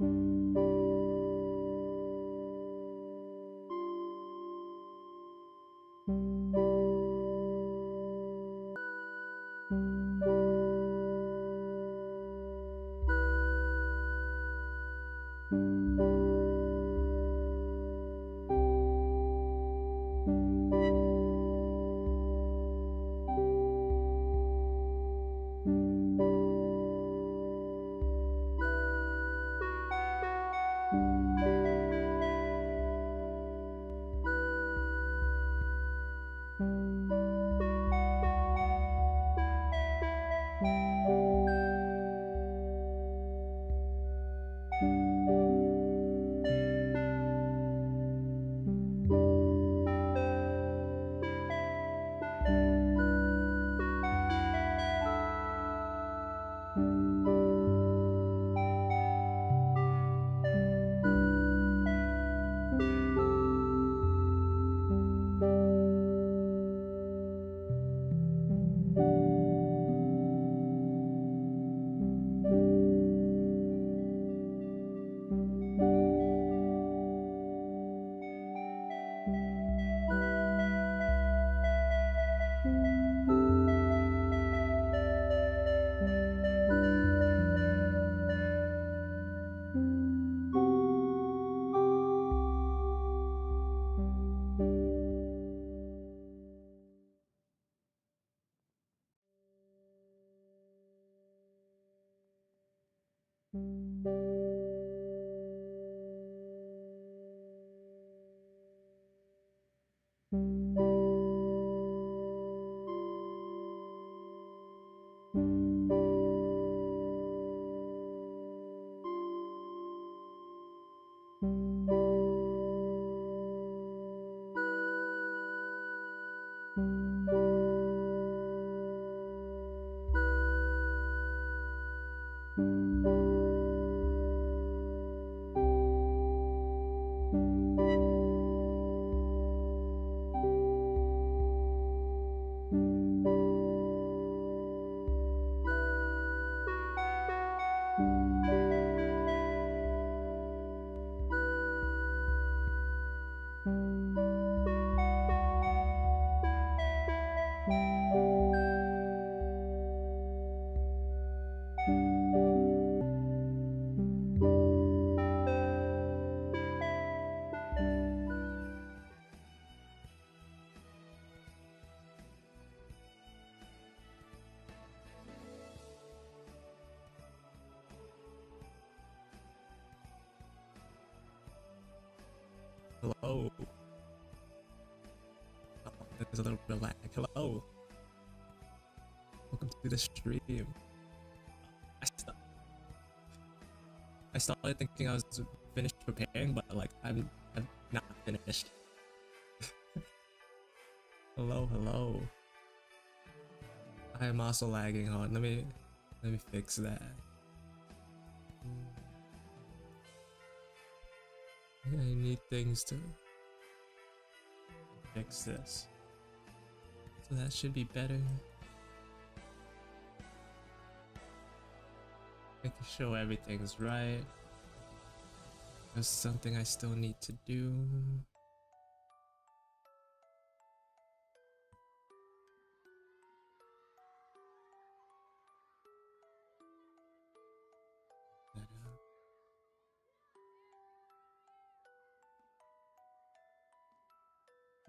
Hello. Oh, there's a little bit of lag. Hello. Welcome to the stream. I started thinking I was finished preparing, but like I'm not finished. Hello. I am also lagging hard. Let me fix that. I need things to fix this. So that should be better. Making sure everything's right. There's something I still need to do.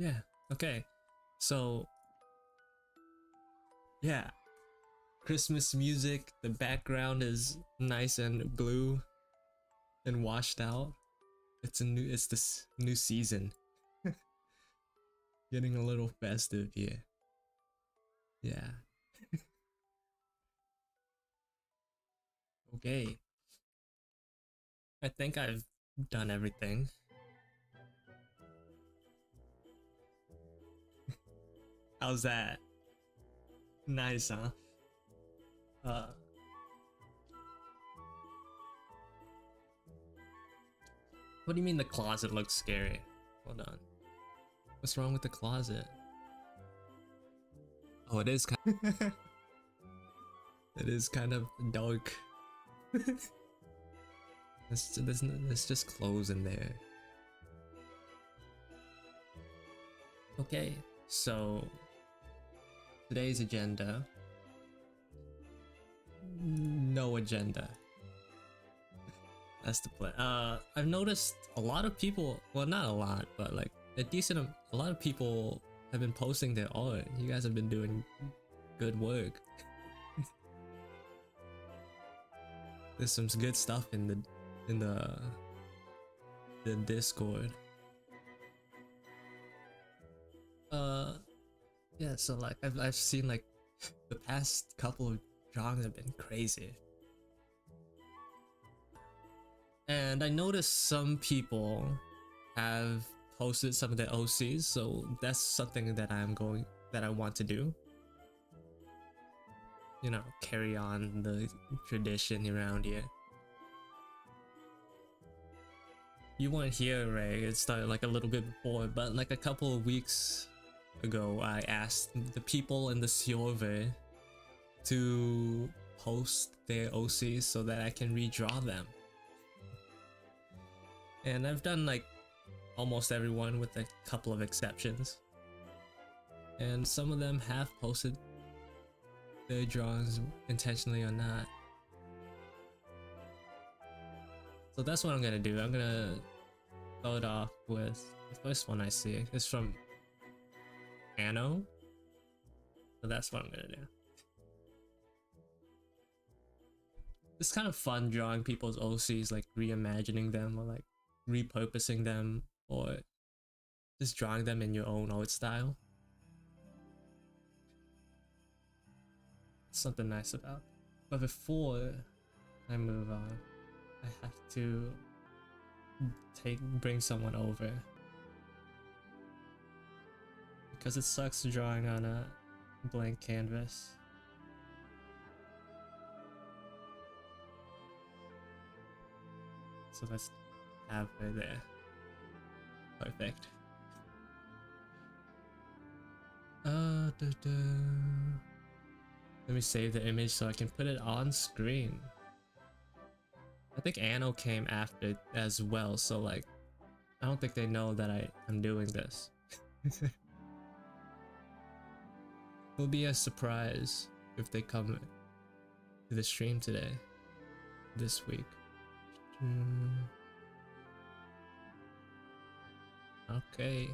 Yeah, okay. So, yeah. Christmas music, the background is nice and blue and washed out. It's this new season. Getting a little festive here. Yeah. Okay. I think I've done everything. How's that? Nice, huh? What do you mean the closet looks scary? Hold on. What's wrong with the closet? Oh, it is kind of it is kind of dark. There's just clothes in there. Okay, so today's agenda. No agenda. That's the plan. I've noticed a lot of people, well, not a lot, but like a lot of people have been posting their art. You guys have been doing good work. There's some good stuff in the Discord. Yeah, so like I've seen like the past couple of drawings have been crazy. And I noticed some people have posted some of their OCs, so that's something that I want to do. You know, carry on the tradition around here. You weren't here, Ray. It started like a little bit before, but like a couple of weeks ago, I asked the people in the server to post their OCs so that I can redraw them. And I've done like almost everyone with a couple of exceptions. And some of them have posted their drawings intentionally or not. So that's what I'm gonna do. I'm gonna start off with the first one I see. It's from Anno. So that's what I'm gonna do. It's kind of fun drawing people's OCs, like reimagining them or like repurposing them or just drawing them in your own art style. Something nice about it. But before I move on, I have to bring someone over because it sucks drawing on a blank canvas. So let's have her there. Perfect. Let me save the image so I can put it on screen. I think Anno came after as well, so like I don't think they know that I'm doing this. It'll be a surprise if they come to the stream today, this week. Okay.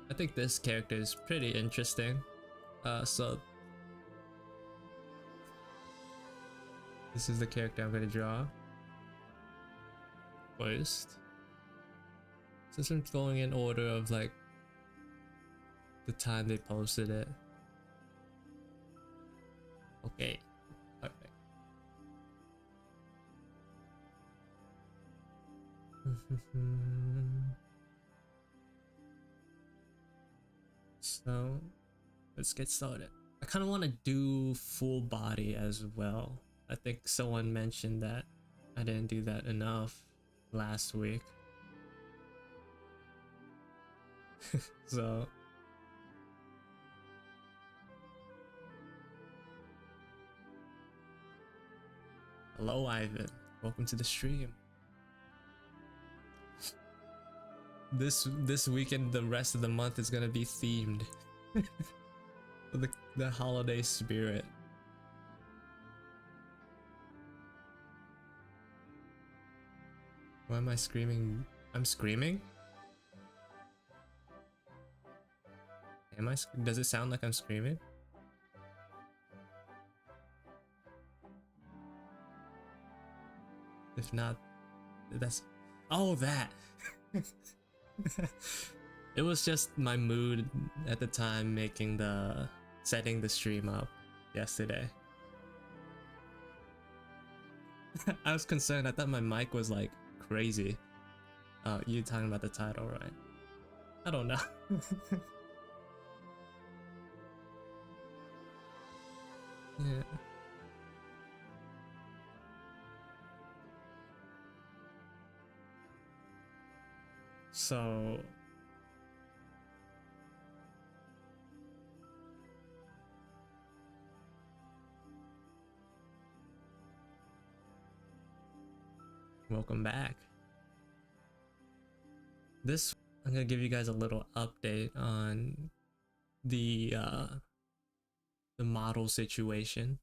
I think this character is pretty interesting. So this is the character I'm gonna draw first. Since I'm going in order of like the time they posted it. Okay, perfect. So let's get started. I kind of want to do full body as well. I think someone mentioned that I didn't do that enough last week. So hello Ivan, welcome to the stream. This weekend, the rest of the month is gonna be themed for the holiday spirit. Why am I screaming? I'm screaming? Am I? Does it sound like I'm screaming? If not, that's... Oh, that! It was just my mood at the time setting the stream up yesterday. I was concerned. I thought my mic was like crazy. Oh, you're talking about the title, right? I don't know. Yeah. So Welcome back. I'm gonna give you guys a little update on the model situation.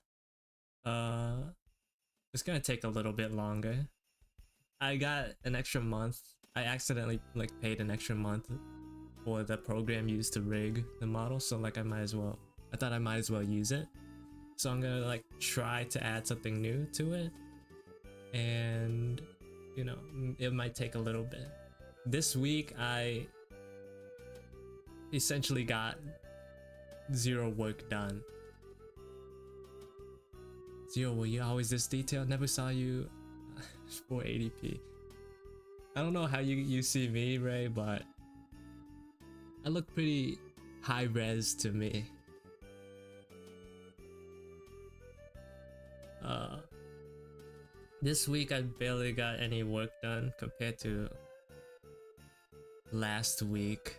It's gonna take a little bit longer. I got an extra month. I accidentally like paid an extra month for the program used to rig the model, so like I thought I might as well use it. So I'm gonna like try to add something new to it, and you know, it might take a little bit. This week I essentially got 0 work done. Zero, were you always this detailed? Never saw you 480p. I don't know how you see me, Ray, but I look pretty high res to me. This week I barely got any work done compared to last week.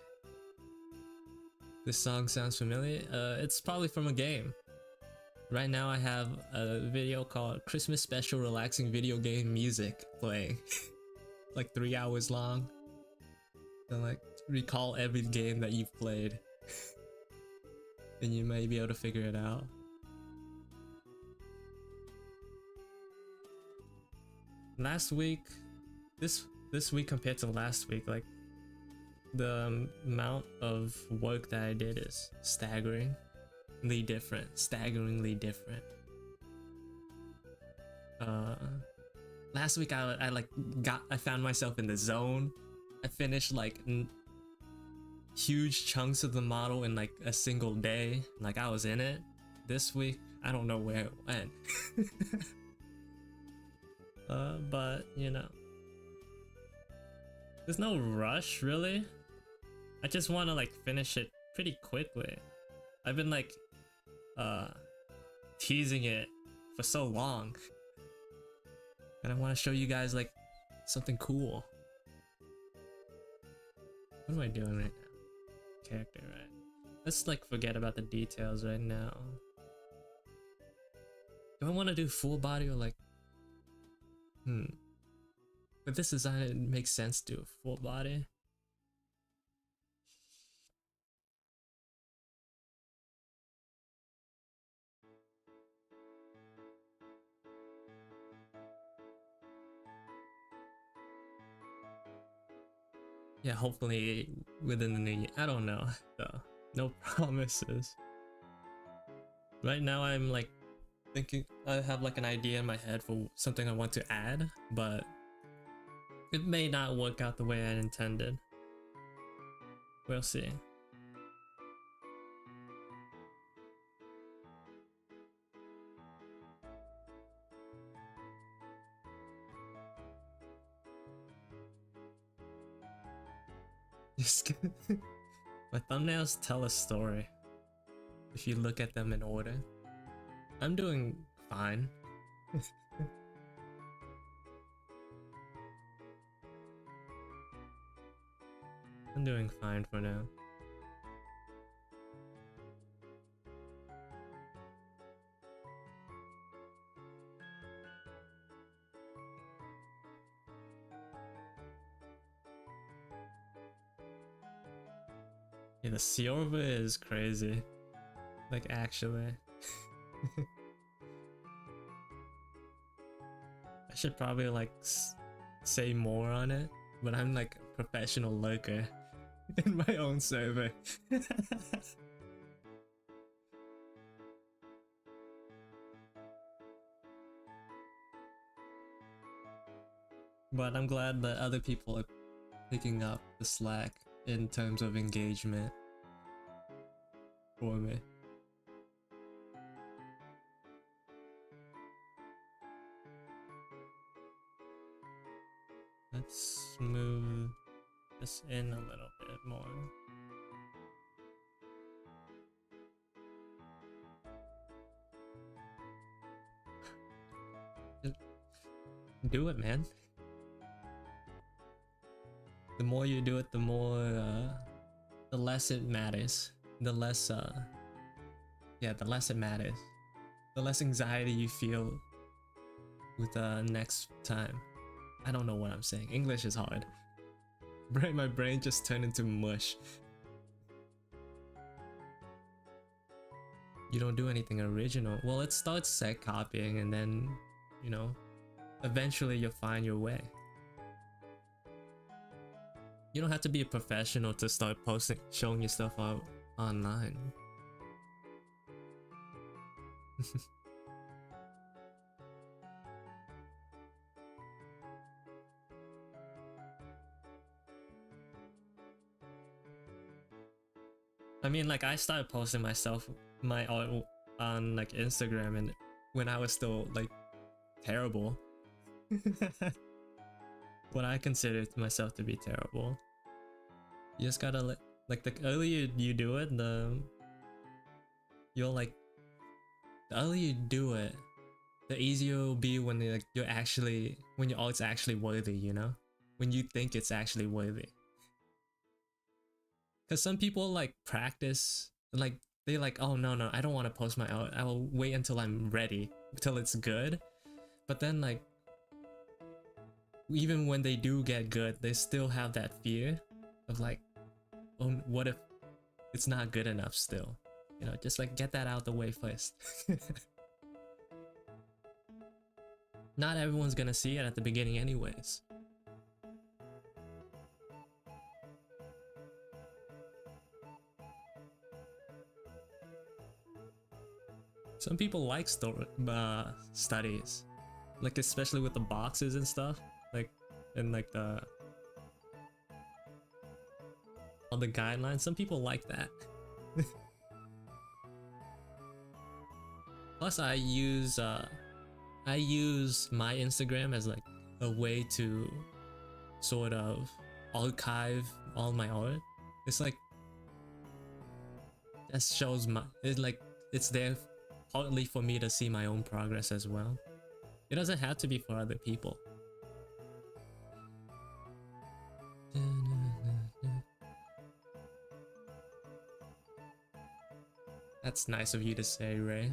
This song sounds familiar. It's probably from a game. Right now I have a video called Christmas Special Relaxing Video Game Music playing. Like 3 hours long. And like recall every game that you've played. And you may be able to figure it out. Last week, this week compared to last week, like the amount of work that I did is staggeringly different. Last week I found myself in the zone. I finished like huge chunks of the model in like a single day. Like I was in it. This week, I don't know where it went. But you know, there's no rush really. I just want to like finish it pretty quickly. I've been like teasing it for so long, and I want to show you guys like something cool. What am I doing right now? Character, right? Let's like forget about the details right now. Do I want to do full body or like with this design it makes sense to do full body. Yeah, hopefully within the new year. I don't know though. No promises. Right now I'm like thinking, I have like an idea in my head for something I want to add, but it may not work out the way I intended. We'll see. My thumbnails tell a story if you look at them in order. I'm doing fine. I'm doing fine for now. Yeah, the Silva is crazy. Like actually. I should probably like say more on it, but I'm like a professional lurker in my own server. But I'm glad that other people are picking up the slack in terms of engagement for me. Let's move this in a little bit more. Just do it, man. The more you do it, the more, the less it matters. The less, yeah, the less it matters. The less anxiety you feel with next time. I don't know what I'm saying. English is hard. My brain just turned into mush. You don't do anything original. Well, it starts set copying and then, you know, eventually you'll find your way. You don't have to be a professional to start posting, showing your stuff out online. I mean, like, I started posting my art on like Instagram, and when I was still like terrible. What I consider myself to be terrible. You just gotta like the earlier you do it, the earlier you do it, the easier it'll be when when your art's actually worthy, you know? When you think it's actually worthy. Cause some people like practice, like they like, oh no, I don't want to post my art. I will wait until I'm ready, until it's good. But then like, even when they do get good, they still have that fear of like, oh, what if it's not good enough still? You know, just like get that out the way first. Not everyone's gonna see it at the beginning anyways. Some people like studies, like especially with the boxes and stuff, like and like all the guidelines. Some people like that. Plus, I use my Instagram as like a way to sort of archive all my art. It's like that shows it's there partly for me to see my own progress as well. It doesn't have to be for other people. That's nice of you to say, Ray.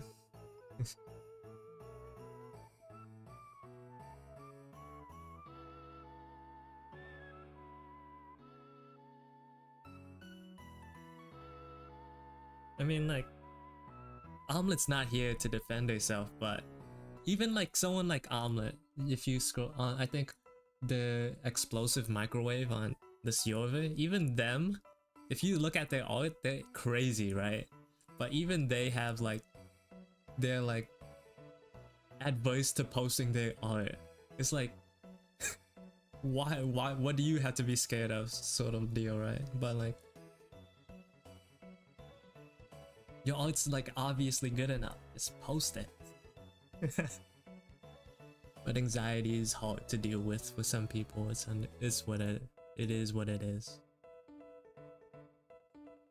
I mean, like, Omelet's not here to defend herself, but even like someone like Omelet, if you scroll on, I think the explosive microwave on the Sjorve, even them, if you look at their art, they're crazy, right? But even they have like, they're like adverse to posting their art. It's like, why, what do you have to be scared of, sort of deal, right? But like, your art's like obviously good enough, just post it. But anxiety is hard to deal with for some people. It is what it is.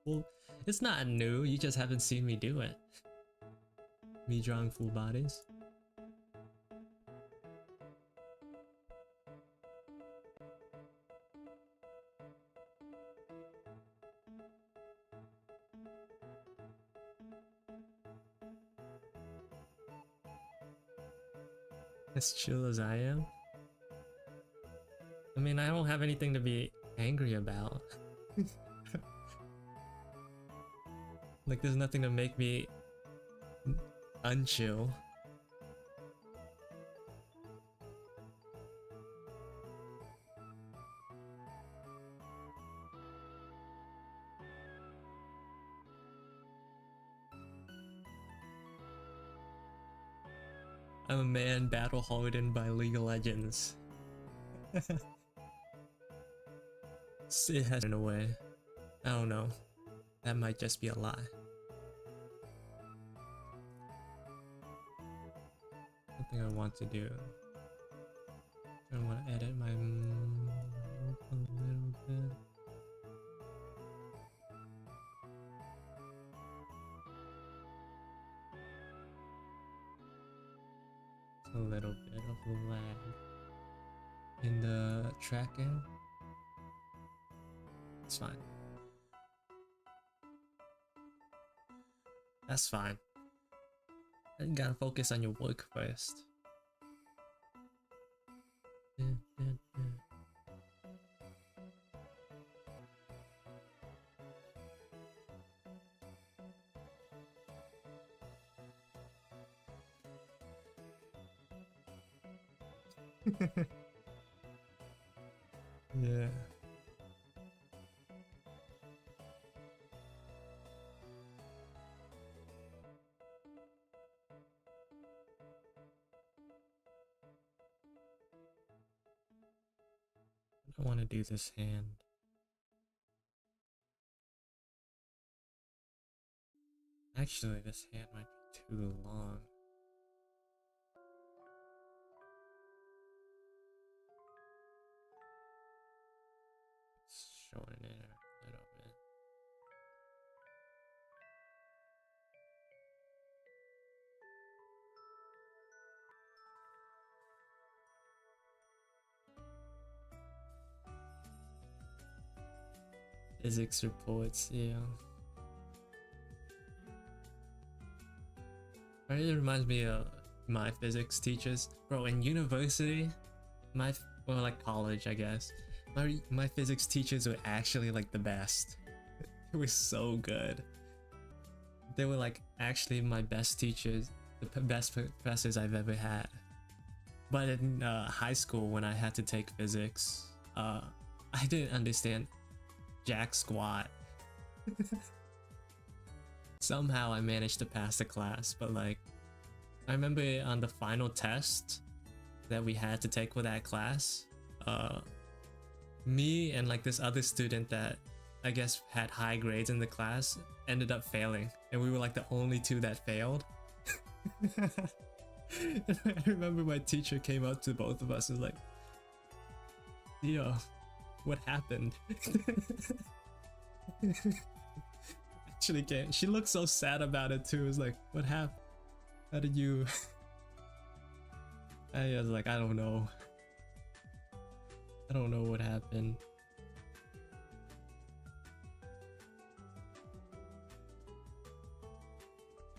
Well, it's not new, you just haven't seen me do it. Me drawing full bodies. As chill as I am. I mean, I don't have anything to be angry about. Like, there's nothing to make me unchill. I'm a man battle hardened by League of Legends. It has in a way. I don't know. That might just be a lie. Something I want to do. I want to edit my mouth a little bit. A little bit of lag in the tracking. It's fine. That's fine. You gotta focus on your work first. Yeah. I want to do this hand. Actually, this hand might be too long. Shorten it a little bit. Physics reports, yeah. It reminds me of my physics teachers. Bro, in university, well, like college, I guess, my physics teachers were actually like the best. They were so good. They were like actually my best teachers, the best professors I've ever had. But in high school, when I had to take physics, I didn't understand jack squat. Somehow I managed to pass the class, but like I remember on the final test that we had to take for that class, me and like this other student that I guess had high grades in the class ended up failing, and we were like the only two that failed. I remember my teacher came up to both of us and was like, "Yo, what happened?" Actually came. She looked so sad about it too. It was like, "What happened? How did you?" I was like, "I don't know. I don't know what happened."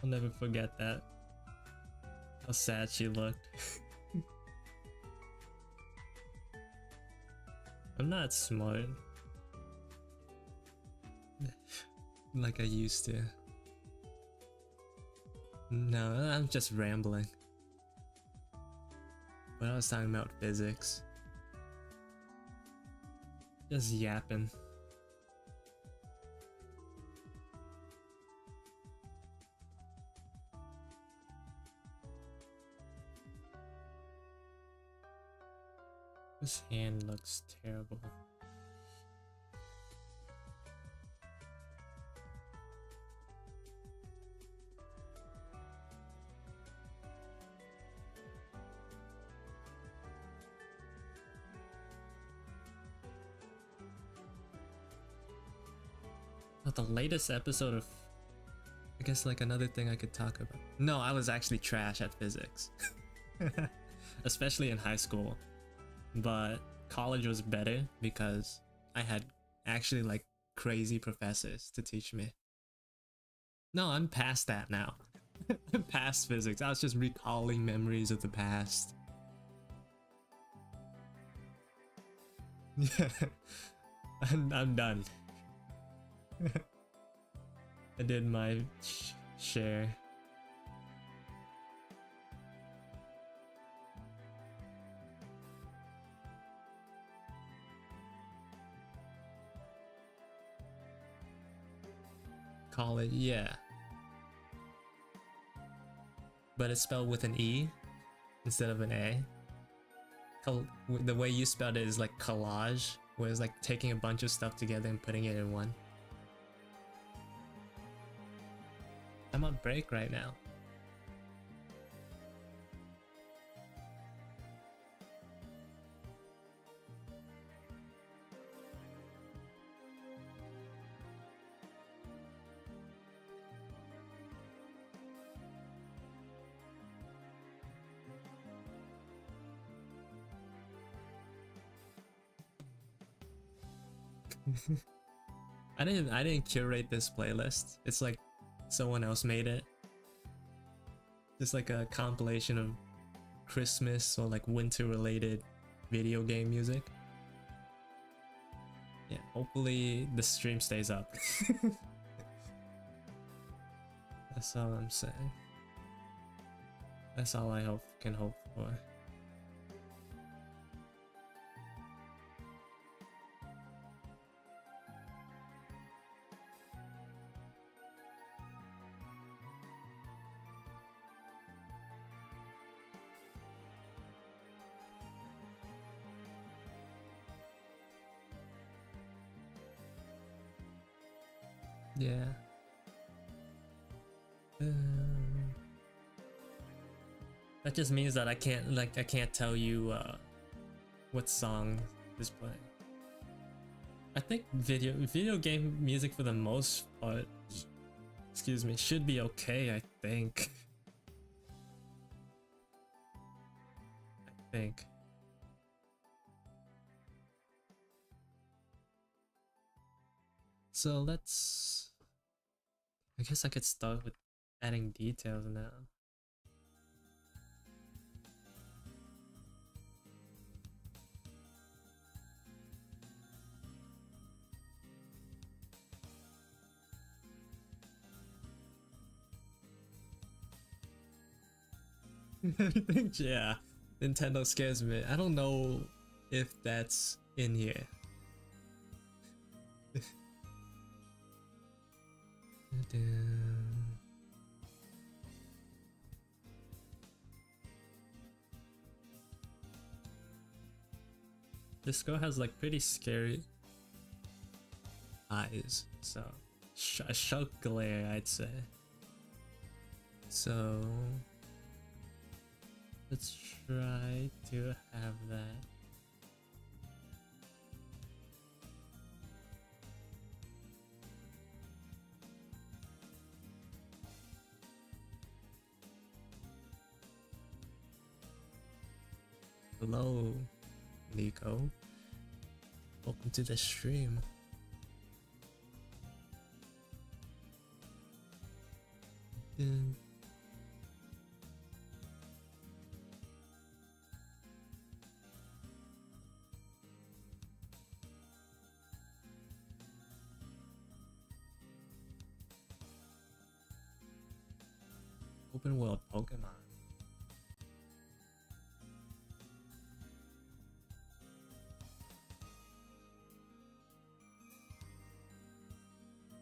I'll never forget that. How sad she looked. I'm not smart like I used to. No, I'm just rambling. But I was talking about physics. Just yapping. This hand looks terrible. But the latest episode of, I guess like another thing I could talk about. No, I was actually trash at physics. Especially in high school. But college was better because I had actually like crazy professors to teach me. No, I'm past that now. I'm past physics. I was just recalling memories of the past. Yeah, I'm done. I did my share. College, yeah. But it's spelled with an E instead of an A. The way you spelled it is like collage, where it's like taking a bunch of stuff together and putting it in one. I'm on break right now. I didn't curate this playlist. It's like someone else made it. It's like a compilation of Christmas or like winter related video game music. Yeah, hopefully the stream stays up. That's all I'm saying. That's all I can hope for. Yeah. That just means that I can't tell you what song is playing. I think video game music for the most part, excuse me, should be okay, I think. I think. So let's, I guess I could start with adding details now. Everything, yeah. Nintendo scares me. I don't know if that's in here. This girl has like pretty scary eyes, so a sharp glare, I'd say. So let's try to have that. Hello, Nico. Welcome to the stream. Open world Pokemon.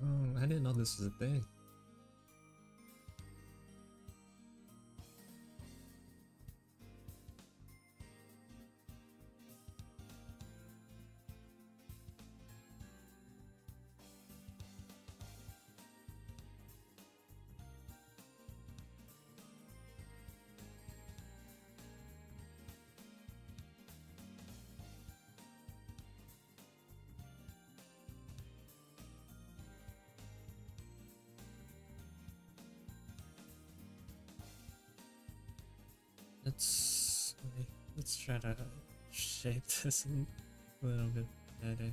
Oh, I didn't know this was a thing. Let's try to shape this a little bit better.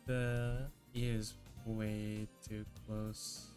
The ear is way too close.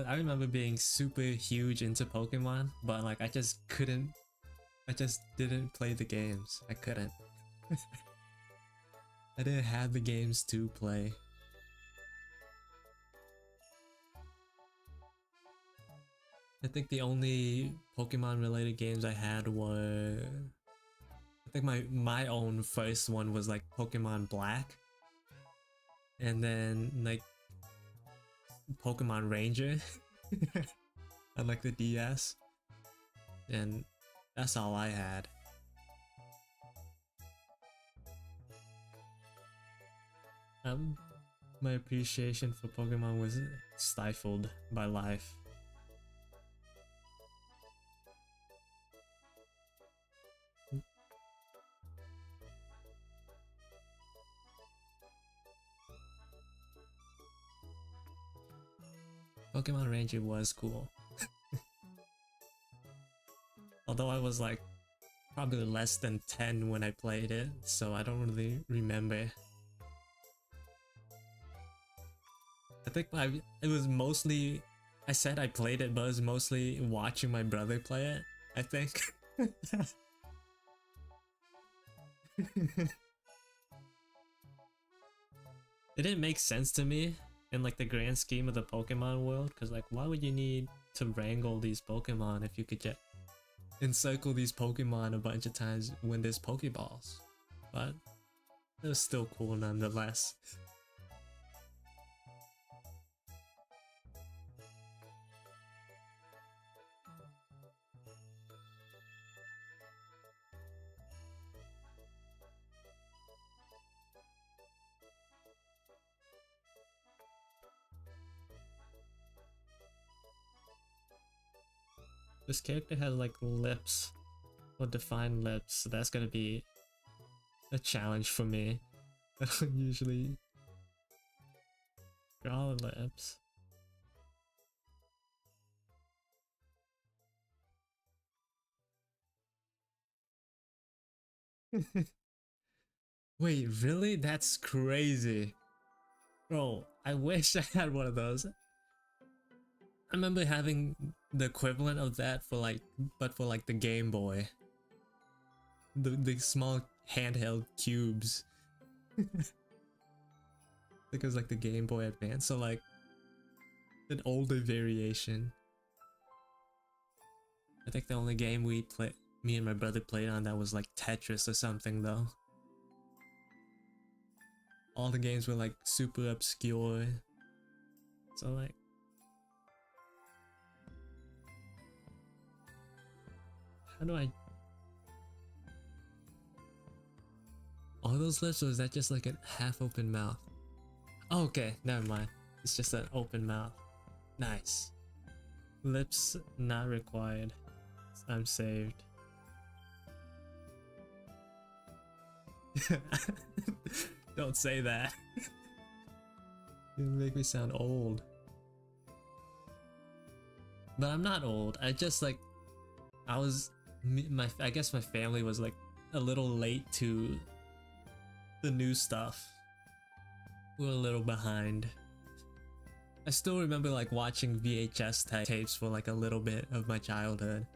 I remember being super huge into Pokemon, but like I just didn't play the games. I couldn't. I didn't have the games to play. I think the only Pokemon related games I had were, I think my own first one was like Pokemon Black, and then like Pokemon Ranger on like the DS, and that's all I had. My appreciation for Pokemon was stifled by life. Pokemon Ranger was cool. Although I was like probably less than 10 when I played it, so I don't really remember. I think it was mostly, I said I played it, but it was mostly watching my brother play it, I think. It didn't make sense to me in like the grand scheme of the Pokemon world, because like why would you need to wrangle these Pokemon if you could just encircle these Pokemon a bunch of times when there's Pokeballs? But it was still cool nonetheless. This character has like lips, or defined lips, so that's gonna be a challenge for me. I don't usually draw lips. Wait, really? That's crazy. Bro, I wish I had one of those. I remember having the equivalent of that for like, but for like the Game Boy. The small handheld cubes. I think it was like the Game Boy Advance, so like an older variation. I think the only game me and my brother played on that was like Tetris or something though. All the games were like super obscure. So like, how do I... All those lips, or is that just like a half open mouth? Oh, okay, never mind. It's just an open mouth. Nice. Lips not required. I'm saved. Don't say that. You make me sound old. But I'm not old. I just like, I guess my family was like a little late to the new stuff. We're a little behind. I still remember like watching VHS tapes for like a little bit of my childhood.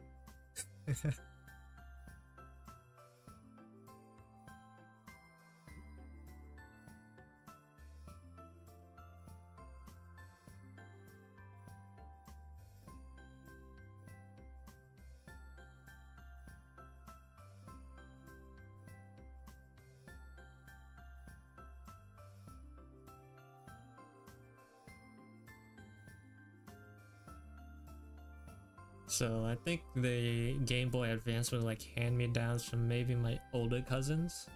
So I think the Game Boy Advance was like hand-me-downs from maybe my older cousins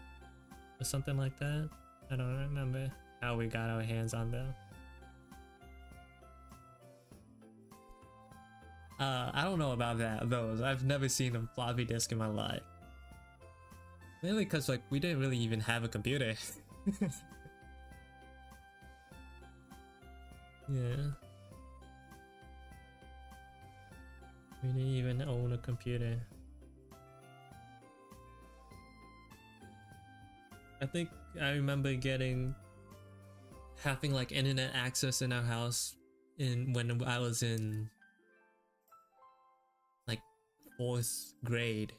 or something like that. I don't remember how we got our hands on them. I don't know about those. I've never seen a floppy disk in my life. Mainly because like we didn't really even have a computer. Yeah. We didn't even own a computer. I think I remember having like internet access in our house when I was in like 4th grade.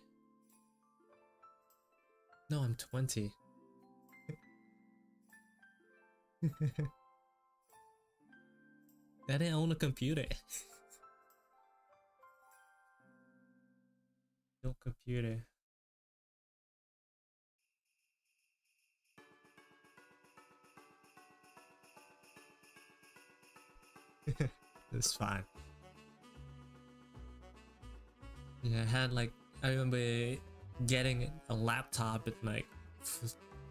No, I'm 20. I didn't own a computer. No computer. It's fine. Yeah, I remember getting a laptop at like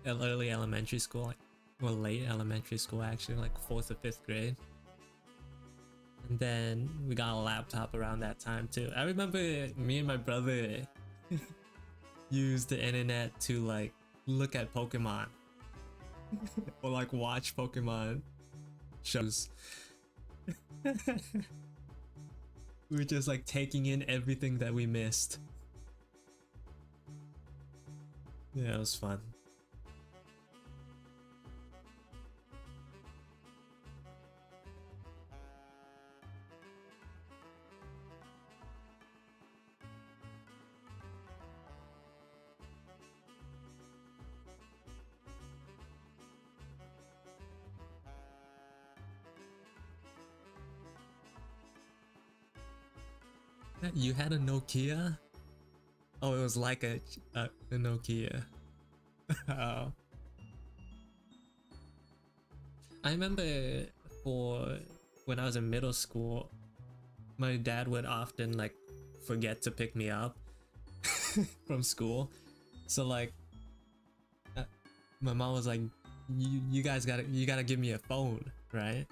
early elementary school, like, well, late elementary school actually, like 4th or 5th grade. And then we got a laptop around that time too. I remember me and my brother used the internet to like look at Pokemon or like watch Pokemon shows. We were just like taking in everything that we missed. Yeah, it was fun. You had a Nokia? Oh, it was like a Nokia. Oh. I remember for when I was in middle school, my dad would often like forget to pick me up from school. So like uh, my mom was like, you guys gotta give me a phone, right?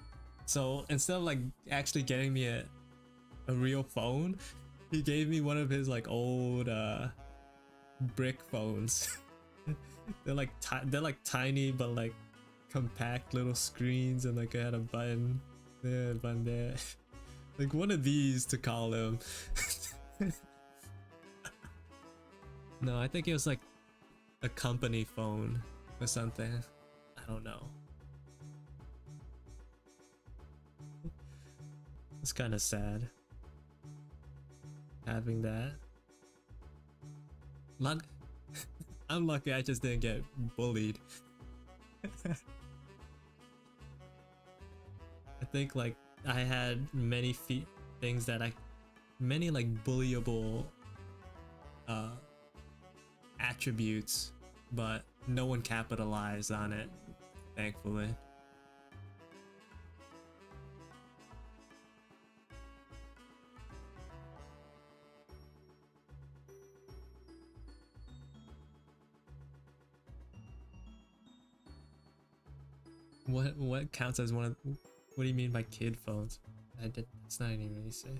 So instead of like actually getting me a real phone, he gave me one of his like old brick phones. They're like tiny but like compact little screens, and like I had a button there, a button there. Like one of these to call him. No, I think it was like a company phone or something. I don't know. It's kind of sad having that. Luck. I'm lucky I just didn't get bullied. I think like I had many things that many like bullyable uh attributes, but no one capitalized on it, thankfully. What counts as one of, what do you mean by kid phones? That's not even really say.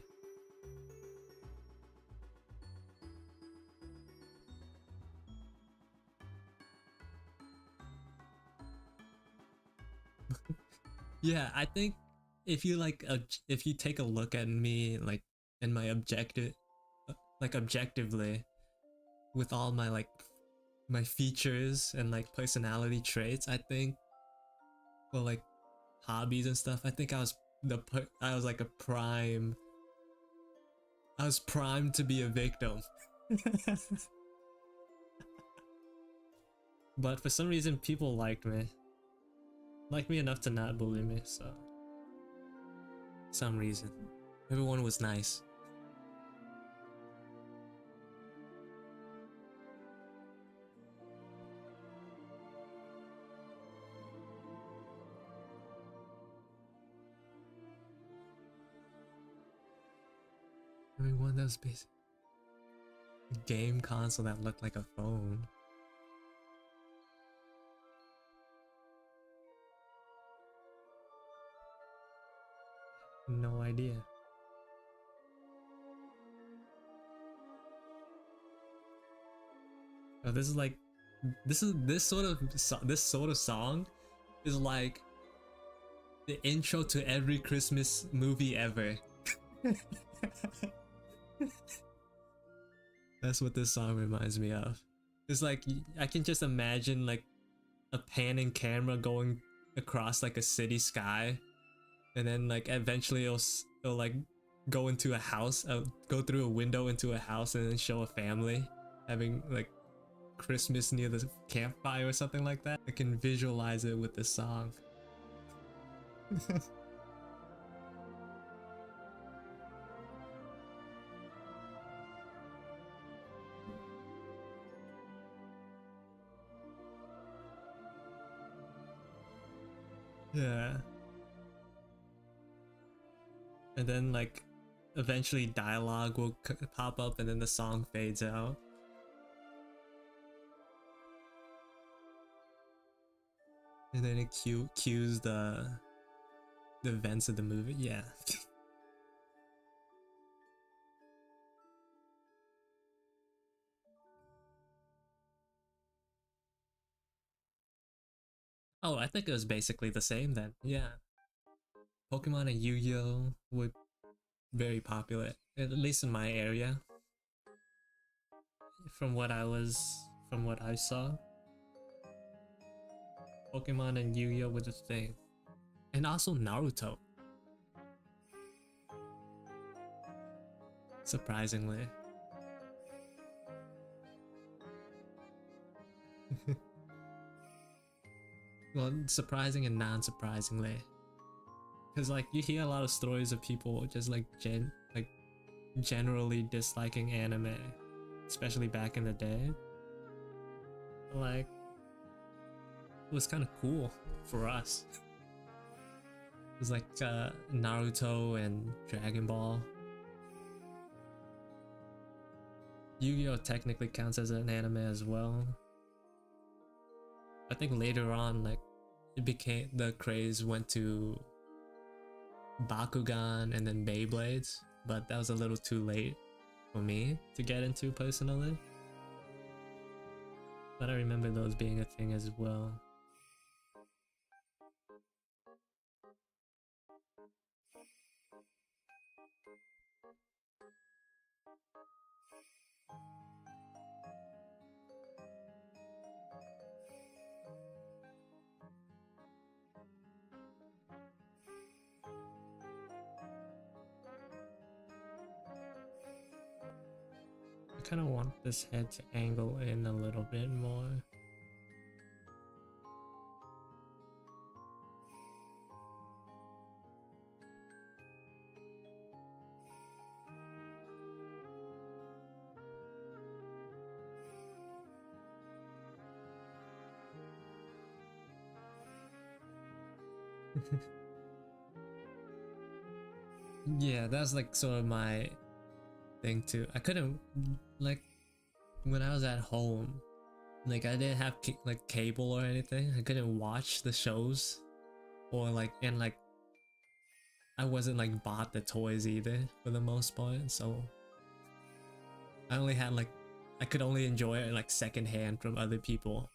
Yeah, I think if you like if you take a look at me like in my like objectively, with all my like my features and like personality traits, I think, well, like hobbies and stuff, I think I was like I was primed to be a victim. But for some reason people liked me enough to not bully me, so some reason everyone was nice. Everyone that was basic game console that looked like a phone. No idea. Oh, this is like this sort of song is like the intro to every Christmas movie ever. That's what this song reminds me of. It's like I can just imagine like a panning camera going across like a city sky, and then like eventually it'll like go into a house, go through a window into a house, and then show a family having like Christmas near the campfire or something like that. I can visualize it with this song. Yeah. And then like eventually dialogue will pop up, and then the song fades out. And then it cues the events of the movie. Yeah. Oh, I think it was basically the same then. Yeah. Pokemon and Yu-Gi-Oh were very popular, at least in my area. From what I was from what I saw. Pokemon and Yu-Gi-Oh were the thing. And also Naruto. Surprisingly. Well, surprising and non-surprisingly. Because like you hear a lot of stories of people just like generally disliking anime, especially back in the day. Like it was kind of cool for us. It was like Naruto and Dragon Ball. Yu-Gi-Oh technically counts as an anime as well. I think later on, like it became, the craze went to Bakugan and then Beyblades, but that was a little too late for me to get into personally. But I remember those being a thing as well. I kind of want this head to angle in a little bit more. Yeah, that's like sort of my thing too. I couldn't, like, when I was at home, like I didn't have like cable or anything. I couldn't watch the shows, or like, and like I wasn't like bought the toys either for the most part. So I only had like, I could only enjoy it like secondhand from other people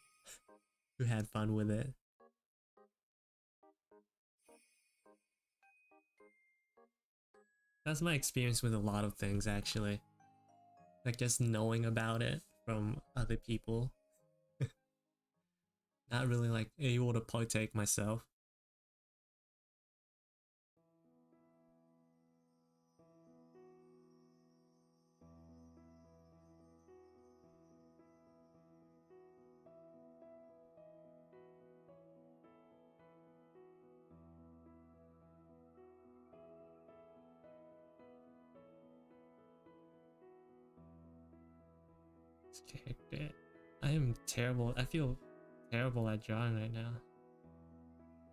who had fun with it. That's my experience with a lot of things actually. Like just knowing about it from other people. Not really like able to partake myself. Character. I am terrible. I feel terrible at drawing right now.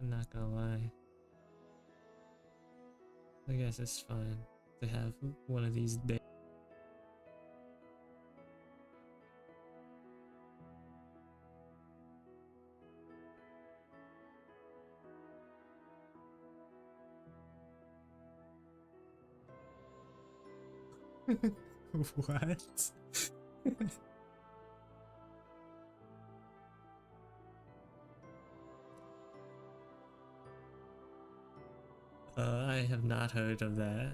I'm not gonna lie. I guess it's fine to have one of these days. What? I have not heard of that.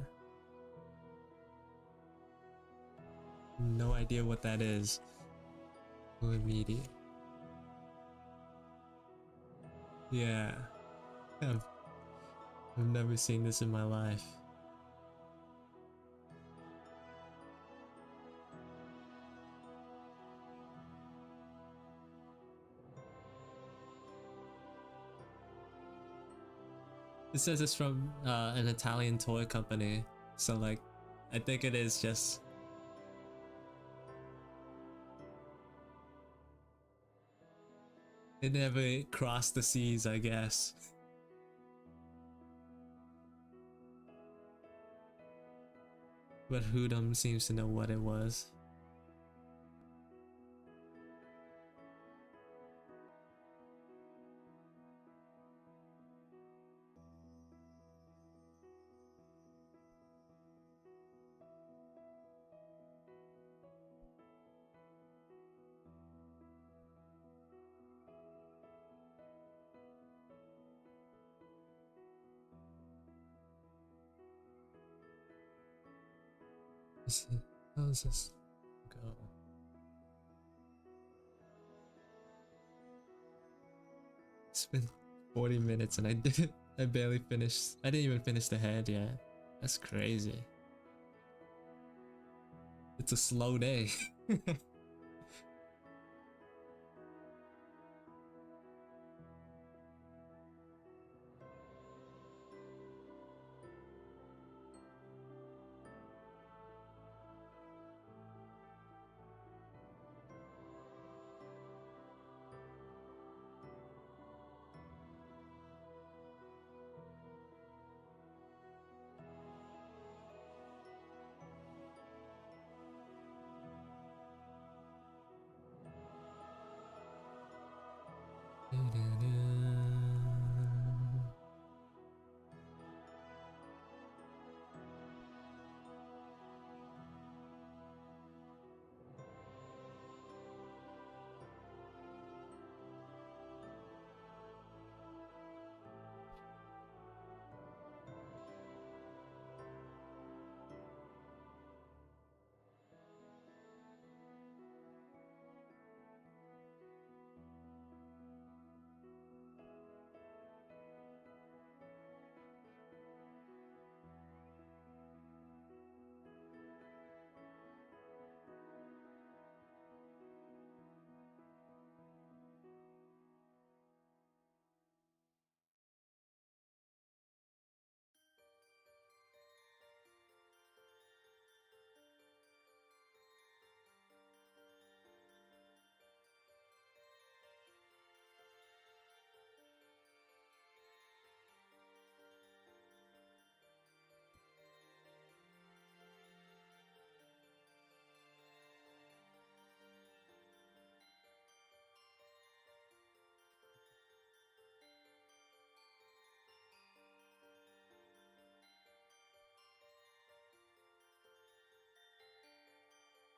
No idea what that is. Oh, immediate. Yeah. I've never seen this in my life. It says it's from an Italian toy company, so like, I think it is just. It never crossed the seas, I guess. But Hoodum seems to know what it was. How does this go? It's been 40 minutes and I barely finished. I didn't even finish the head yet. That's crazy. It's a slow day.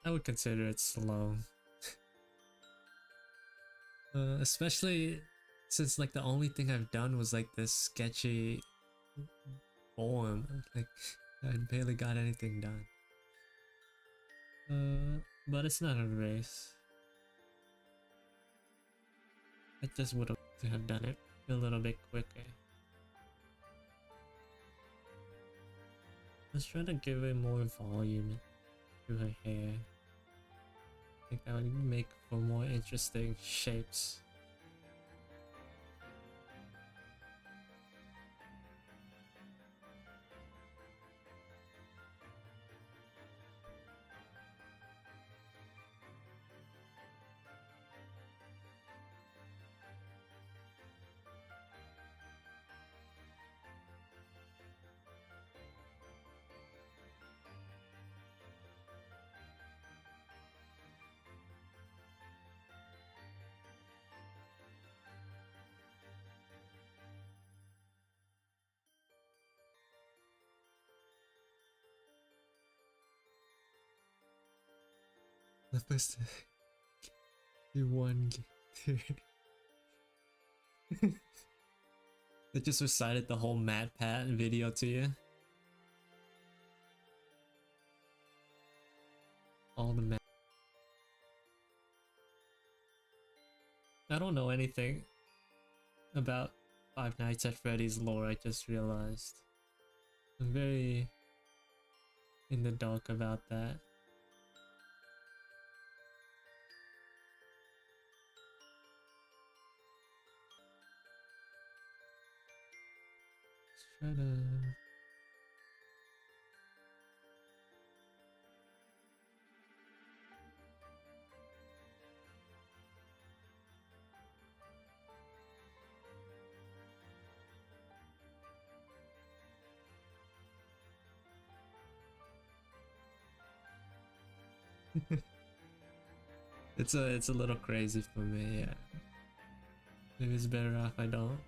I would consider it slow. Especially since like the only thing I've done was like this sketchy poem. Like I barely got anything done. But it's not a race. I just would have done it a little bit quicker. Let's try to give it more volume to her hair. I think that would make for more interesting shapes. The first you won. I just recited the whole Mad Pat video to you. All the Mad. I don't know anything about Five Nights at Freddy's lore, I just realized. I'm very in the dark about that. Let's try to... it's a little crazy for me, yeah. Maybe it's better off I don't.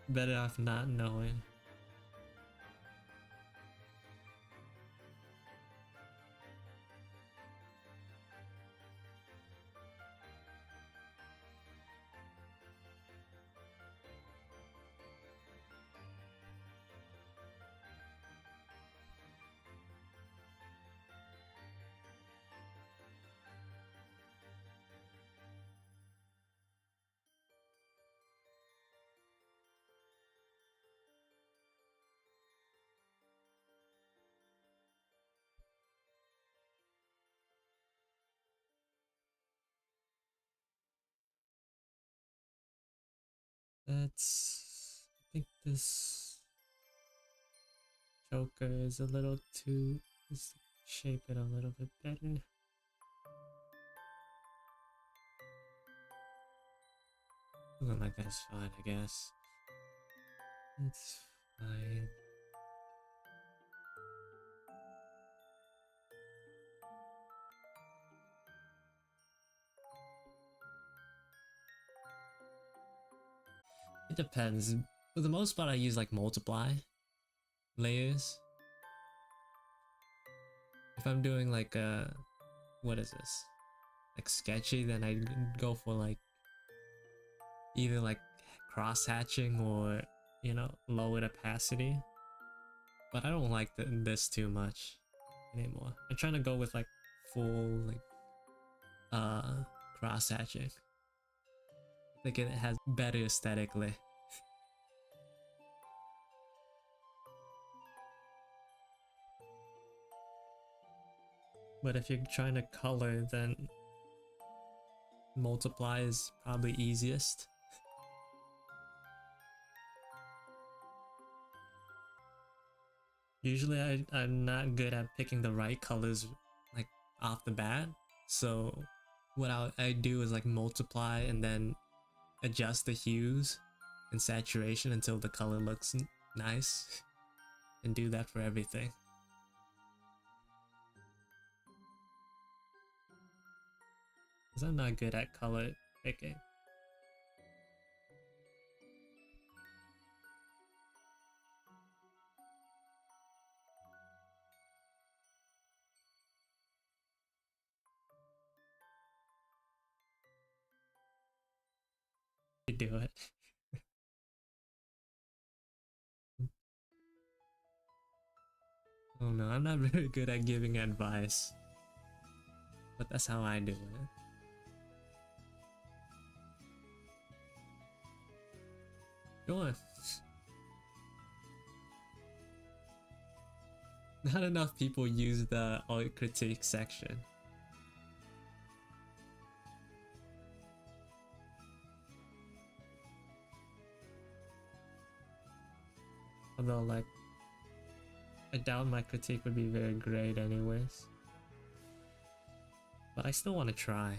Better off not knowing. I think this Joker is a little too, let's shape it a little bit better. Something like that's fine, I guess. It's fine. It depends. For the most part, I use like multiply layers. If I'm doing like what is this? Like sketchy, then I go for like either like cross hatching or, you know, lower opacity. But I don't like this too much anymore. I'm trying to go with like full like cross hatching. I think it has better aesthetically. But if you're trying to color, then multiply is probably easiest. Usually I'm not good at picking the right colors like off the bat. So what I do is like multiply and then adjust the hues and saturation until the color looks nice, and do that for everything. Because I'm not good at color picking. You do it. Oh no, I'm not very good at giving advice. But that's how I do it. Sure. Not enough people use the art critique section. Although, like, I doubt my critique would be very great anyways. But I still want to try.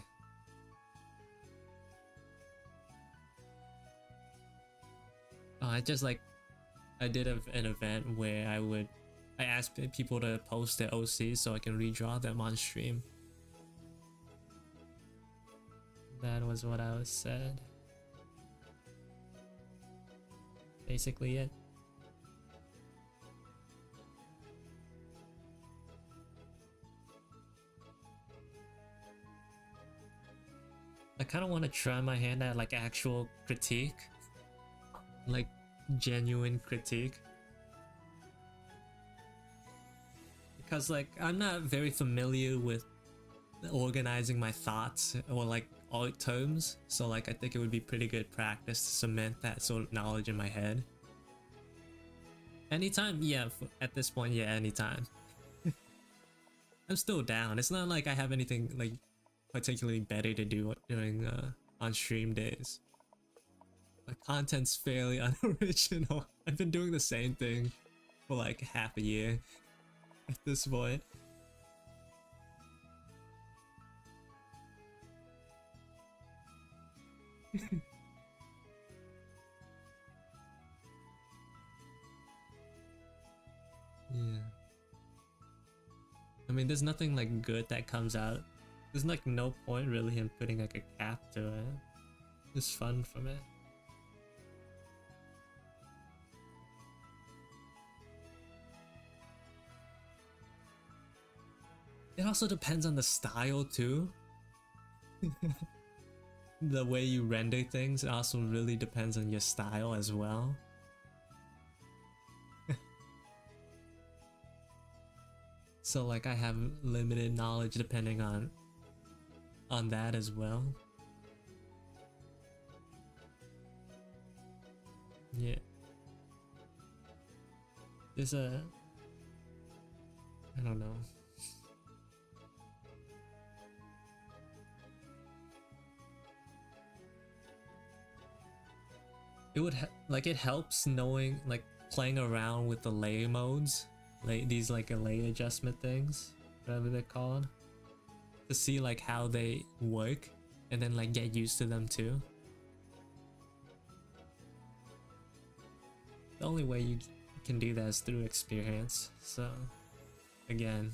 I just like, I did an event where I asked people to post their OCs so I can redraw them on stream. That was what I was said. Basically it. I kind of want to try my hand at like actual critique. Like genuine critique. Because like I'm not very familiar with organizing my thoughts or like art terms, so like I think it would be pretty good practice to cement that sort of knowledge in my head. Anytime, yeah, at this point, yeah, anytime. I'm still down. It's not like I have anything like particularly better to do during on stream days. My content's fairly unoriginal. I've been doing the same thing for like half a year at this point. Yeah. I mean, there's nothing like good that comes out. There's like no point really in putting like a cap to it. It's fun from it. It also depends on the style too. The way you render things also really depends on your style as well. So like I have limited knowledge depending on that as well. Yeah. There's I don't know. it would like it helps knowing, like, playing around with the layer modes, like these like a layer adjustment things, whatever they're called, to see like how they work and then like get used to them too. The only way you can do that is through experience. So again,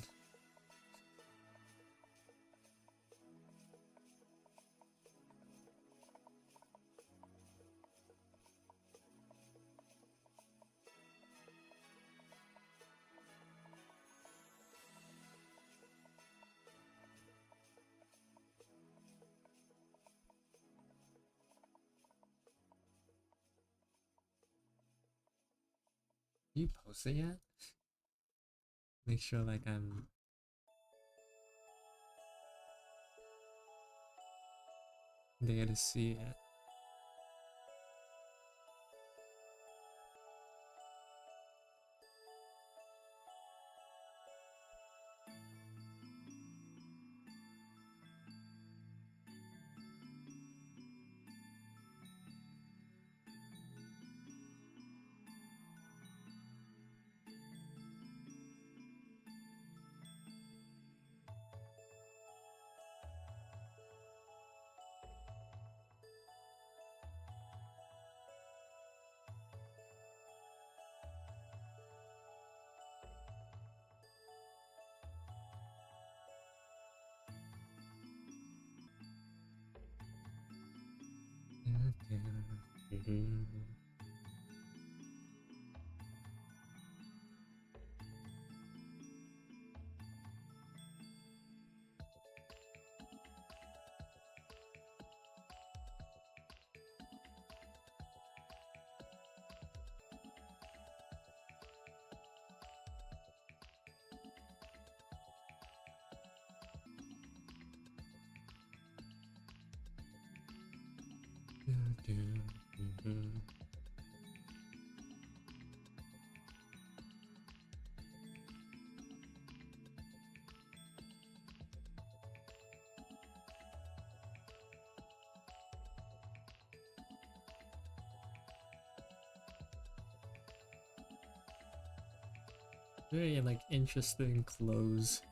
you post it yet? Make sure like I'm there to see it. Very like interesting clothes.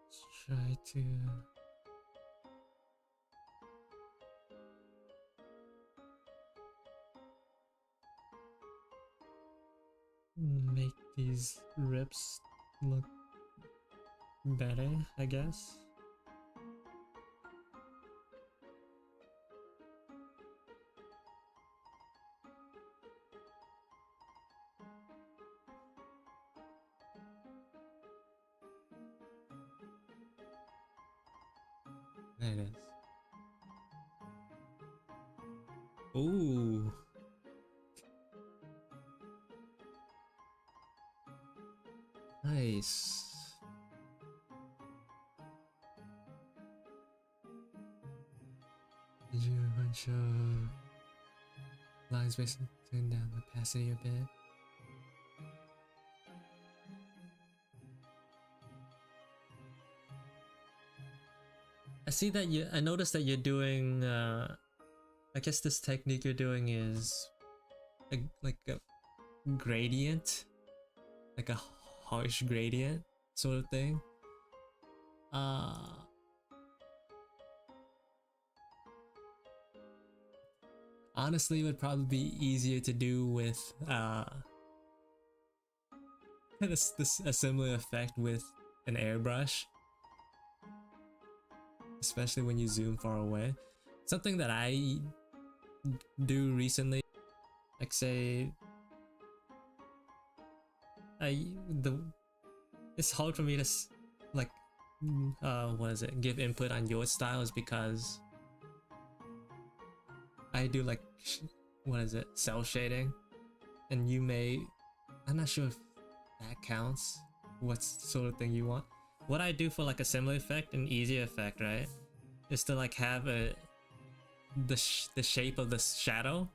Let's try to make these rips look better, I guess. There it is. Ooh. Nice. Did you a bunch of lines basically turn down the opacity a bit? I see that I noticed that you're doing I guess this technique you're doing is like a gradient, like a harsh gradient sort of thing. Honestly, it would probably be easier to do with a similar effect with an airbrush, especially when you zoom far away. Something that I do recently Like say it's hard for me to like what is it, give input on your styles because I do like what is it, cell shading, and you may, I'm not sure if that counts, what sort of thing you want. What I do for like a similar effect, an easier effect, right, is to like have the shape of the shadow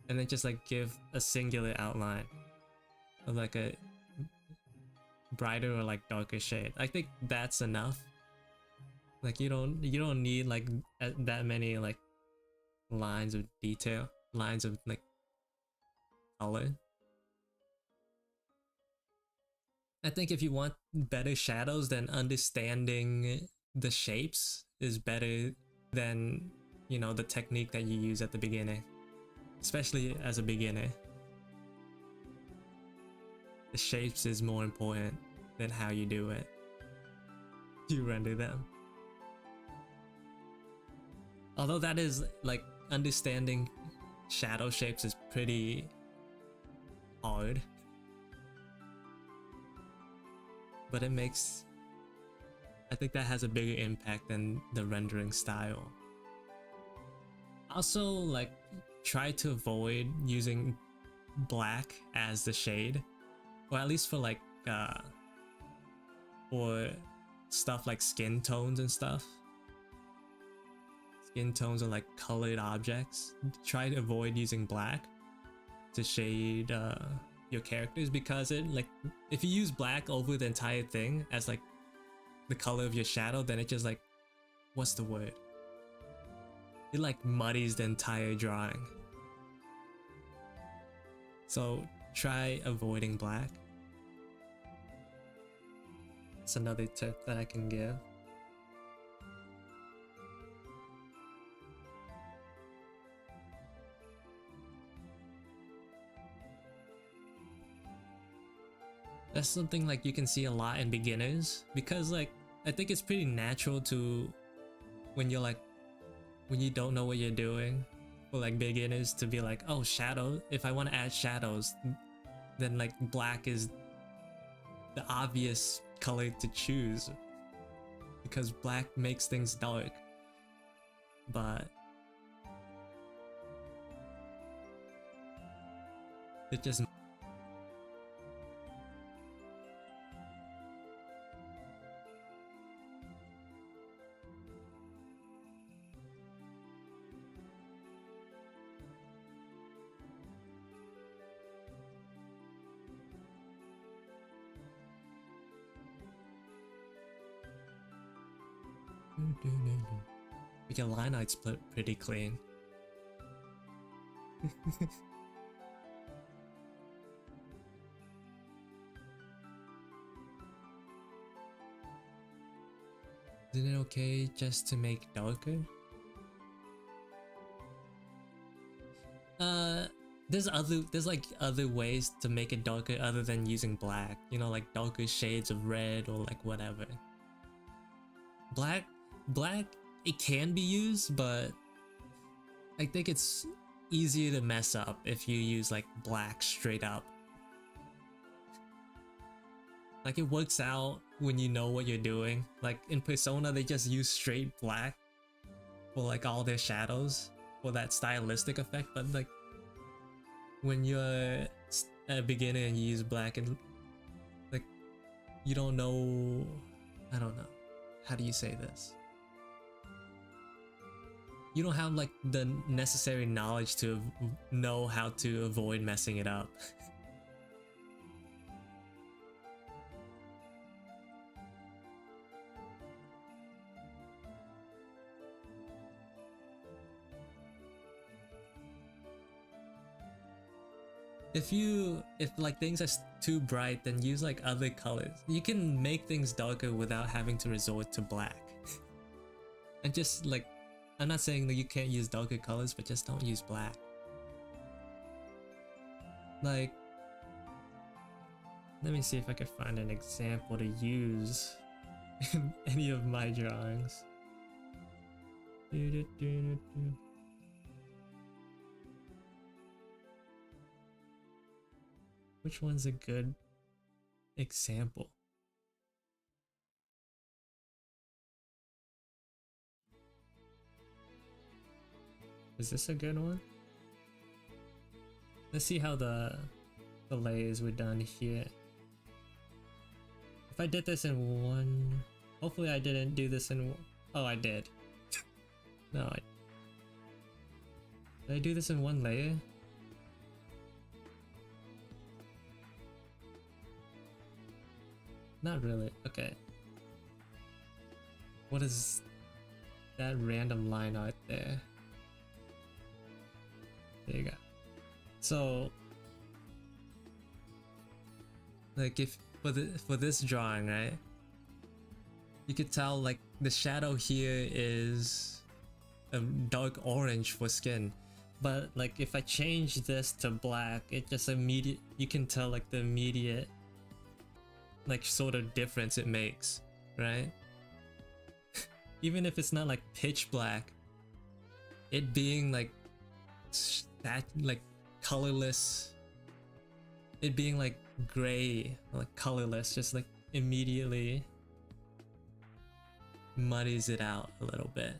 and then just like give a singular outline of like a brighter or like darker shade. I think that's enough. Like you don't need like that many like lines of detail, lines of like color. I think if you want better shadows, then understanding the shapes is better than, you know, the technique that you use at the beginning, especially as a beginner. The shapes is more important than how you do it. You render them. Although that is like understanding shadow shapes is pretty hard, but it makes, I think that has a bigger impact than the rendering style. Also, like, try to avoid using black as the shade, or at least for like for stuff like skin tones and stuff. Skin tones are like colored objects. Try to avoid using black to shade your characters, because it, like, if you use black over the entire thing as like the color of your shadow, then it just like, what's the word? It like muddies the entire drawing. So try avoiding black. That's another tip that I can give. That's something like you can see a lot in beginners, because like I think it's pretty natural to, when you're like, when you don't know what you're doing, for like beginners to be like, oh, shadow, if I want to add shadows, then like black is the obvious color to choose because black makes things dark. But it just your line art split pretty clean. Isn't it okay just to make darker? There's like other ways to make it darker other than using black, you know, like darker shades of red or like whatever. Black, it can be used, but I think it's easier to mess up if you use like black straight up. Like it works out when you know what you're doing. Like in Persona, they just use straight black for like all their shadows for that stylistic effect, but like when you're a beginner and you use black, and like you don't know, I don't know, how do you say this? You don't have like the necessary knowledge to know how to avoid messing it up. If like things are too bright, then use like other colors. You can make things darker without having to resort to black. And just like, I'm not saying that you can't use darker colors, but just don't use black. Like, let me see if I can find an example to use in any of my drawings. Which one's a good example? Is this a good one? Let's see how the layers were done here. If I did this in one, hopefully I didn't do this in. Oh, I did. No, did I do this in one layer? Not really. Okay. What is that random line art there? There you go. So, like, if for this drawing, right? You could tell like the shadow here is a dark orange for skin, but like if I change this to black, it just immediate. You can tell like the immediate, like sort of difference it makes, right? Even if it's not like pitch black, it being like that, like colorless, it being like gray, like colorless, just like immediately muddies it out a little bit,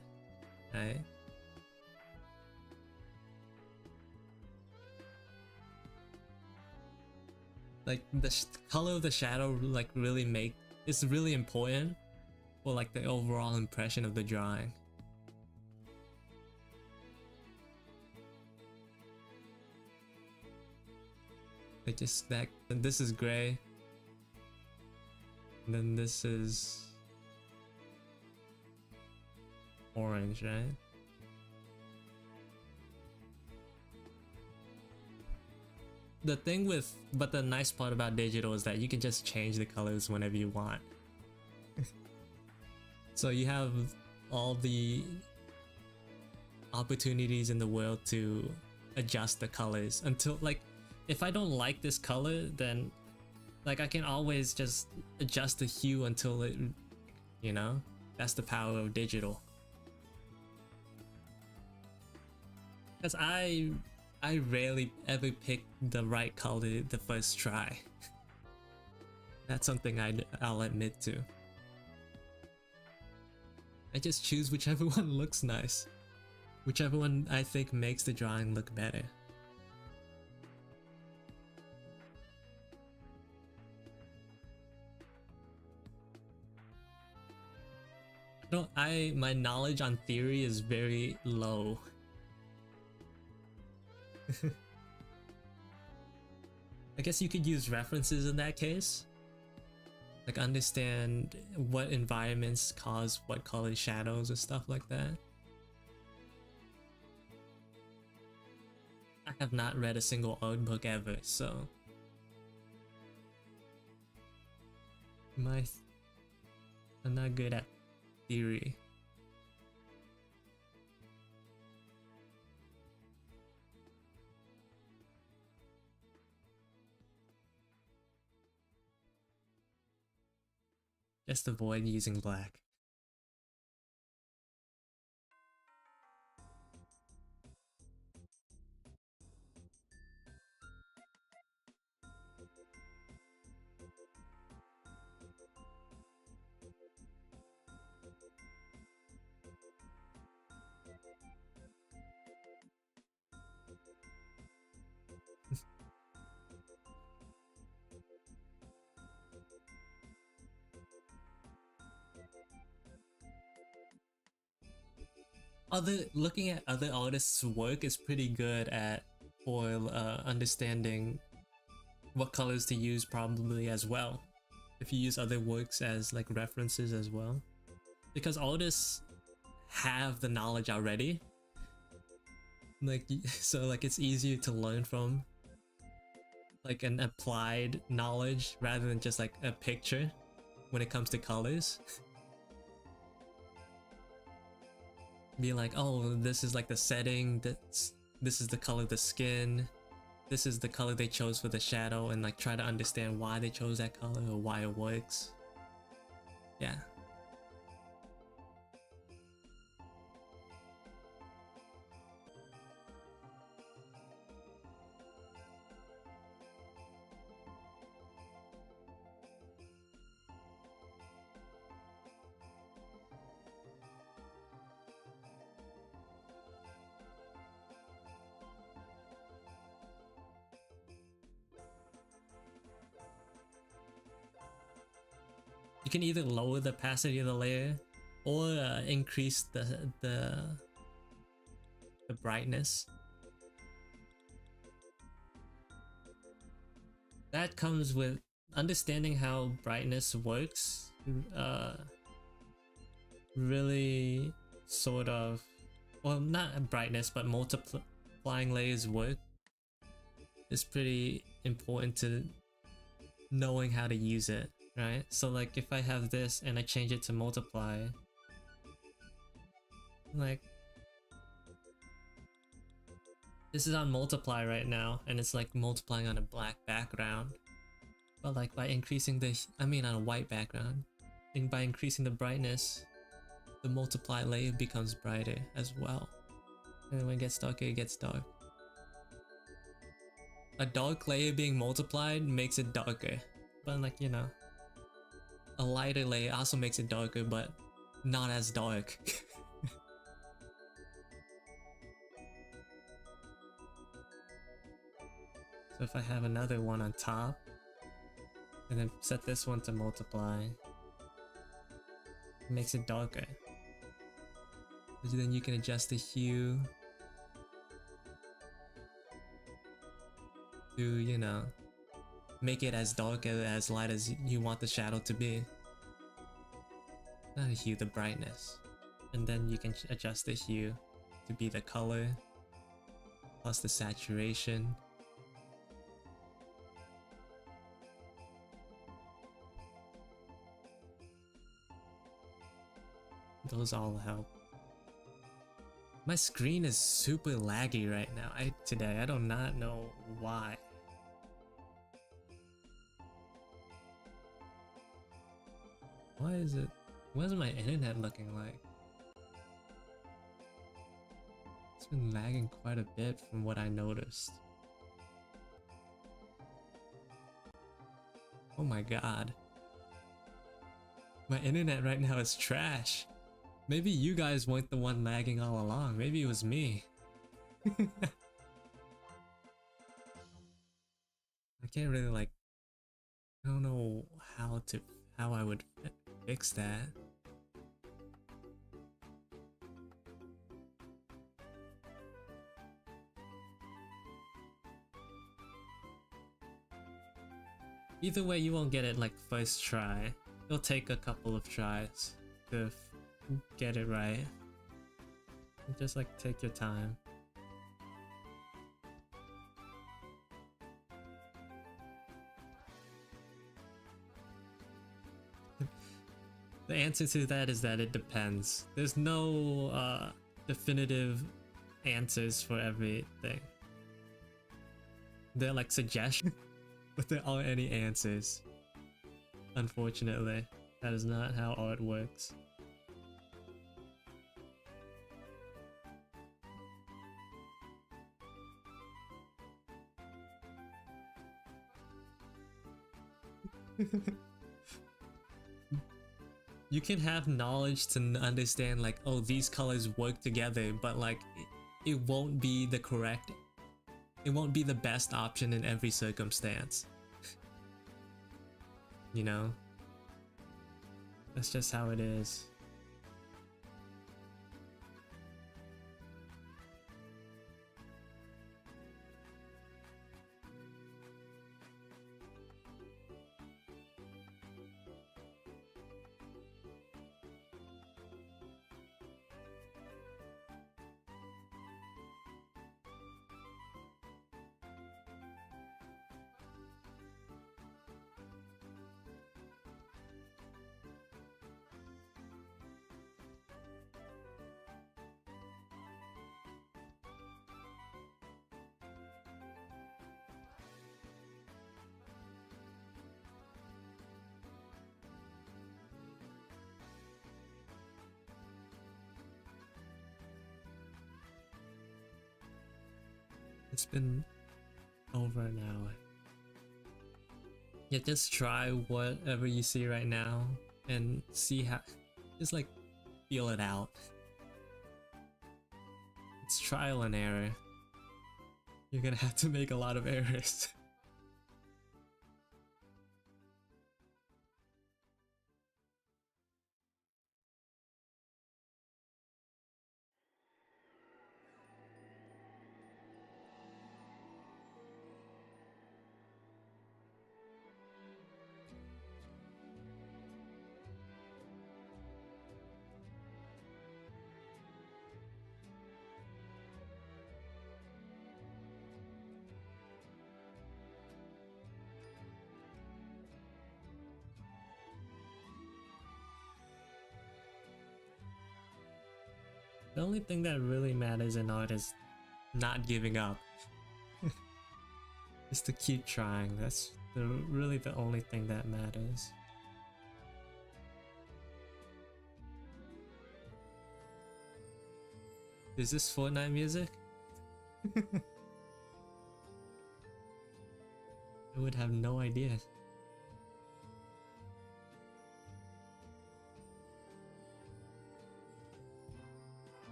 right? Like the color of the shadow like really it's really important for like the overall impression of the drawing. Like just that, and this is gray, and then this is orange, right? The thing with, but the nice part about digital is that you can just change the colors whenever you want. So you have all the opportunities in the world to adjust the colors until, like, if I don't like this color, then like I can always just adjust the hue until it, you know, that's the power of digital. Because I rarely ever pick the right color the first try. That's something I'll admit to. I just choose whichever one looks nice. Whichever one I think makes the drawing look better. My knowledge on theory is very low. I guess you could use references in that case. Like understand what environments cause what color shadows or stuff like that. I have not read a single art book ever, so I'm not good at theory. Just avoid using black. Looking at other artists' work is pretty good at for understanding what colors to use probably as well. If you use other works as like references as well, because artists have the knowledge already. Like so, like it's easier to learn from, like an applied knowledge rather than just like a picture when it comes to colors. Be like, oh, this is like the setting, this is the color of the skin, this is the color they chose for the shadow, and like try to understand why they chose that color or why it works. Yeah. you can either lower the opacity of the layer or increase the brightness. That comes with understanding how brightness works. Really sort of, well, not brightness, but multiplying layers work is pretty important to knowing how to use it, right? So like if I have this and I change it to multiply, like this is on multiply right now and it's like multiplying on a black background, but like by increasing the, I mean on a white background, and by increasing the brightness, the multiply layer becomes brighter as well. And then when it gets darker, it gets dark. A dark layer being multiplied makes it darker, but like, you know, a lighter layer also makes it darker, but not as dark. So if I have another one on top, and then set this one to multiply, it makes it darker. Then you can adjust the hue to, you know, make it as dark or as light as you want the shadow to be. Not a hue, the brightness. And then you can adjust the hue to be the color plus the saturation. Those all help. My screen is super laggy right now today. I do not know why. Why is it? What is my internet looking like? It's been lagging quite a bit from what I noticed. Oh my god. My internet right now is trash. Maybe you guys weren't the one lagging all along. Maybe it was me. I can't really like, I don't know how I would fix that. Either way, you won't get it like first try. It'll take a couple of tries to get it right. Just like take your time. The answer to that is that it depends. There's no definitive answers for everything. They're like suggestions, but there aren't any answers. Unfortunately, that is not how art works. You can have knowledge to understand like, oh, these colors work together, but like it won't be the correct, it won't be the best option in every circumstance. You know? That's just how it is. It's been over an hour. Yeah, just try whatever you see right now and see how, just like feel it out. It's trial and error. You're gonna have to make a lot of errors. The only thing that really matters in art is not giving up. Just to keep trying. That's really the only thing that matters. Is this Fortnite music? I would have no idea.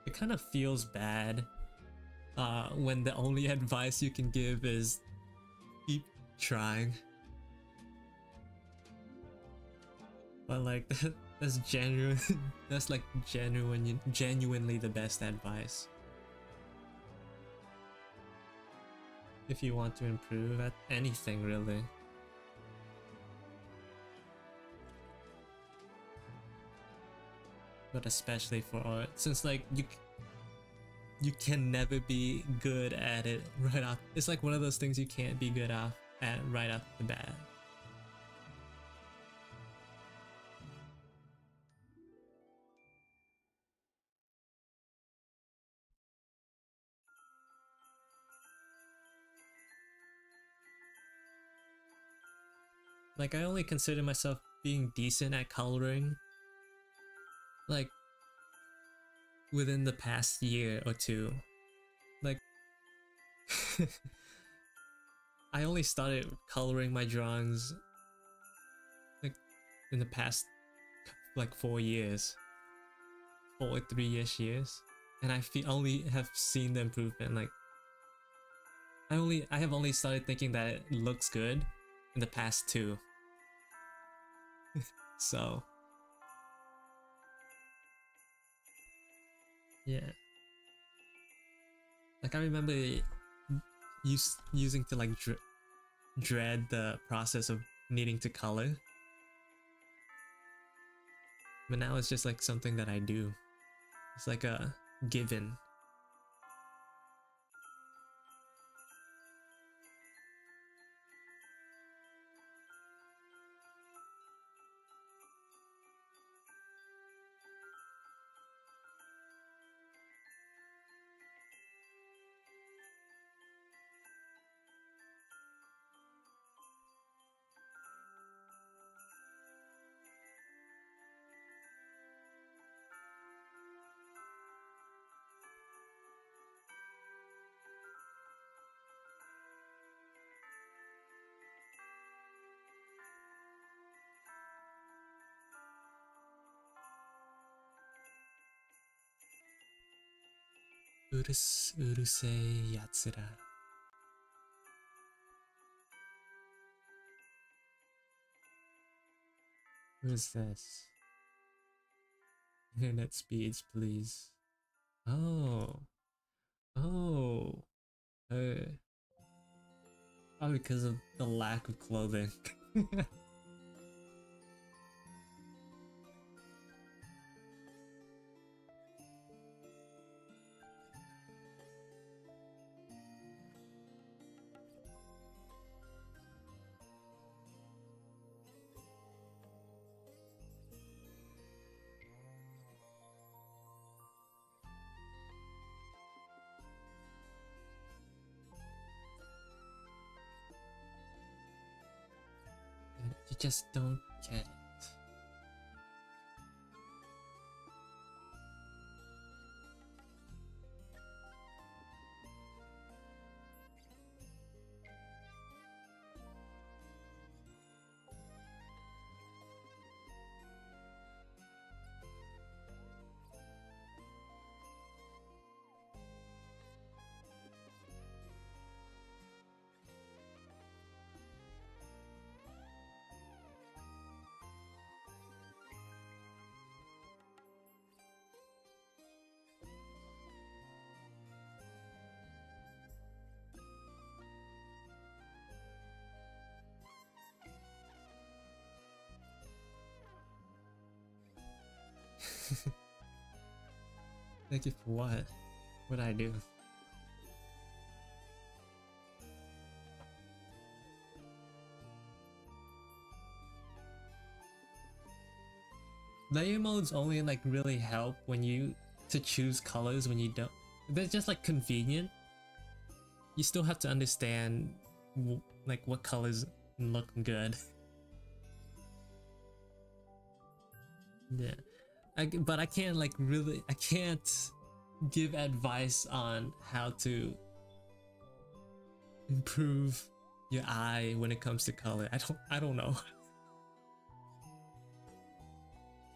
It kind of feels bad when the only advice you can give is keep trying. But like that's genuine. That's like genuinely the best advice. If you want to improve at anything, really. But especially for art, since like you can never be good at it right off. It's like one of those things you can't be good at right off the bat. Like I only consider myself being decent at coloring like within the past year or two. Like I only started coloring my drawings like in the past like 4 years. 4 or 3-ish years. And I only have seen the improvement. Like I have only started thinking that it looks good in the past 2. So yeah. Like I remember using to like dread the process of needing to color. But now it's just like something that I do. It's like a given. Urusei yatsura. Who's this? Internet speeds, please. Oh. Oh. Oh, because of the lack of clothing. You just don't get it. Thank you for what? What'd I do? Layer modes only like really help when you to choose colors when you don't. They're just like convenient. You still have to understand like what colors look good. Yeah, but I can't like really. I can't give advice on how to improve your eye when it comes to color. I don't know.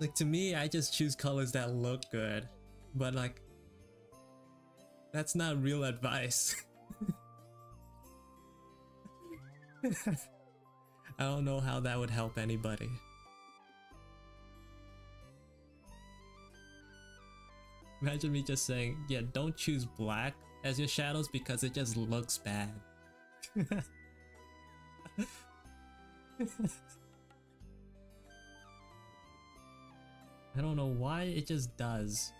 Like to me, I just choose colors that look good, but like that's not real advice. I don't know how that would help anybody. Imagine me just saying, yeah, don't choose black as your shadows because it just looks bad. I don't know why, it just does.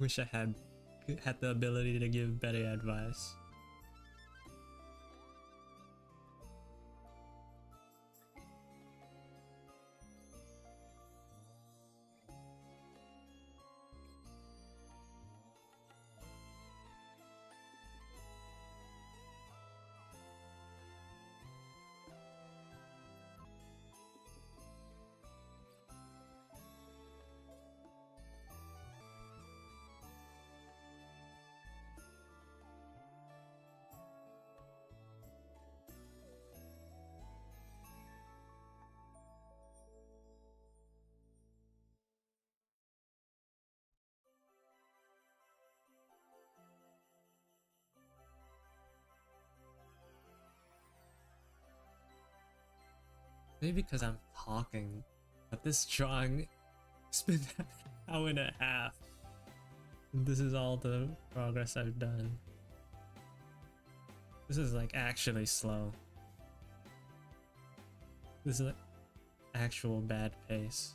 Wish I had the ability to give better advice. Maybe because I'm talking, but this drawing has been an hour and a half. This is all the progress I've done. This is like actually slow. This is like actual bad pace.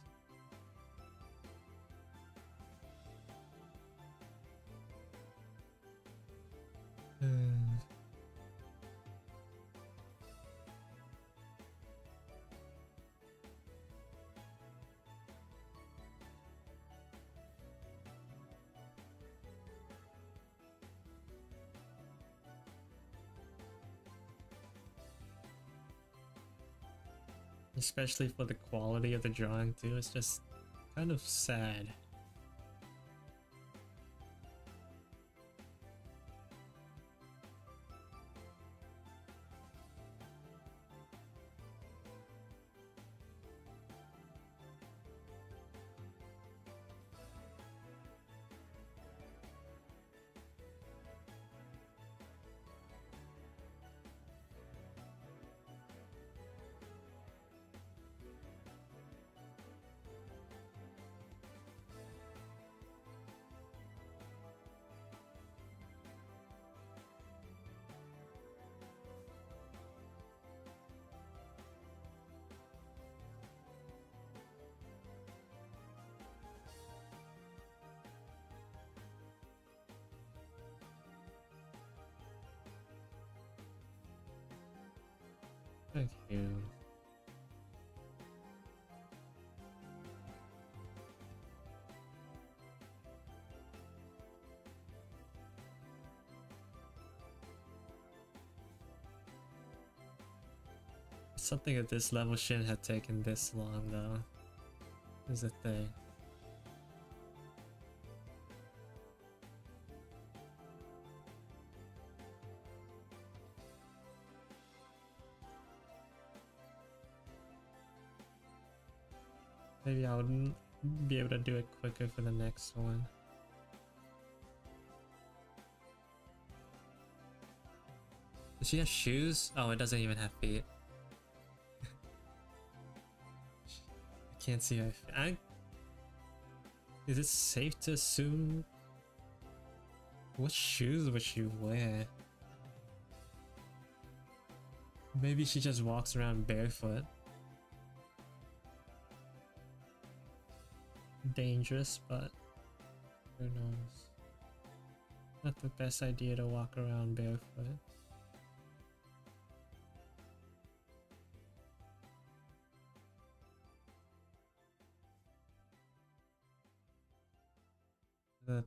Especially for the quality of the drawing too, it's just kind of sad. Thank you. Something at this level shouldn't have taken this long though, is the thing. Maybe I would be able to do it quicker for the next one. Does she have shoes? Oh, it doesn't even have feet. I can't see her. Is it safe to assume? What shoes would she wear? Maybe she just walks around barefoot. Dangerous, but who knows? Not the best idea to walk around barefoot. The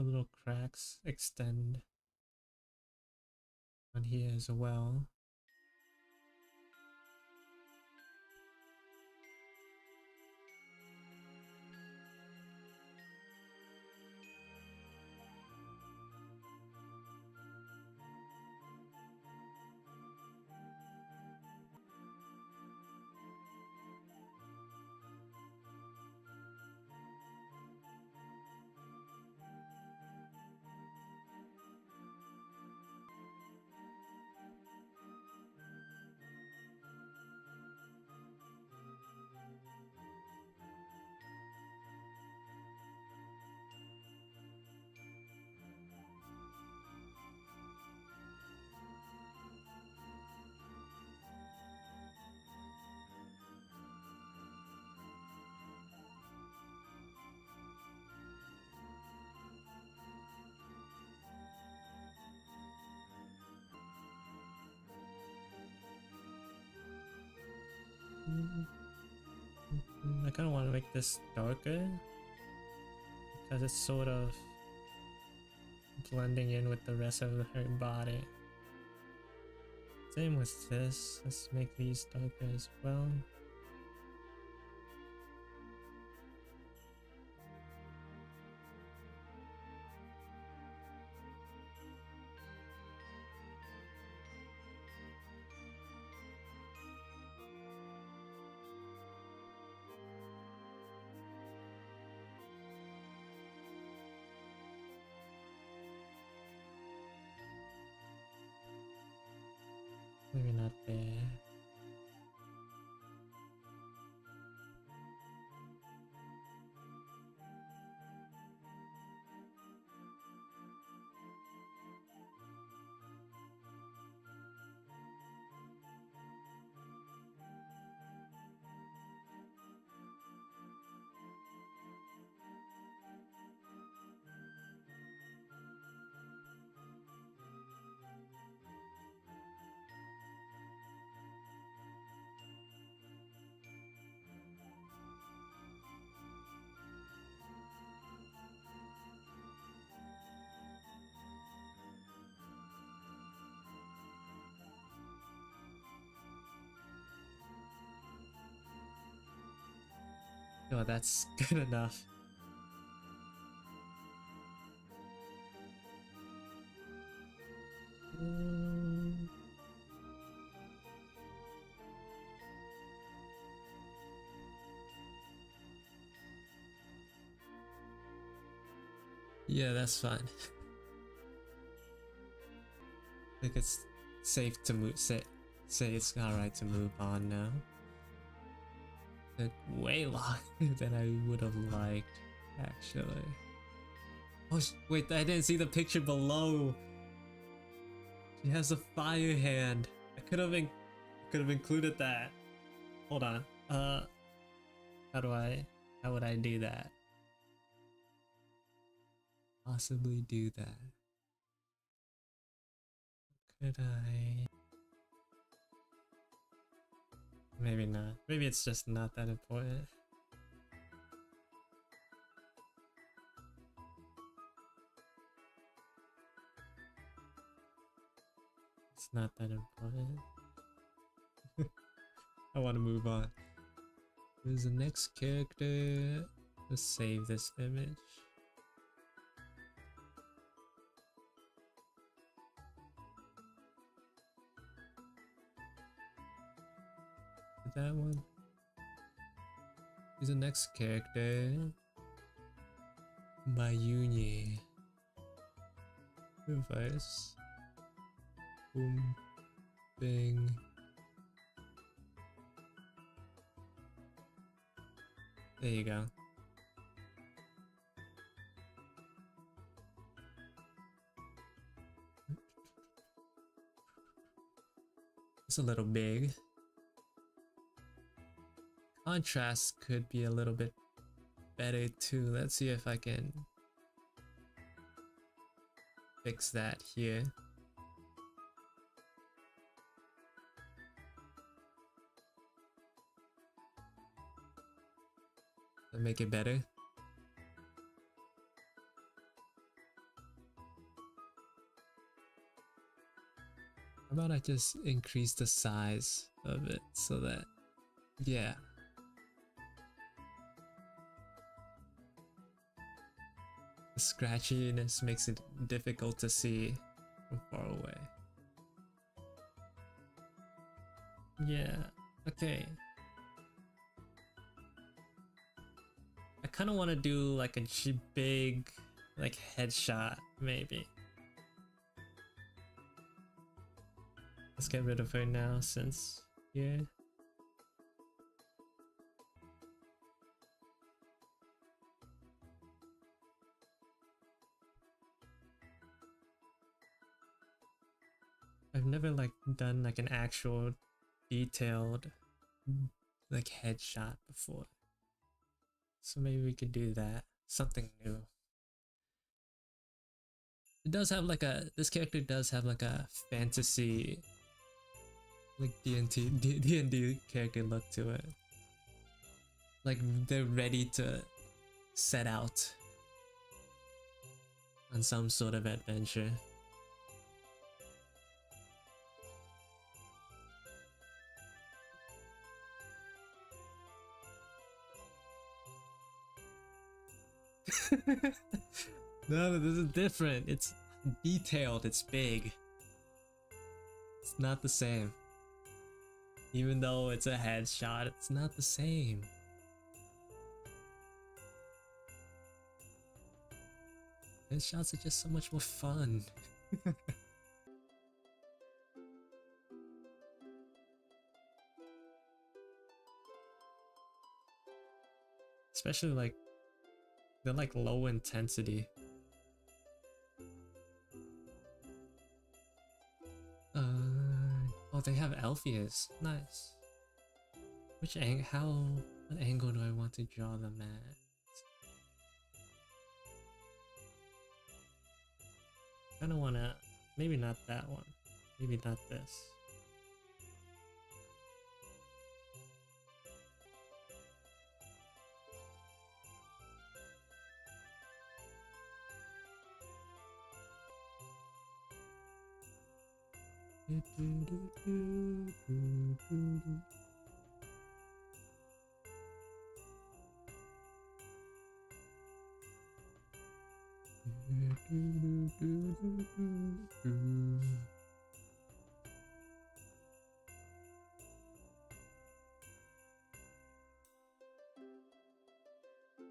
little cracks extend on here as well. I kind of want to make this darker because it's sort of blending in with the rest of her body. Same with this. Let's make these darker as well. Maybe not there. Oh, that's good enough. Yeah, that's fine. I think it's safe to move. Say it's alright to move on now. Took way longer than I would have liked, actually. Oh wait, I didn't see the picture below. She has a fire hand. I could have included that. Hold on. How would I do that? Possibly do that. Could I? Maybe not. Maybe it's just not that important. It's not that important. I want to move on. Who's the next character? Let's save this image. That one. Who's the next character? Mayuni. Reverse. Boom. Bing. There you go. It's a little big. Contrast could be a little bit better too. Let's see if I can fix that here. Make it better. How about I just increase the size of it so that, yeah. The scratchiness makes it difficult to see from far away. Yeah, okay. I kind of want to do like a big like headshot maybe. Let's get rid of her now since, yeah. I've never like done like an actual detailed like headshot before. So maybe we could do that. Something new. It does have like a, this character does have like a fantasy, like D&D character look to it. Like they're ready to set out on some sort of adventure. No, this is different. It's detailed, it's big. It's not the same. Even though it's a headshot, it's not the same. Headshots are just so much more fun. Especially like, they're like low intensity. Oh, they have Alpheus. Nice. What angle do I want to draw them at? Kinda wanna, maybe not that one. Maybe not this.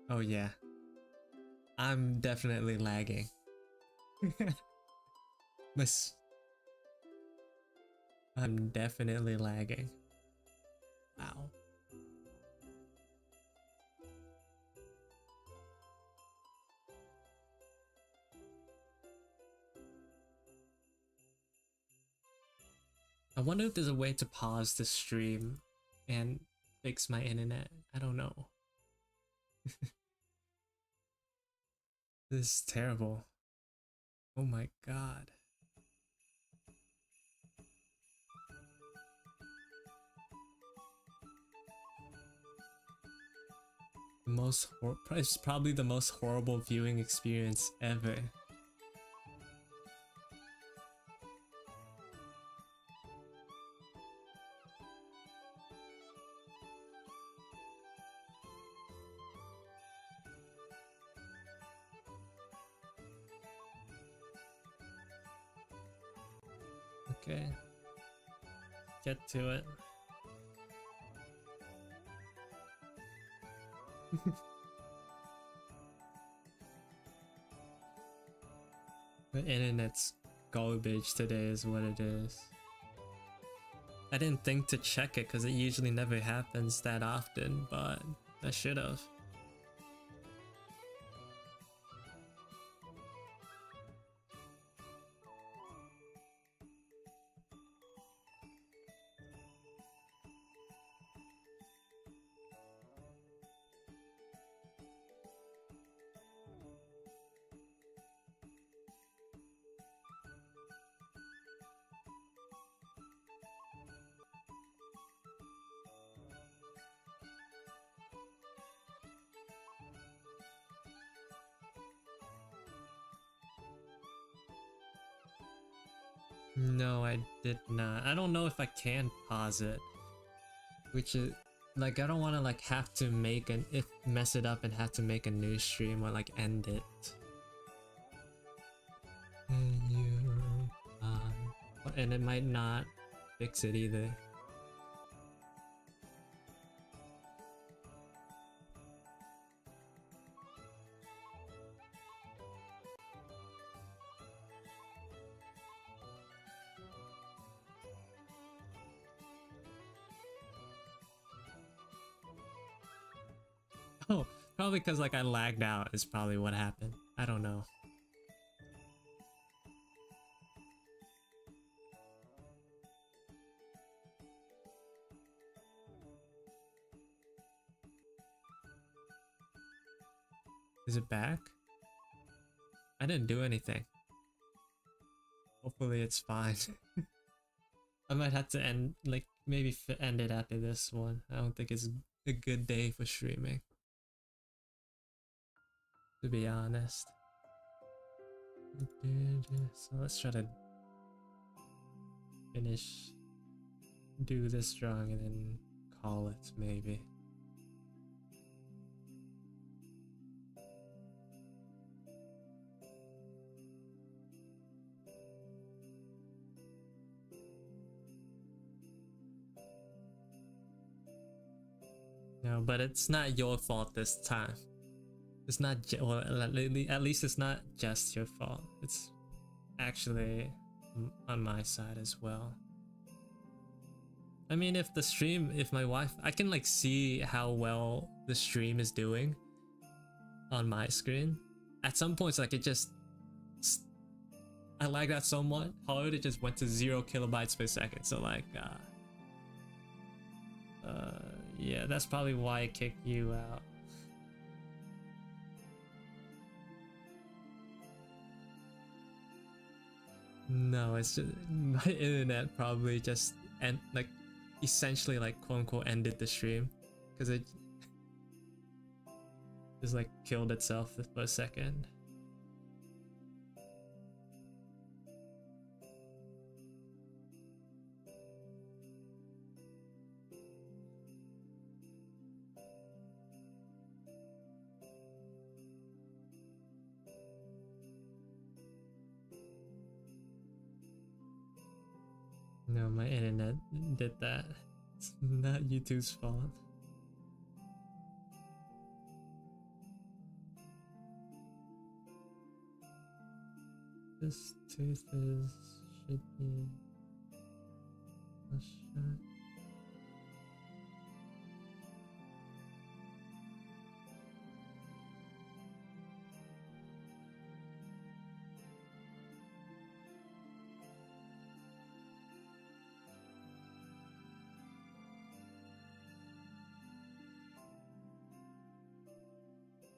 Oh yeah, I'm definitely lagging. I'm definitely lagging. Wow. I wonder if there's a way to pause the stream and fix my internet. I don't know. This is terrible. Oh my god. It's probably the most horrible viewing experience ever. Okay. Get to it. The internet's garbage today is what it is. I didn't think to check it because it usually never happens that often, but I should have. No, I did not. I don't know if I can pause it, which is like I don't want to like have to make an if mess it up and have to make a new stream or like end it. And it might not fix it either. Oh, probably because like I lagged out is probably what happened. I don't know. Is it back? I didn't do anything. Hopefully it's fine. I might have to end, like, maybe end it after this one. I don't think it's a good day for streaming, to be honest. So let's try to finish, do this drawing and then call it, maybe. No, but it's not your fault this time. It's not, well, at least it's not just your fault. It's actually on my side as well. I mean, if the stream, if my wife, I can like see how well the stream is doing on my screen. At some points, like it just, I like that so much hard, it just went to 0 kilobytes per second. So like, yeah, that's probably why I kicked you out. No, it's just my internet probably just like essentially like quote unquote ended the stream because it just like killed itself for a second. No, my internet did that. It's not YouTube's fault. This tooth should be shut.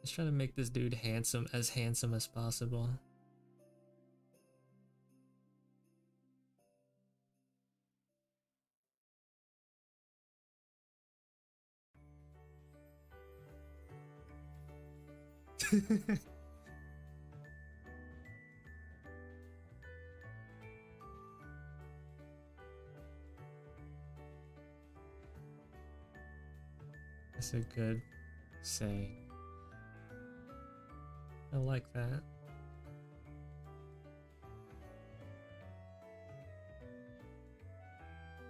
Let's try to make this dude handsome as possible. That's a good saying. I like that.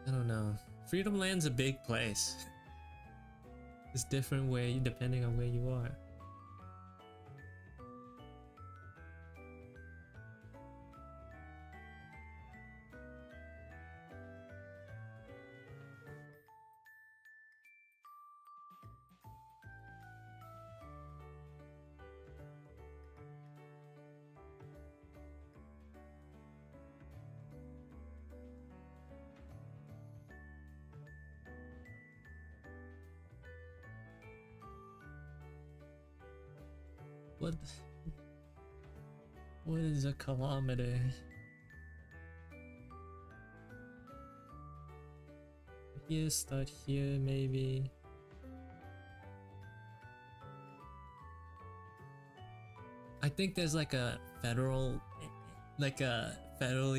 I don't know. Freedom Land's a big place. It's different way depending on where you are. what is a kilometer? Here, start here maybe. I think there's like a federally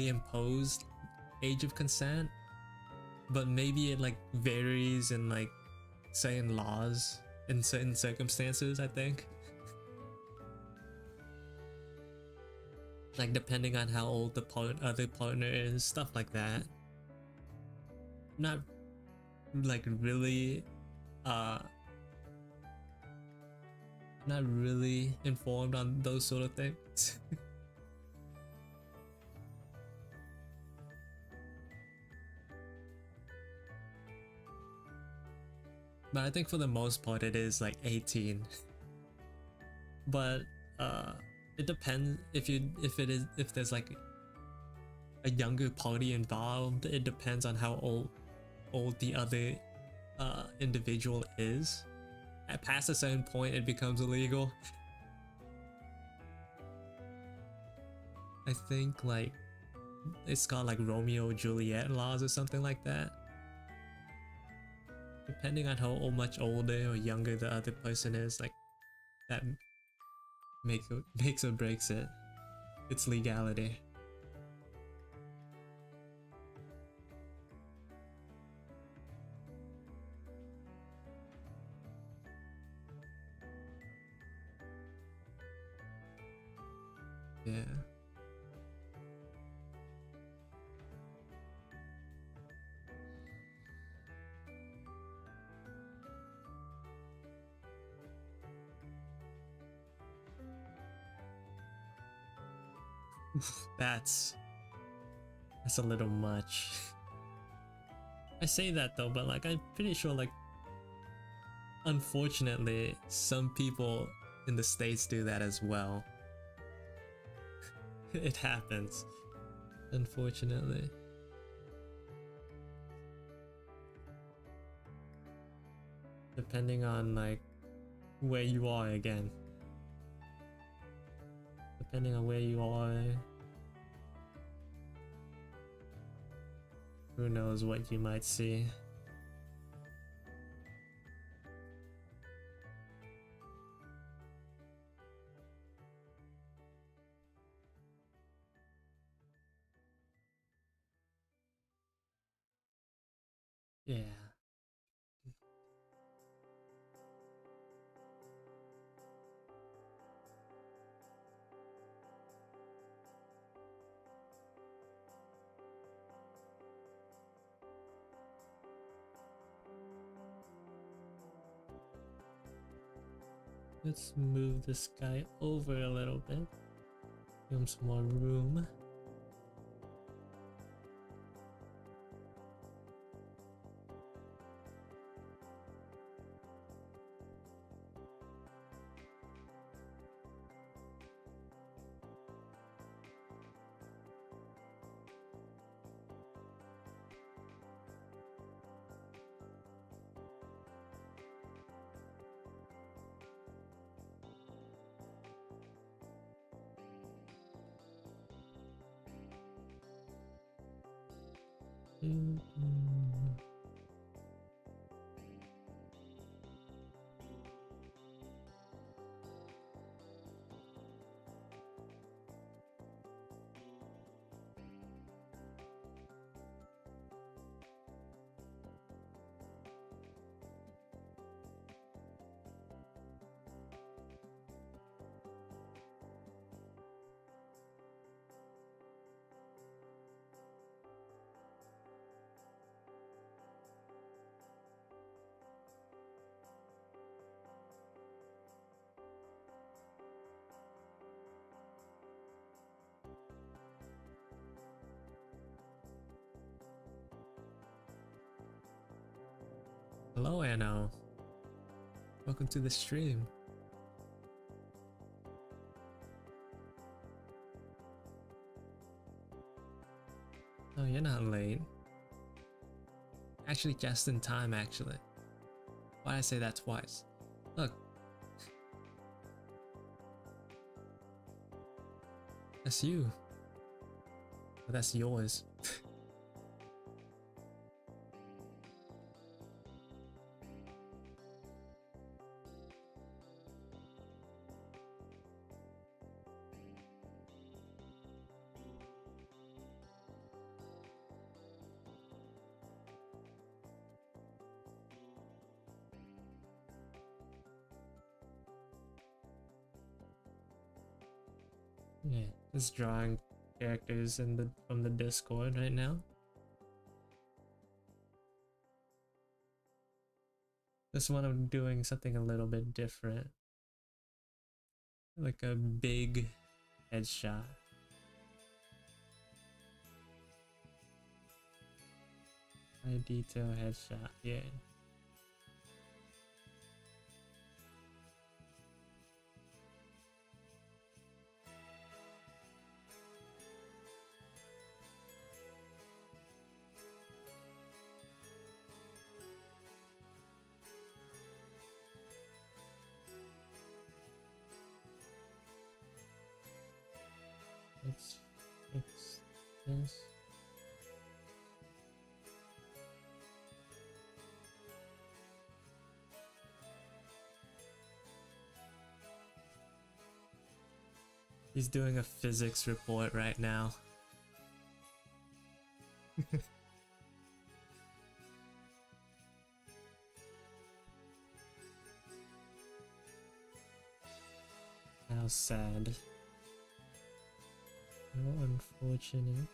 imposed age of consent, but maybe it like varies in like certain laws in certain circumstances, I think. Like depending on how old the other partner is, stuff like that. Not like really not really informed on those sort of things. But I think for the most part it is like 18. But it depends if there's like a younger party involved. It depends on how old the other individual is. At past a certain point it becomes illegal. I think like it's got like Romeo Juliet laws or something like that. Depending on how much older or younger the other person is, like that makes or breaks it. Its legality. Yeah. That's a little much. I say that though, but like I'm pretty sure like unfortunately some people in the States do that as well. It happens, unfortunately. Depending on like where you are again. Depending on where you are, who knows what you might see. Yeah. Let's move this guy over a little bit. Give him some more room. Hello Anno. Welcome to the stream. Oh, you're not late. Actually, just in time, actually. Why'd I say that twice? Look. That's you. But that's yours. Yeah, just drawing characters in the from the Discord right now. This one I'm doing something a little bit different. Like a big headshot. High detail headshot, yeah. Let's fix this. He's doing a physics report right now. How sad. How unfortunate.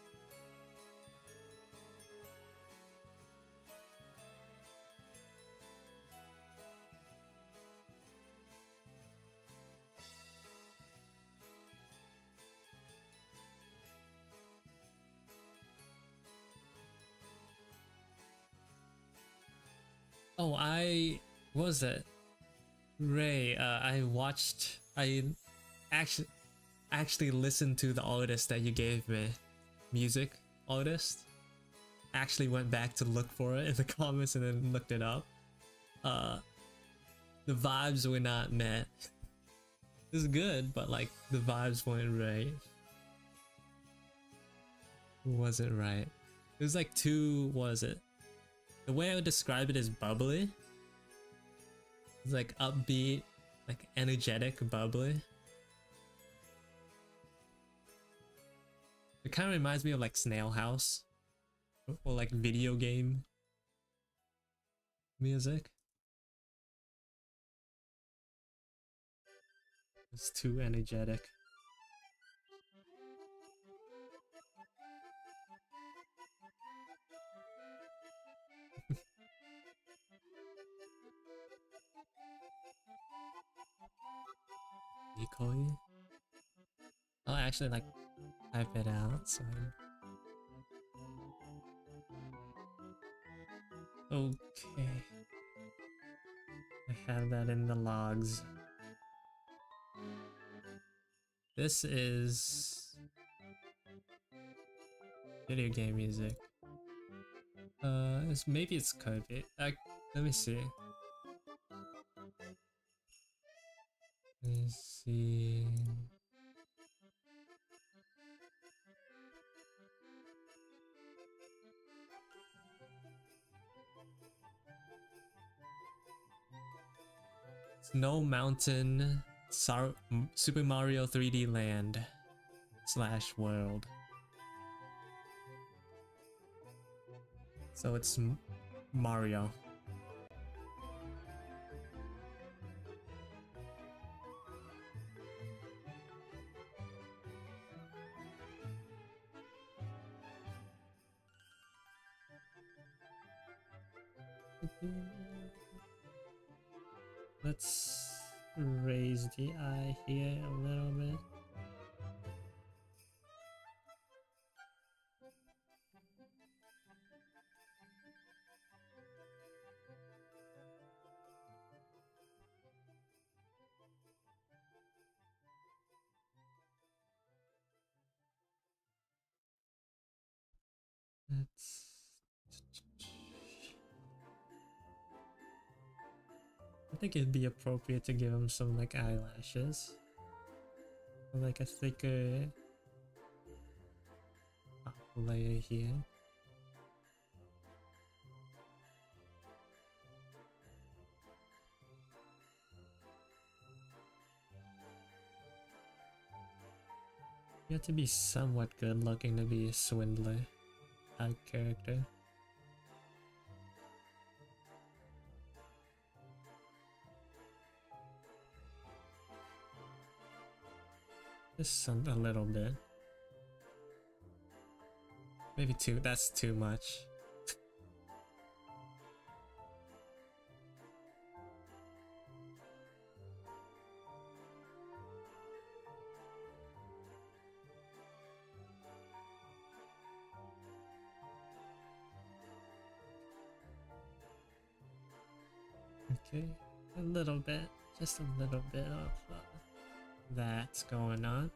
Oh, what was it? Ray, I actually listened to the artist that you gave me. Music artist. Actually went back to look for it in the comments and then looked it up. The vibes were not met. It was good, but like the vibes weren't right. It wasn't right. It was like too, what was it? The way I would describe it is bubbly. It's like upbeat, like energetic, bubbly. It kind of reminds me of like Snail House or like video game music. It's too energetic. Decoy? I'll actually like type it out so okay. I have that in the logs. This is video game music. Maybe it's code. Let me see. Let me see. Snow Mountain Super Mario 3D Land / World. So it's Mario. Let's raise the eye here a little bit. I think it'd be appropriate to give him some like eyelashes. Or like a thicker layer here. You have to be somewhat good looking to be a swindler type character. Just a little bit. Maybe two, that's too much. Okay, a little bit, just a little bit of that's going on.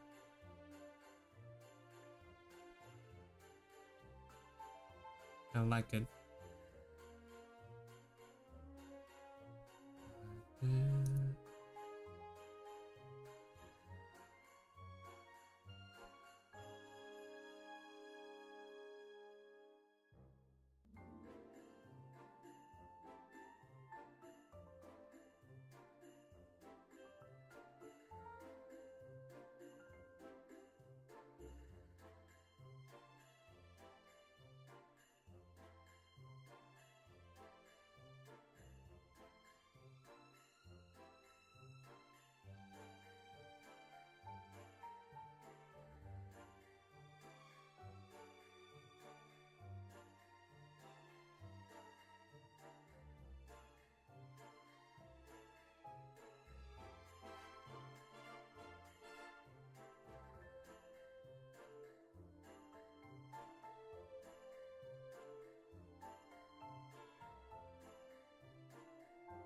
I like it.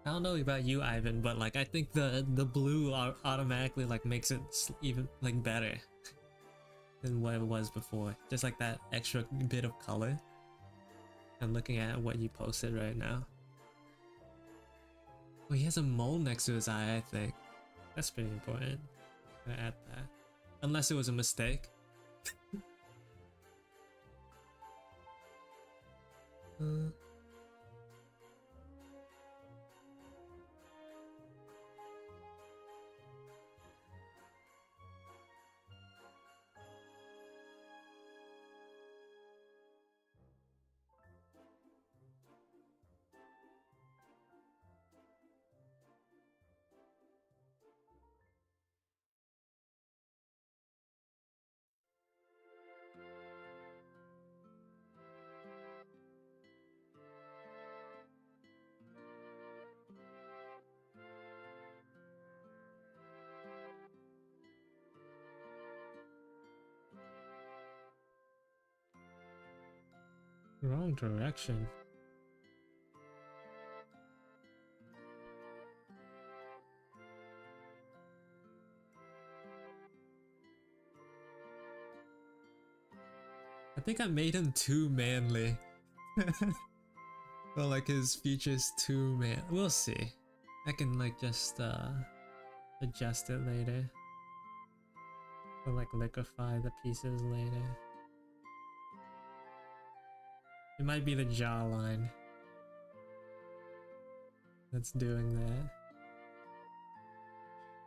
I don't know about you, Ivan, but like I think the blue automatically like makes it even like better than what it was before. Just like that extra bit of color. I'm looking at what you posted right now. Oh, he has a mole next to his eye, I think. That's pretty important. I'm gonna add that. Unless it was a mistake. Wrong direction. I think I made him too manly. Well, like his features too man. We'll see. I can like just adjust it later. Or like liquefy the pieces later. It might be the jawline that's doing that.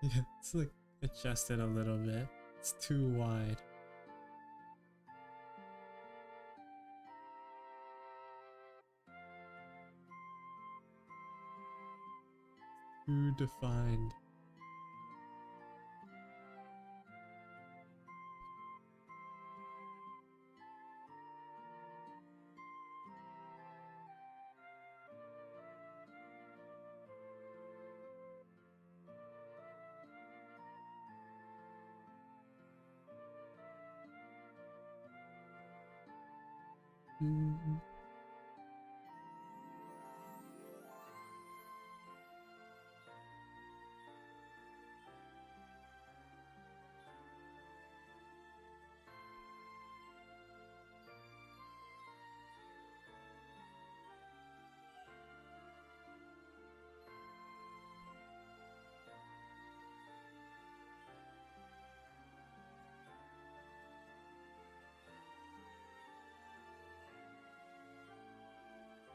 Yeah, it's like adjusted a little bit. It's too wide. Too defined.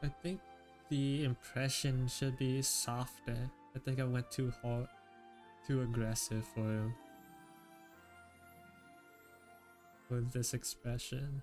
I think the impression should be softer. I think I went too hard, too aggressive for this expression.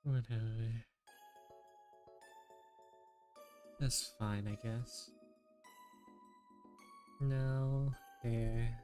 Whatever. That's fine, I guess. No hair.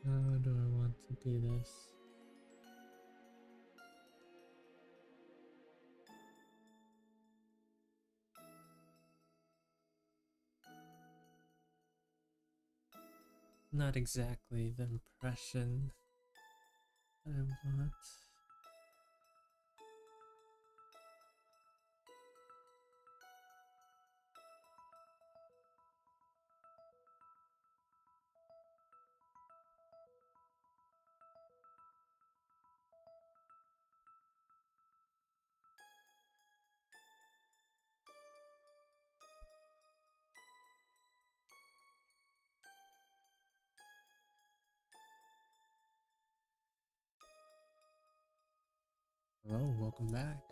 How do I want to do this? Not exactly the impression I want. Oh, welcome back.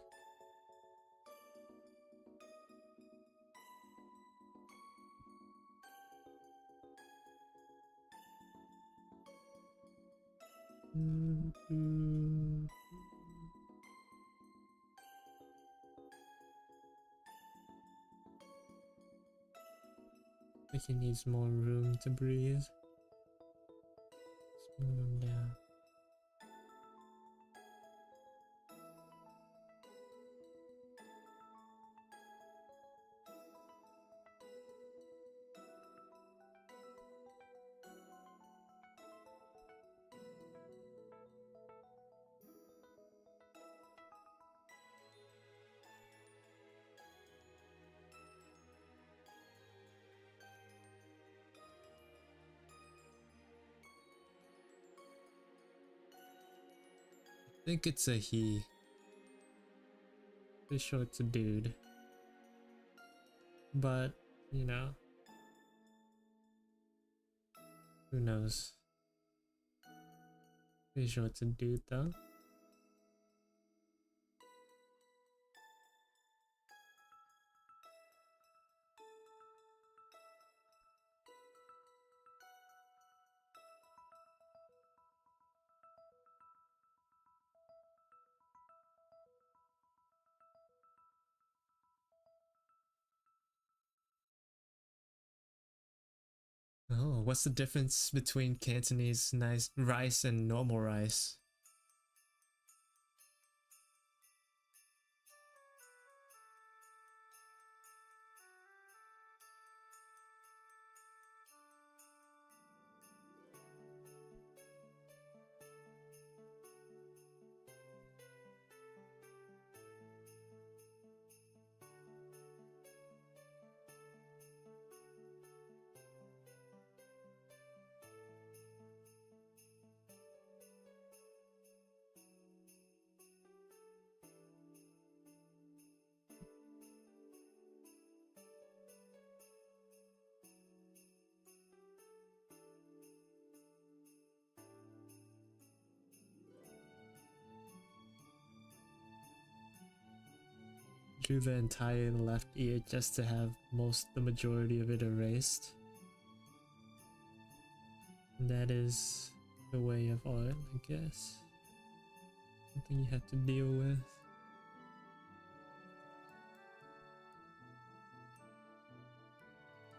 I think he needs more room to breathe. Smooth him down. I think it's a he. Pretty sure it's a dude. But, you know, who knows? Pretty sure it's a dude though. Oh, what's the difference between Cantonese nice rice and normal rice? do the entire left ear just to have the majority of it erased. And that is the way of art, I guess. Something you have to deal with.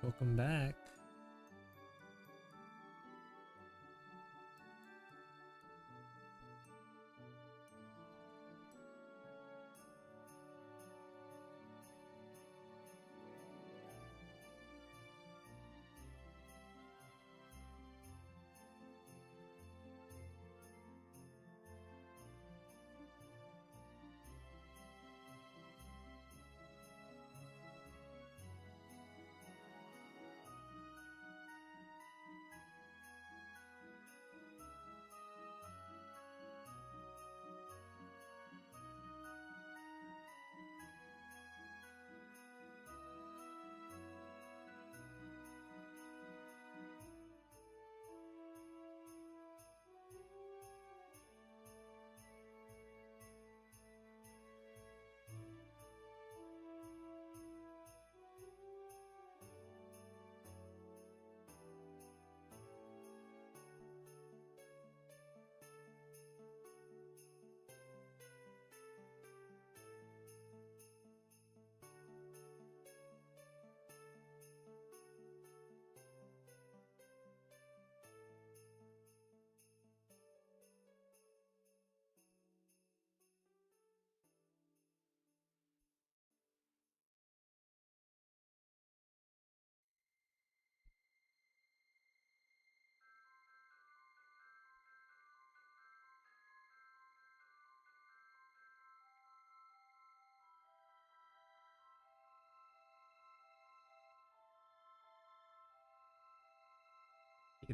Welcome back.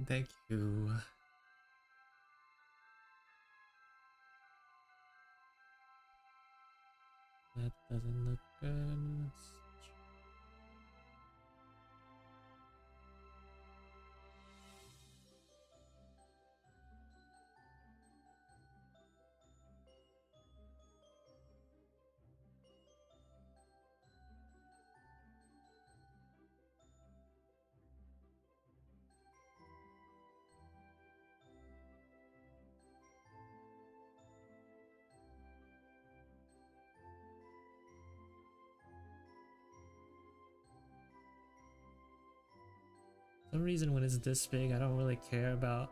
Thank you. That doesn't look good. For some reason when it's this big, I don't really care about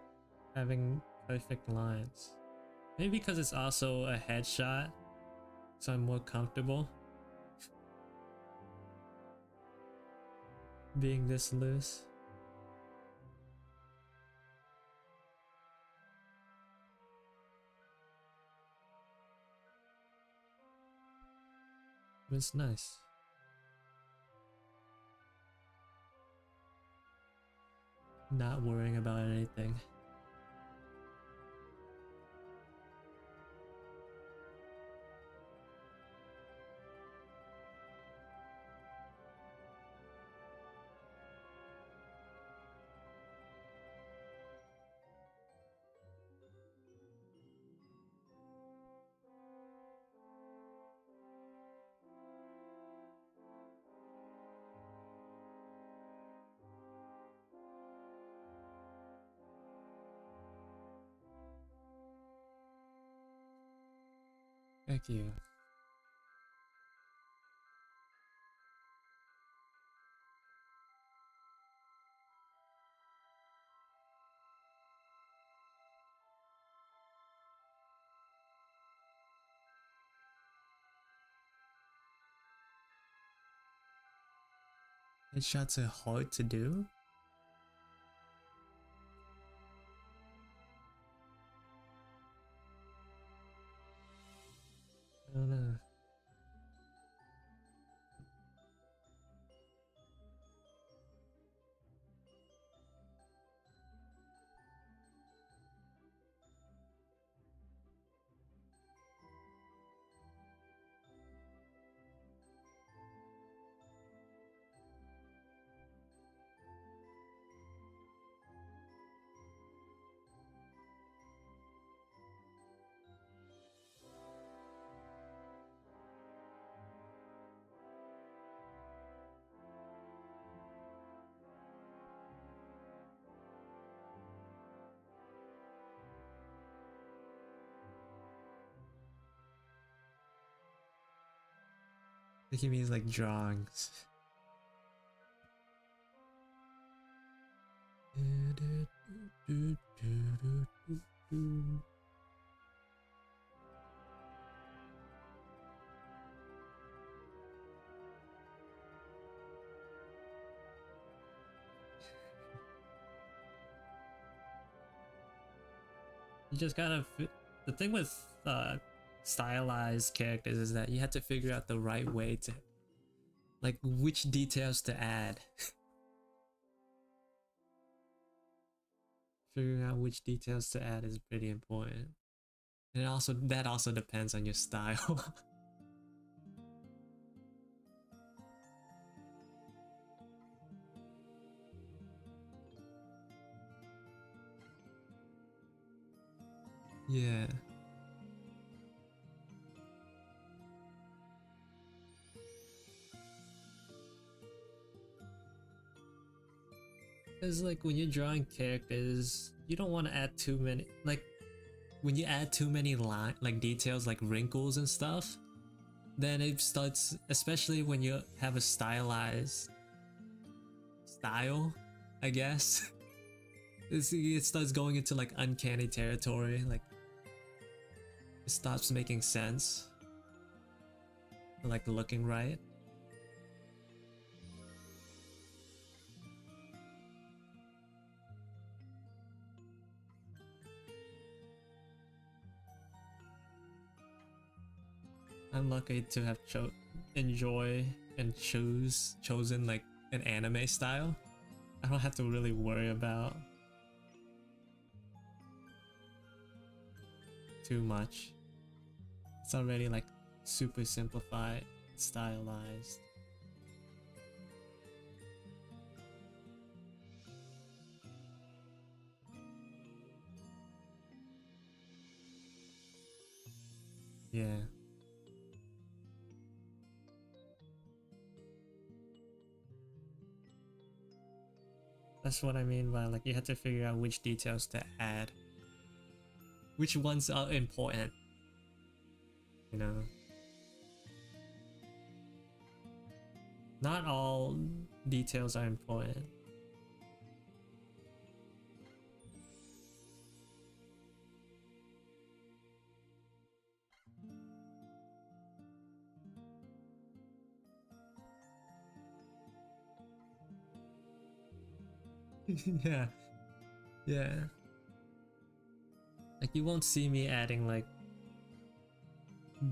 having perfect lines. Maybe because it's also a headshot, so I'm more comfortable being this loose. But it's nice. Not worrying about anything. Thank you. Headshots are hard to do? I don't know. think he means like drawings. You just gotta. The thing with stylized characters is that you have to figure out the right way to, like, which details to add. Figuring out which details to add is pretty important, and that also depends on your style. Yeah. Because like when you're drawing characters, you don't want to add too many, like when you add too many like details like wrinkles and stuff, then it starts, especially when you have a stylized style, I guess. It starts going into like uncanny territory, like it stops making sense, like looking right. I'm lucky to have enjoy and chosen like an anime style. I don't have to really worry about too much. It's already like super simplified, stylized. Yeah. That's what I mean by like you have to figure out which details to add. Which ones are important, you know? Not all details are important. Yeah. Yeah. Like you won't see me adding like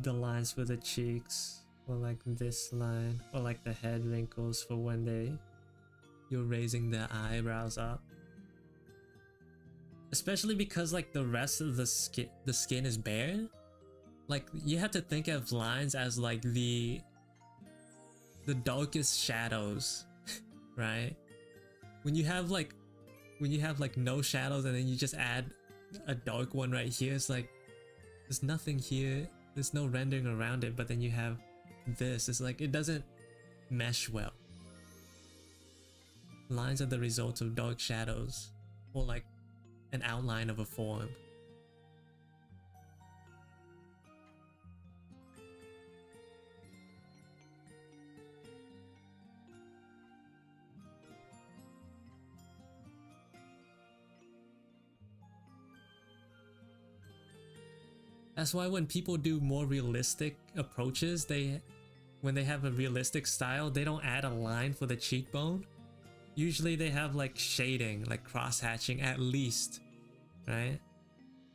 the lines for the cheeks, or like this line, or like the head wrinkles for when you're raising the eyebrows up. Especially because like the rest of the skin is bare. Like you have to think of lines as like the darkest shadows, right? When you have like no shadows and then you just add a dark one right here, it's like there's nothing here, there's no rendering around it, but then you have this, it's like it doesn't mesh well. Lines are the result of dark shadows, or like an outline of a form. That's why when people do more realistic approaches, when they have a realistic style, they don't add a line for the cheekbone. Usually they have like shading, like cross-hatching at least, right?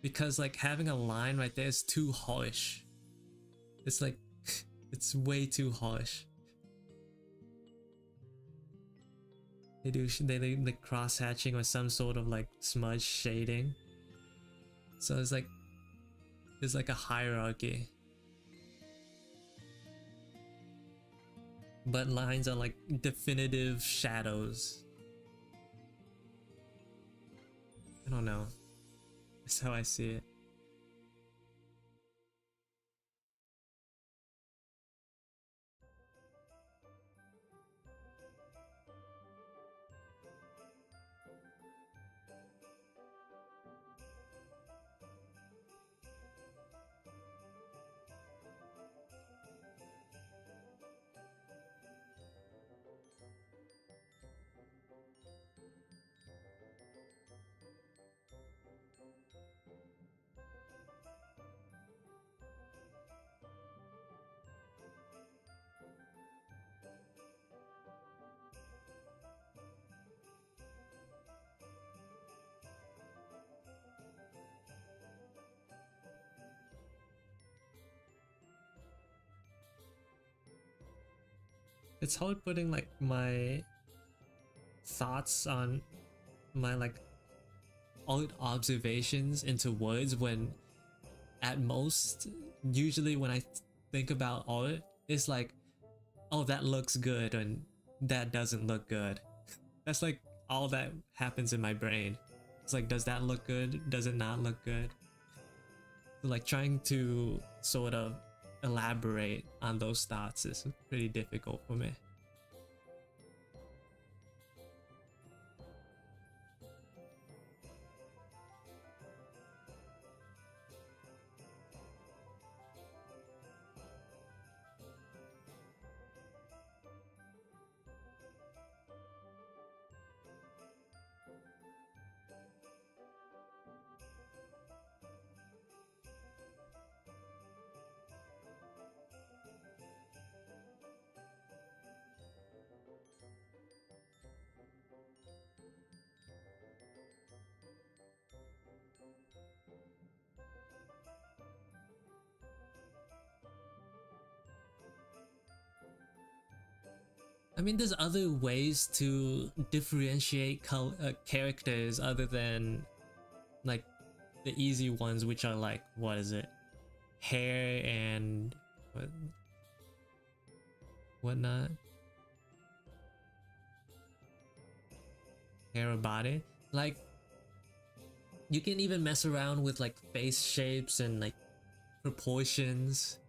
Because like having a line right there is too harsh. It's like, it's way too harsh. They do like cross-hatching or some sort of like smudge shading. So it's like, there's like a hierarchy. But lines are like definitive shadows. I don't know. That's how I see it. It's hard putting like my thoughts on my like art observations into words when at most usually when I think about art it's like, oh, that looks good and that doesn't look good. That's like all that happens in my brain. It's like, does that look good? Does it not look good? So like trying to sort of elaborate on those thoughts is pretty difficult for me. I mean, there's other ways to differentiate characters other than like the easy ones, which are like, what is it? Hair and whatnot. Hair or body. Like, you can even mess around with like face shapes and like proportions.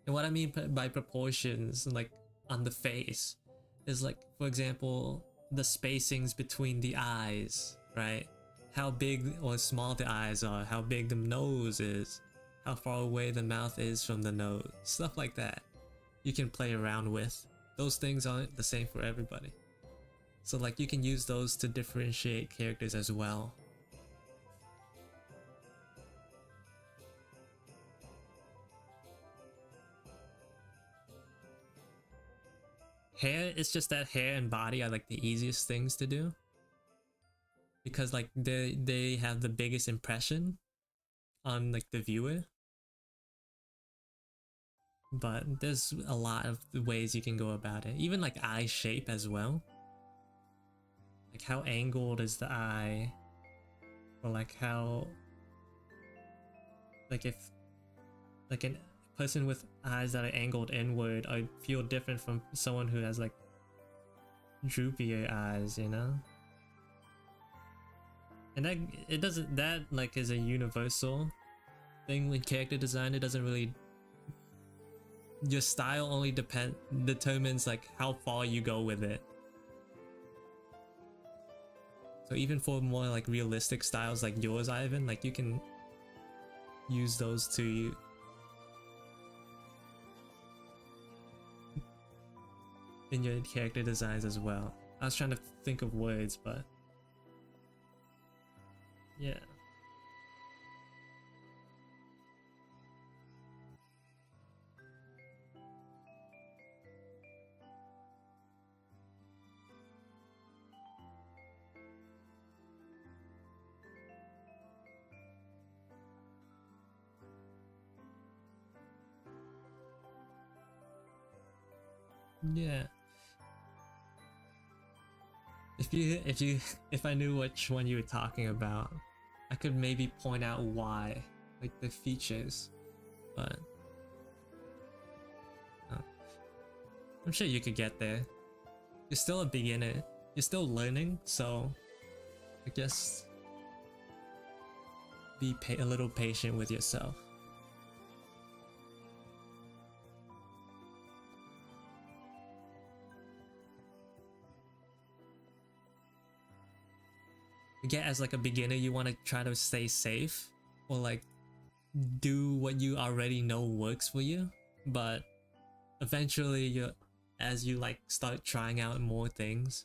And what I mean by proportions, like on the face, is like, for example, the spacings between the eyes, right? How big or small the eyes are, how big the nose is, how far away the mouth is from the nose, stuff like that. You can play around with. Those things aren't the same for everybody. So like you can use those to differentiate characters as well. Hair, it's just that hair and body are like the easiest things to do. Because like they have the biggest impression on like the viewer. But there's a lot of ways you can go about it. Even like eye shape as well. Like how angled is the eye? Or like how, like if like a person with eyes that are angled inward, I feel different from someone who has like droopier eyes, you know? And that it doesn't, that like is a universal thing with character design. It doesn't really, your style only determines like how far you go with it. So even for more like realistic styles like yours, Ivan, like you can use those to in your character designs as well. I was trying to think of words, but yeah. Yeah. If I knew which one you were talking about, I could maybe point out why, like the features, but I'm sure you could get there. You're still a beginner. You're still learning, so I guess be a little patient with yourself. Again, as like a beginner, you want to try to stay safe or like do what you already know works for you, but eventually as you like start trying out more things,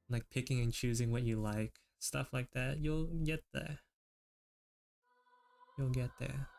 like picking and choosing what you like, stuff like that, you'll get there. You'll get there.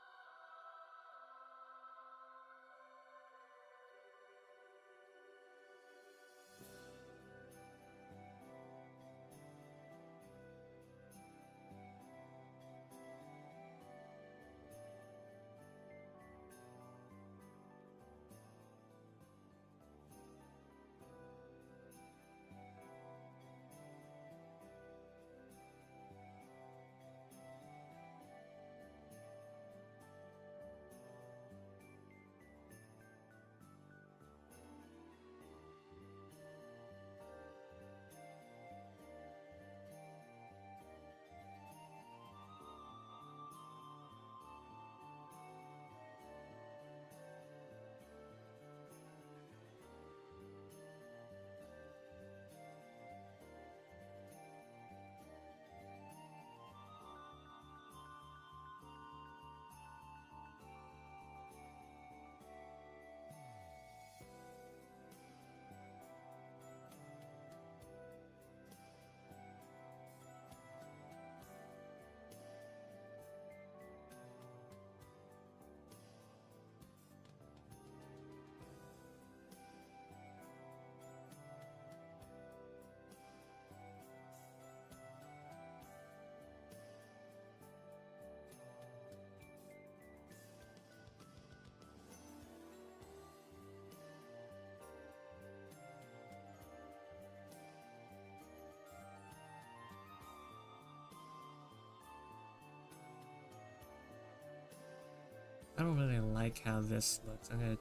I don't really like how this looks. I'm gonna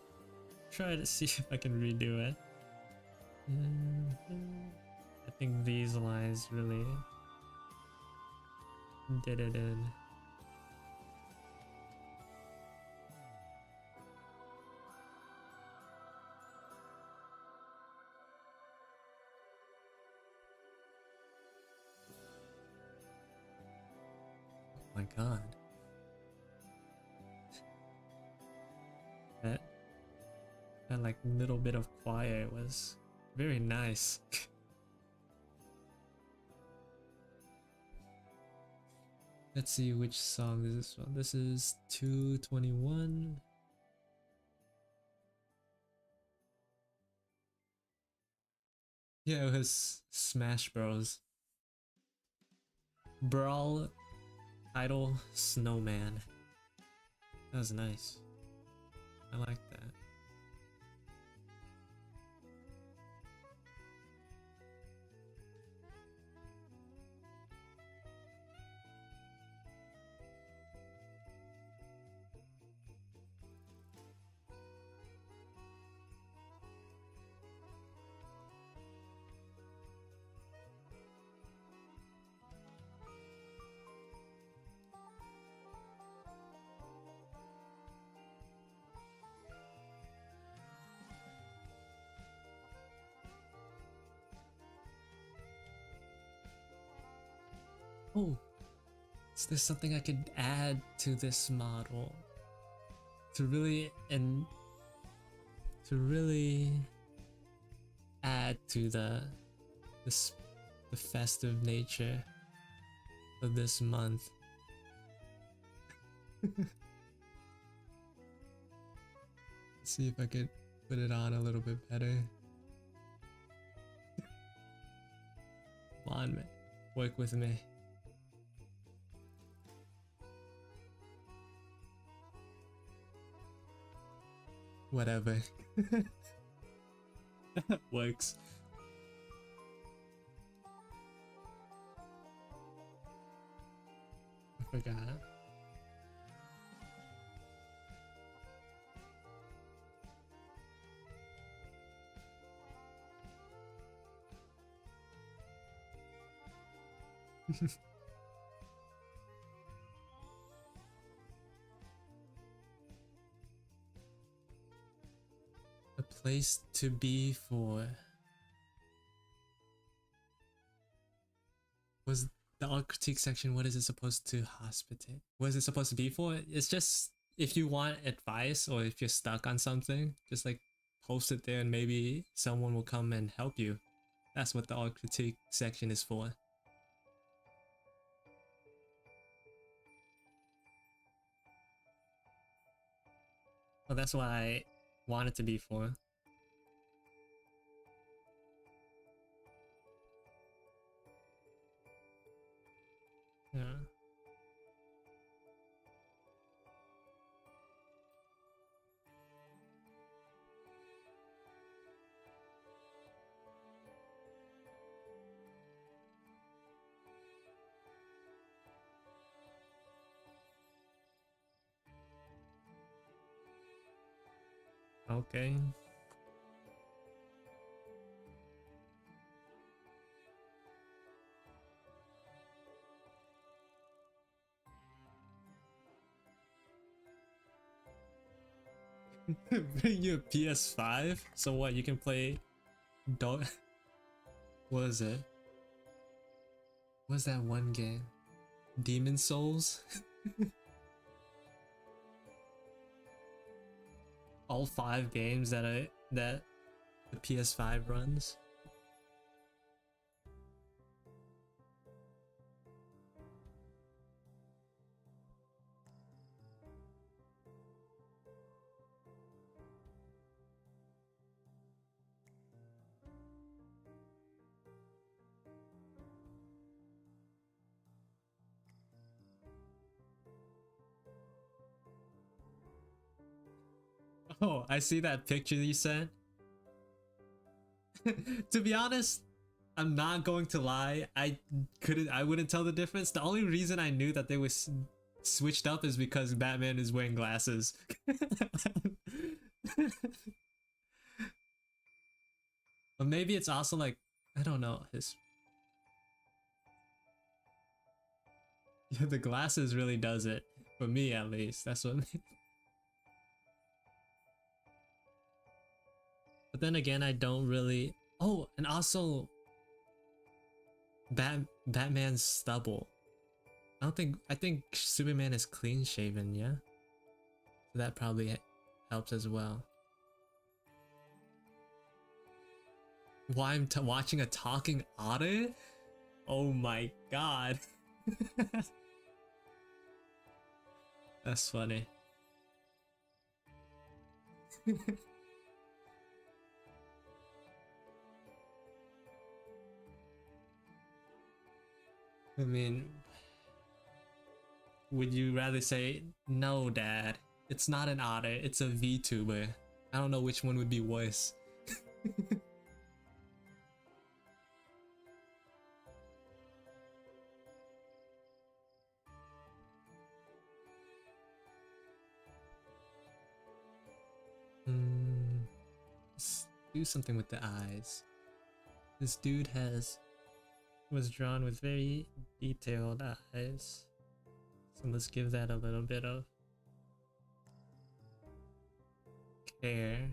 try to see if I can redo it. I think these lines really did it in. Oh my god. That like little bit of quiet was very nice. Let's see which song is this one. This is 221. Yeah, it was Smash Bros. Brawl title Snowman. That was nice. I like that. Oh, is there something I could add to this model to really add to the festive nature of this month? Let's see if I could put it on a little bit better. Come on, man. Work with me. Whatever. Works. I forgot. A place to be for. Was the art critique section, what is it supposed to hospitate? What is it supposed to be for? It's just if you want advice or if you're stuck on something, just like post it there and maybe someone will come and help you. That's what the art critique section is for. Well, that's what I want it to be for. Yeah. Okay. Bring you a PS5? So what, you can play dog. What is it? What's that one game? Demon Souls? All 5 games that the PS5 runs. Oh, I see that picture you sent. To be honest, I'm not going to lie. I wouldn't tell the difference. The only reason I knew that switched up is because Batman is wearing glasses. But maybe it's also like, I don't know, his... Yeah, the glasses really does it. For me, at least. That's what... But then again, I don't really... Oh, and also... Batman's stubble. I think Superman is clean shaven, yeah? So that probably helps as well. Why I'm watching a talking otter? Oh my god. That's funny. I mean, would you rather say, no, Dad, it's not an otter, it's a VTuber? I don't know which one would be worse. Let's do something with the eyes. This dude was drawn with very detailed eyes. So let's give that a little bit of care.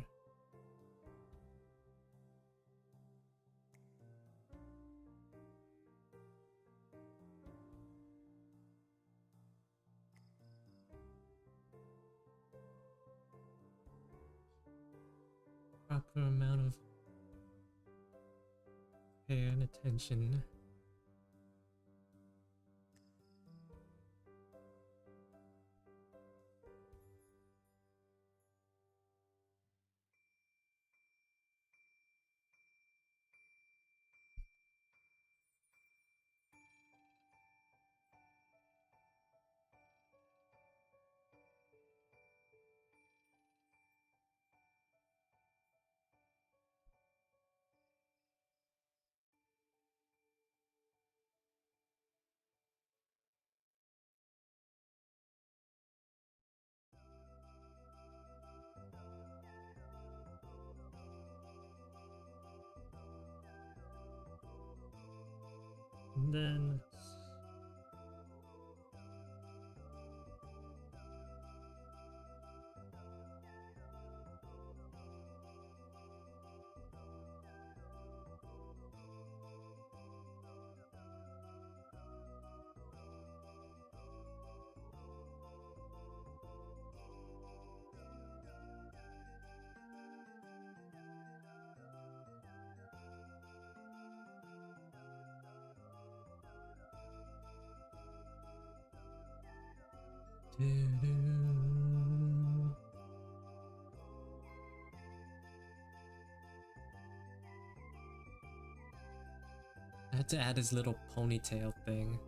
Proper amount of care and attention. And then I had to add his little ponytail thing.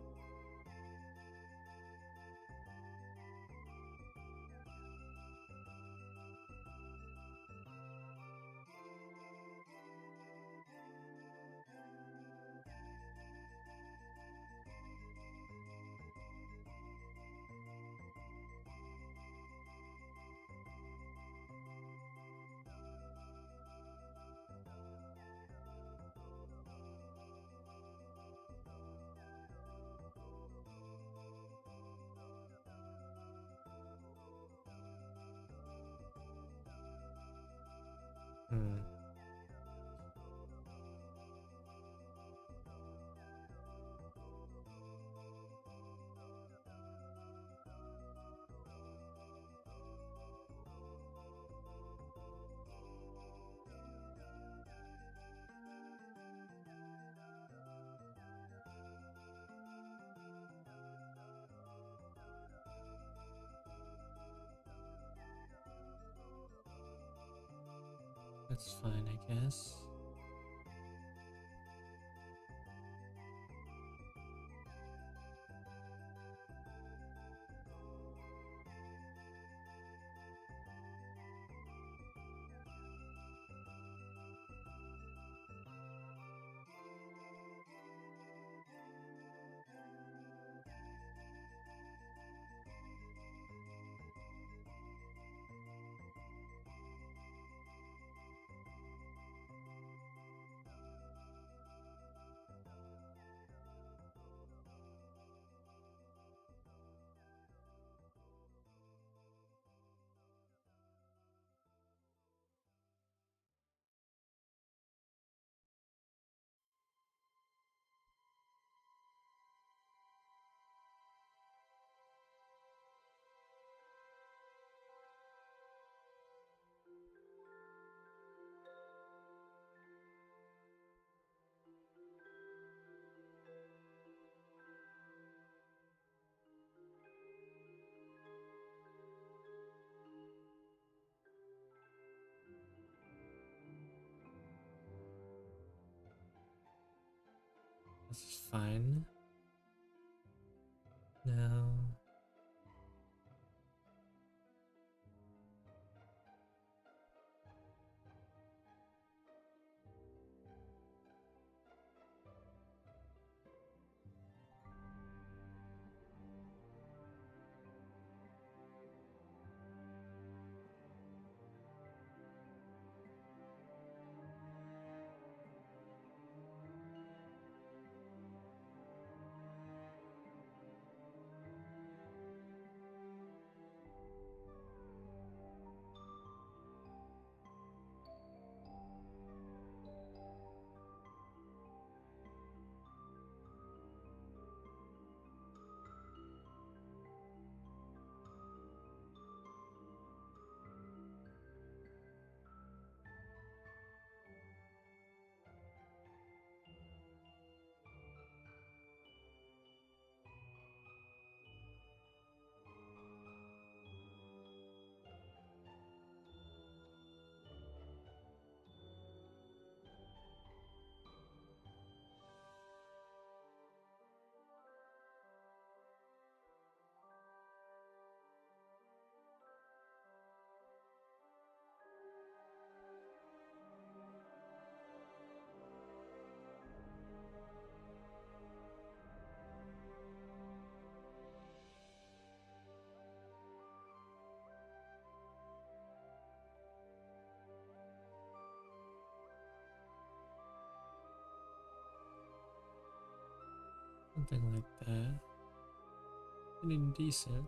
That's fine, I guess. That's fine. Now something like that. Pretty decent.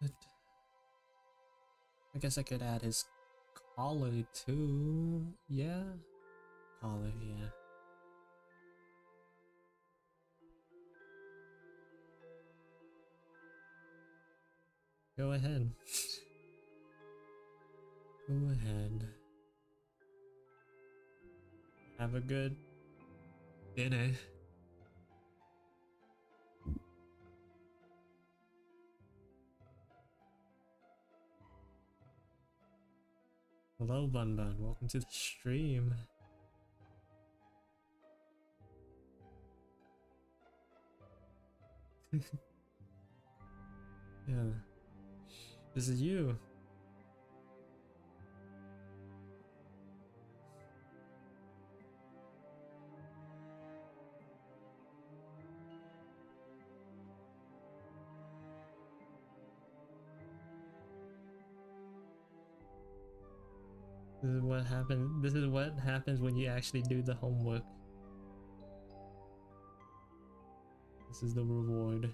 But I guess I could add his collar too. Yeah. Collar, yeah. Go ahead. Go ahead. Have a good dinner. Hello, Bun Bun. Welcome to the stream. Yeah. This is you. This is what happens. This is what happens when you actually do the homework. This is the reward.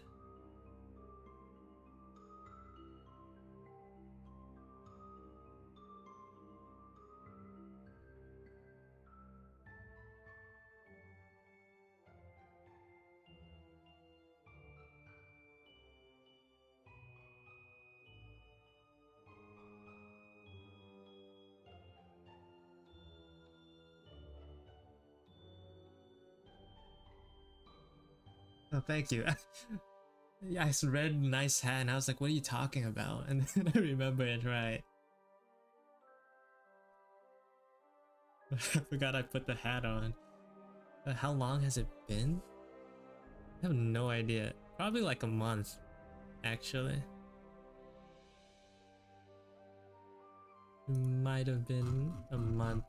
Oh, thank you. Yeah, I read nice hat and I was like, what are you talking about? And then I remember it right. I forgot I put the hat on. How long has it been? I have no idea. Probably like a month, actually. Might have been a month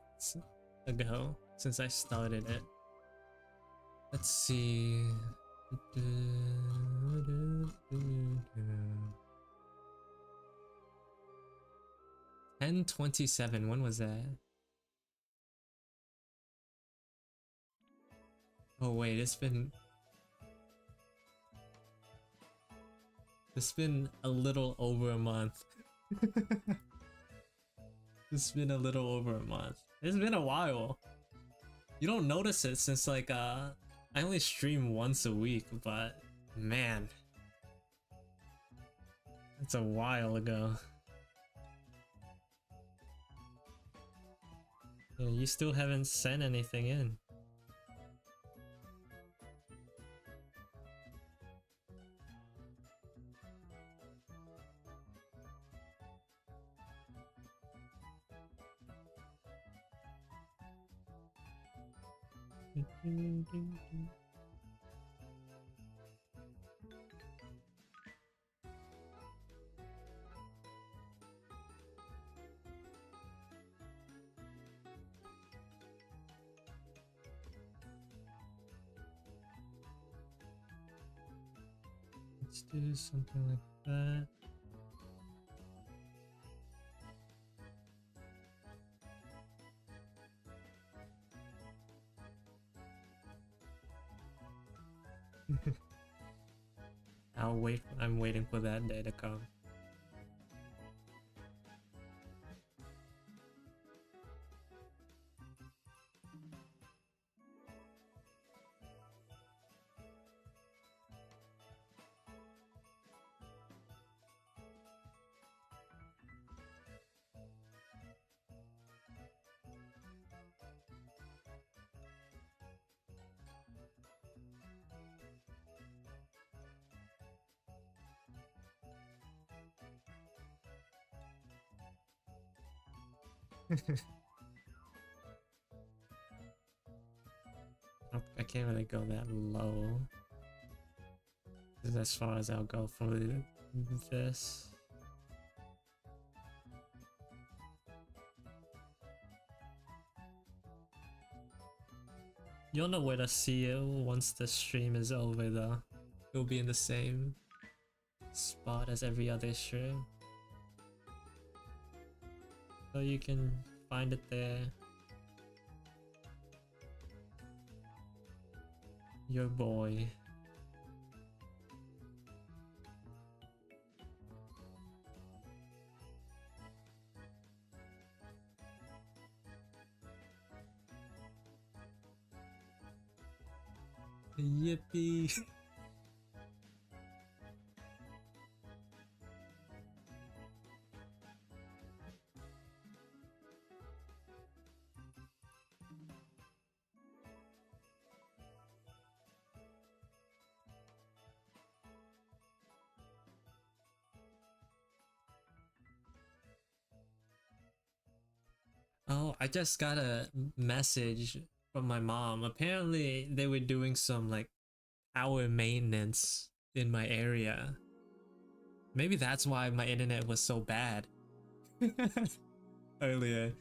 ago since I started it. Let's see. 10/27. When was that? Oh wait, it's been a little over a month. It's been a little over a month. It's been a while. You don't notice it since like I only stream once a week, but man, it's a while ago. Yeah, you still haven't sent anything in. Let's do something like that. I'm waiting for that day to come. I can't really go that low. This is as far as I'll go for this. You'll know where to see it once the stream is over though. It'll be in the same spot as every other stream. So you can find it there. Your boy. Yippee! Oh, I just got a message from my mom. Apparently, they were doing some like power maintenance in my area. Maybe that's why my internet was so bad earlier.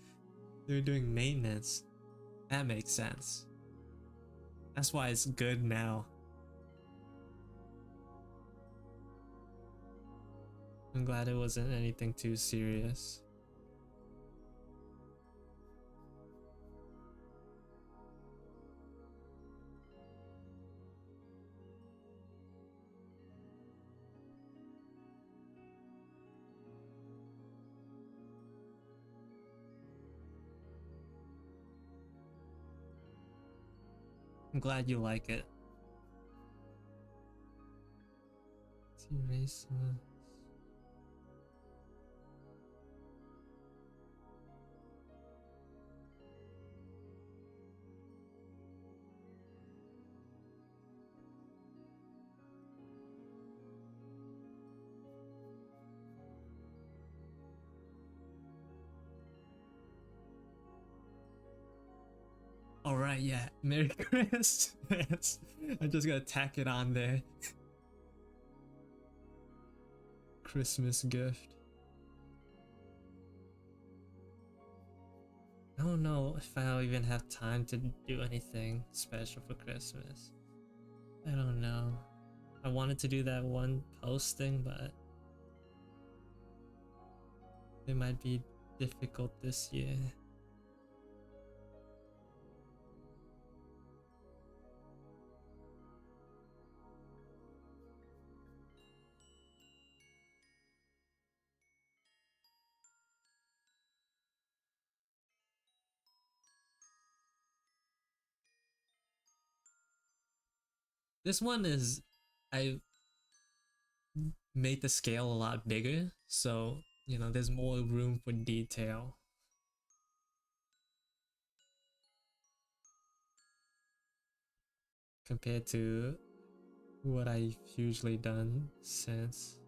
They were doing maintenance. That makes sense. That's why it's good now. I'm glad it wasn't anything too serious. I'm glad you like it. Let's erase some of this. Alright, yeah. Merry Christmas. I'm just gonna tack it on there. Christmas gift. I don't know if I'll even have time to do anything special for Christmas. I don't know. I wanted to do that one posting, but it might be difficult this year. This one is, I made the scale a lot bigger, so you know there's more room for detail compared to what I've usually done since.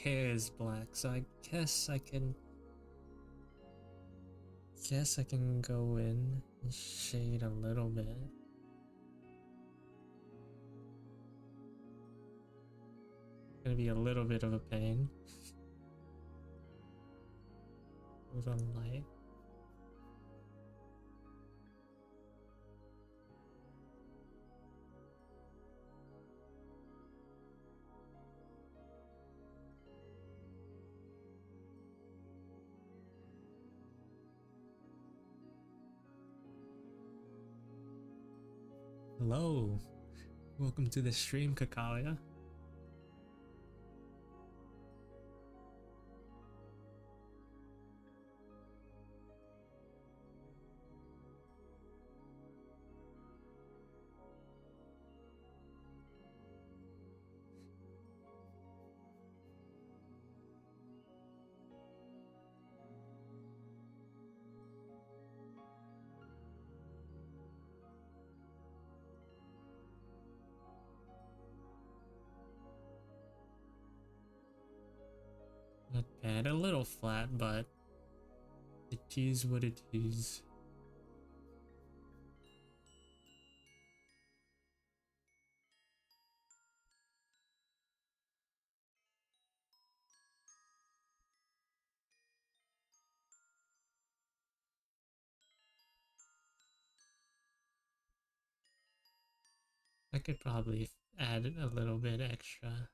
hair is black, so I guess I can go in and shade a little bit. Gonna be a little bit of a pain with a light. Hello, welcome to the stream, Kakalia. Not bad, a little flat, but it is what it is. I could probably add a little bit extra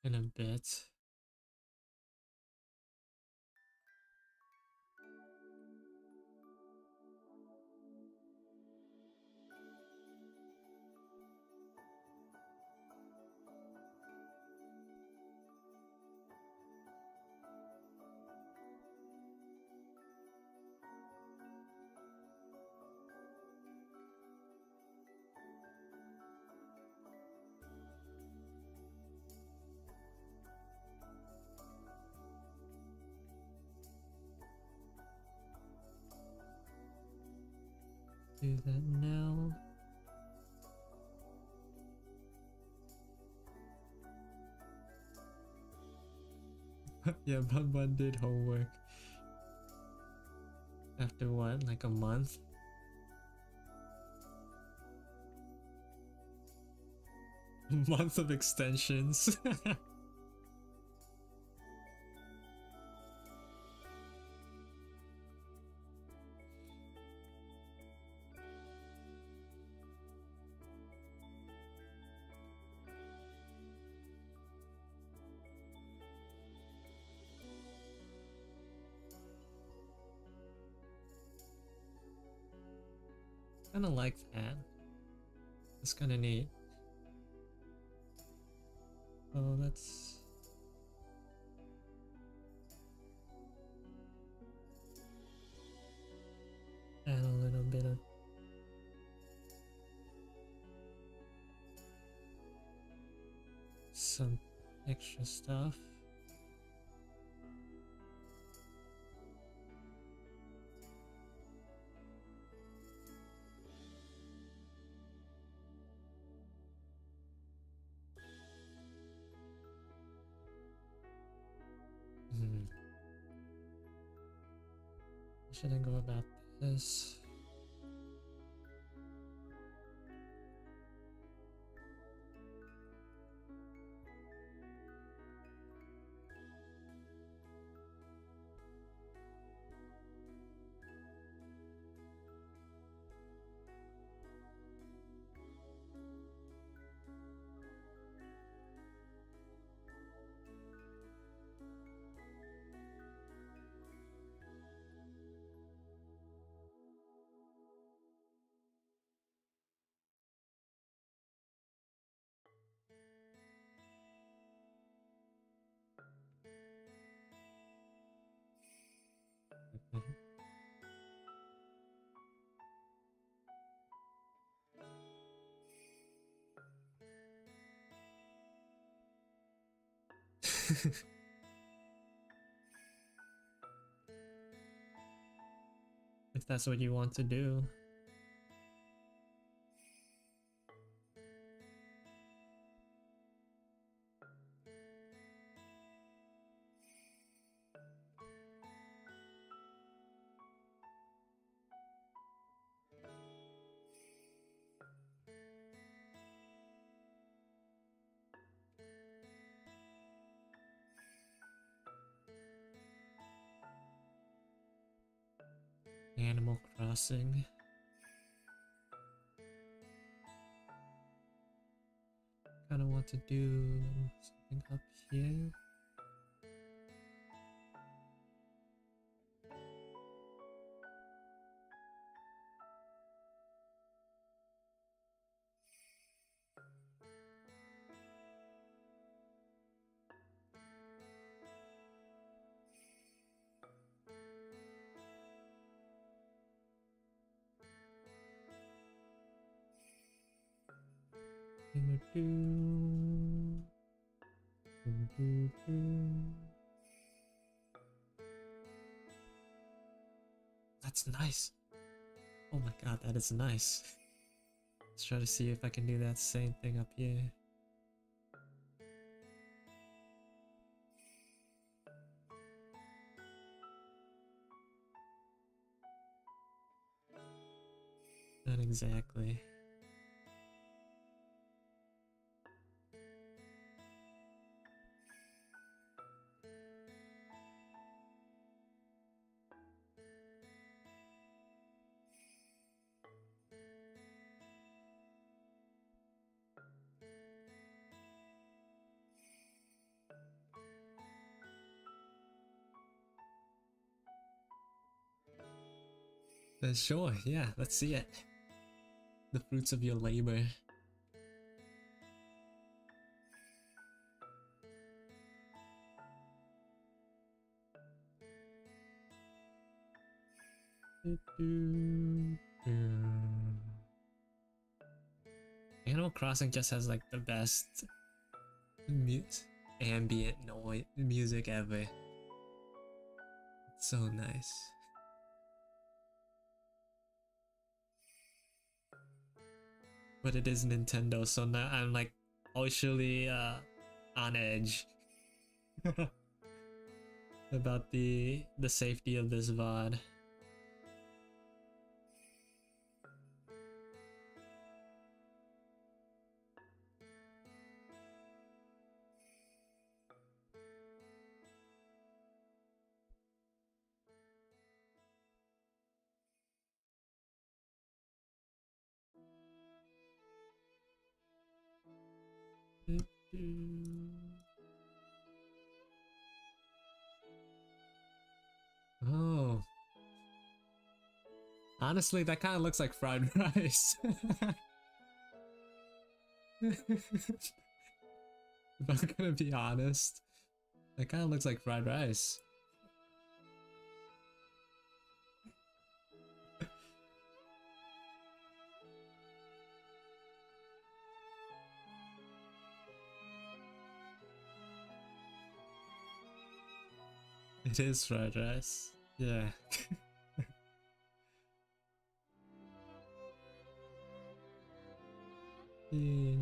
in a bit. Do that now. Yeah, Bun did homework. After what, like a month? Month of extensions. Kinda like that. It's kinda neat. Oh, let's add a little bit of some extra stuff. Should I go about this? If that's what you want to do. Animal Crossing. Kind of want to do something up here. That's nice. Oh my god, that is nice. Let's try to see if I can do that same thing up here. Not exactly. Sure, yeah, let's see it. The fruits of your labor. Animal Crossing just has like the best ambient noise music ever. It's so nice. But it is Nintendo, so now I'm like actually on edge about the safety of this VOD. Oh. Honestly, that kind of looks like fried rice. If I'm gonna be honest, that kind of looks like fried rice. It is fried rice. Yeah. Yeah.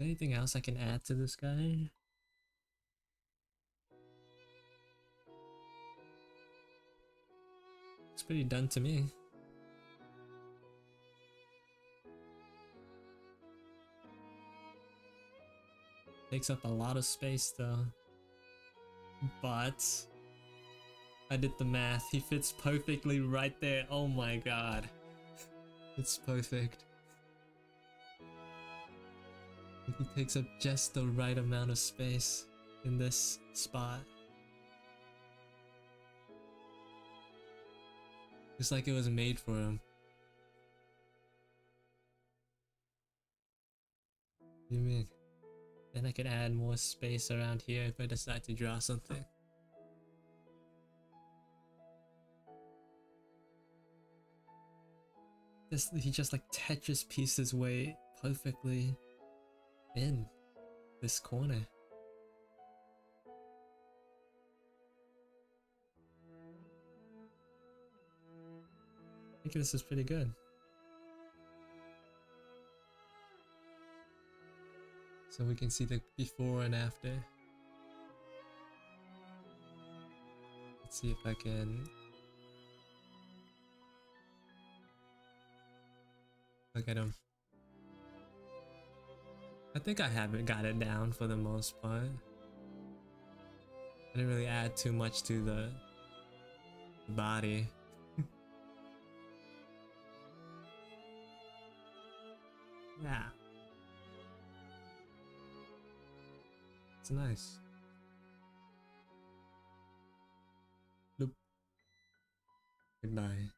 Anything else I can add to this guy? It's pretty done to me. Takes up a lot of space though. But I did the math. He fits perfectly right there. Oh my god. It's perfect. He takes up just the right amount of space in this spot. It's like it was made for him. What do you mean? Then I could add more space around here if I decide to draw something. He just like Tetris pieces way perfectly in this corner. I think this is pretty good. so we can see the before and after. Let's see if I can look at him. I think I haven't got it down for the most part. I didn't really add too much to the body. Yeah. It's nice. Loop. Goodbye.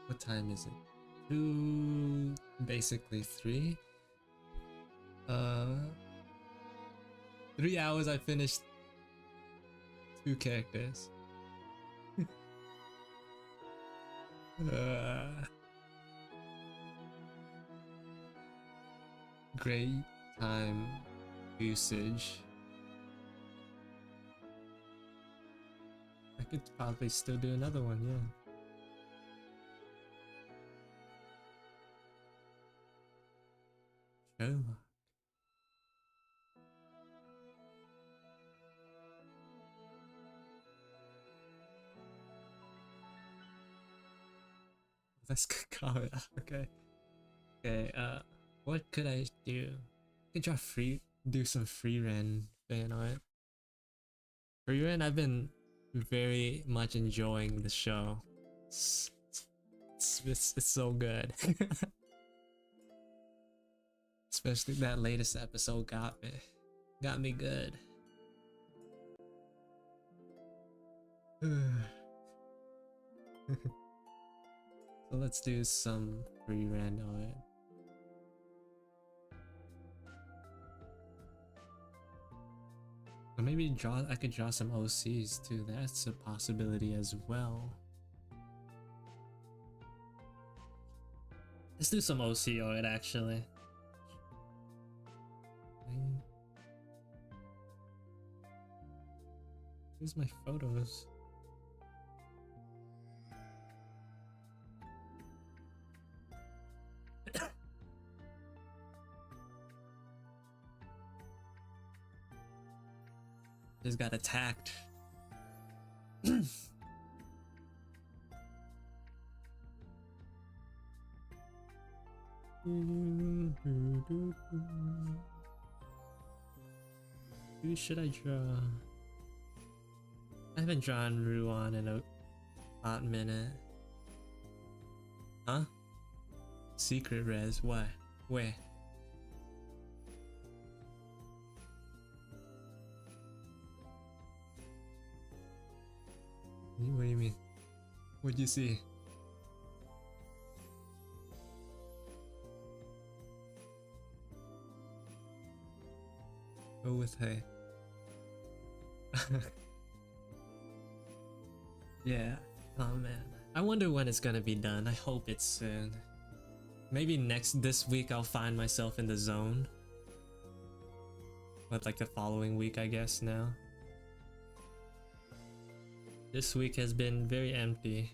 What time is it? 2, basically 3. 3 hours I finished 2 characters. Great time usage. I could probably still do another one, yeah. Sherlock. Let's comment. Okay. Okay, what could I do? I could do some free Ren fan art. Free Ren, I've been very much enjoying the show. It's so good. Especially that latest episode got me good. So let's do some free Ren art. Or maybe I could draw some OCs too. That's a possibility as well. Let's do some OC art actually. Where's my photos? Just got attacked. Who should I draw? I haven't drawn Ruan in a hot minute. Huh? Secret res? Why? Where? What do you mean? What'd you see? Go with her. Yeah. Oh man. I wonder when it's gonna be done. I hope it's soon. Maybe this week I'll find myself in the zone. But like the following week, I guess now. This week has been very empty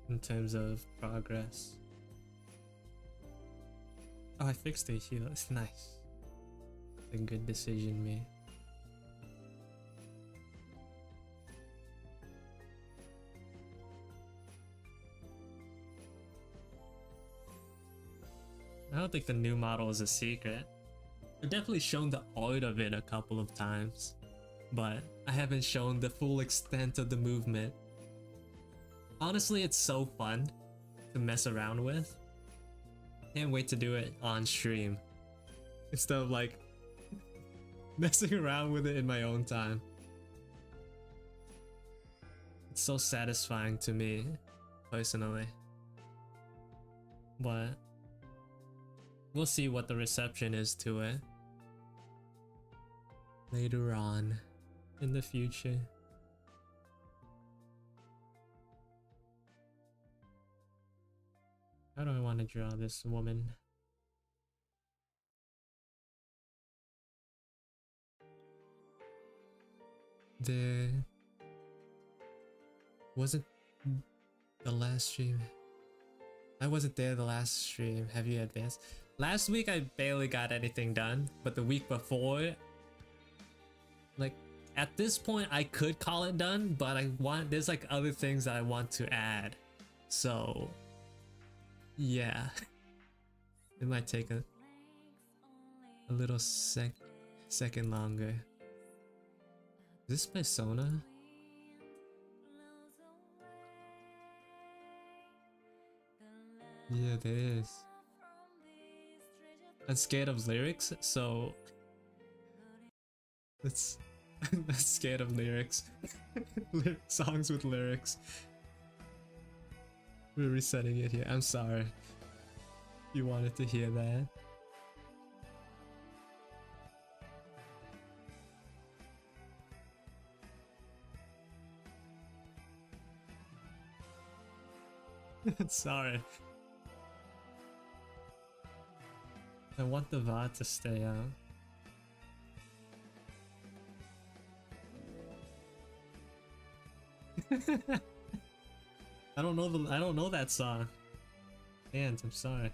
in terms of progress. Oh, I fixed the heal. It's nice. A good decision made. I don't think the new model is a secret. I've definitely shown the art of it a couple of times, but I haven't shown the full extent of the movement. Honestly, it's so fun to mess around with. Can't wait to do it on stream instead of like messing around with it in my own time. It's so satisfying to me personally, but we'll see what the reception is to it later on in the future. How do I want to draw this woman? There wasn't the last stream. I wasn't there the last stream. Have you advanced? Last week I barely got anything done, but the week before, like at this point I could call it done, but there's like other things that I want to add. So yeah, it might take a little second longer. Is this Persona? Yeah, there is. I'm scared of lyrics, so it's I'm scared of lyrics. Songs with lyrics. We're resetting it here. I'm sorry. You wanted to hear that. Sorry. I want the VOD to stay out. I don't know that song. And I'm sorry.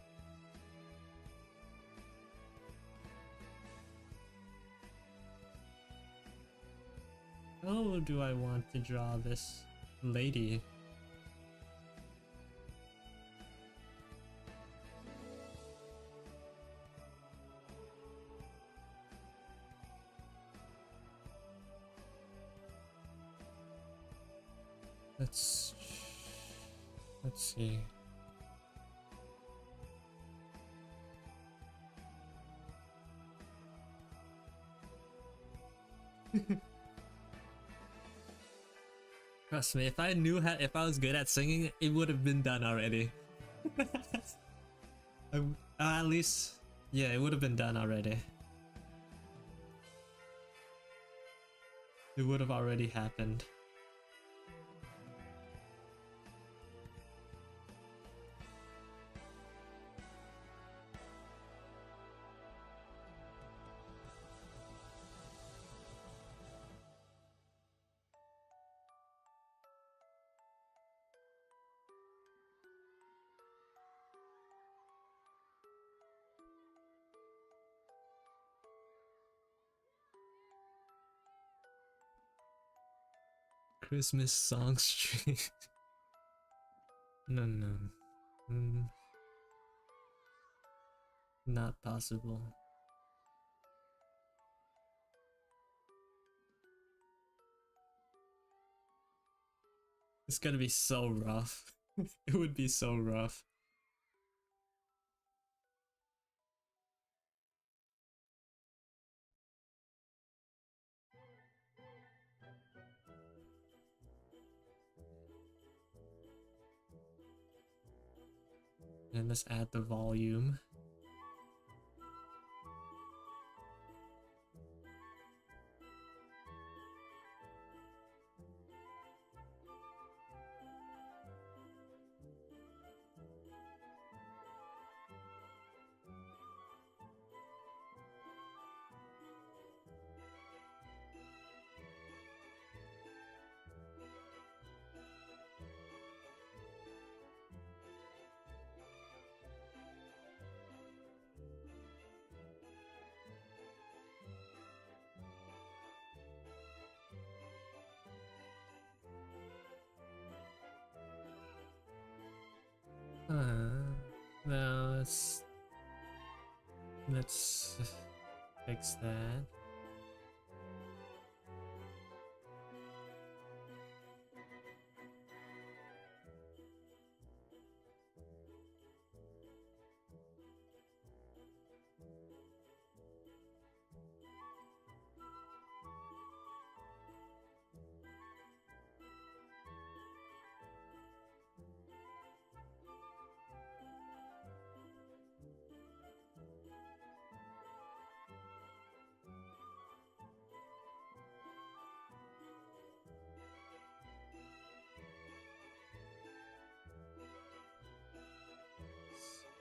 How do I want to draw this lady? Let's see. Trust me, if I was good at singing, it would have been done already. At least, yeah, it would have been done already. It would have already happened. Christmas song stream. No. Not possible. It's gonna be so rough. It would be so rough. And let's add the volume. Now let's fix that.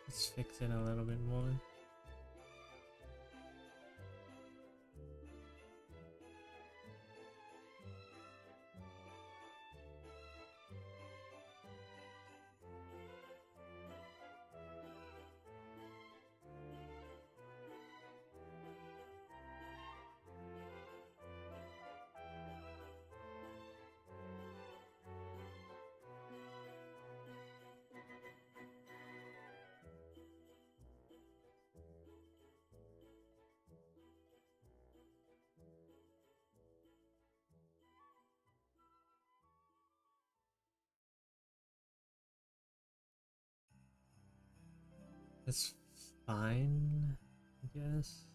Let's fix it a little bit more. That's fine, I guess.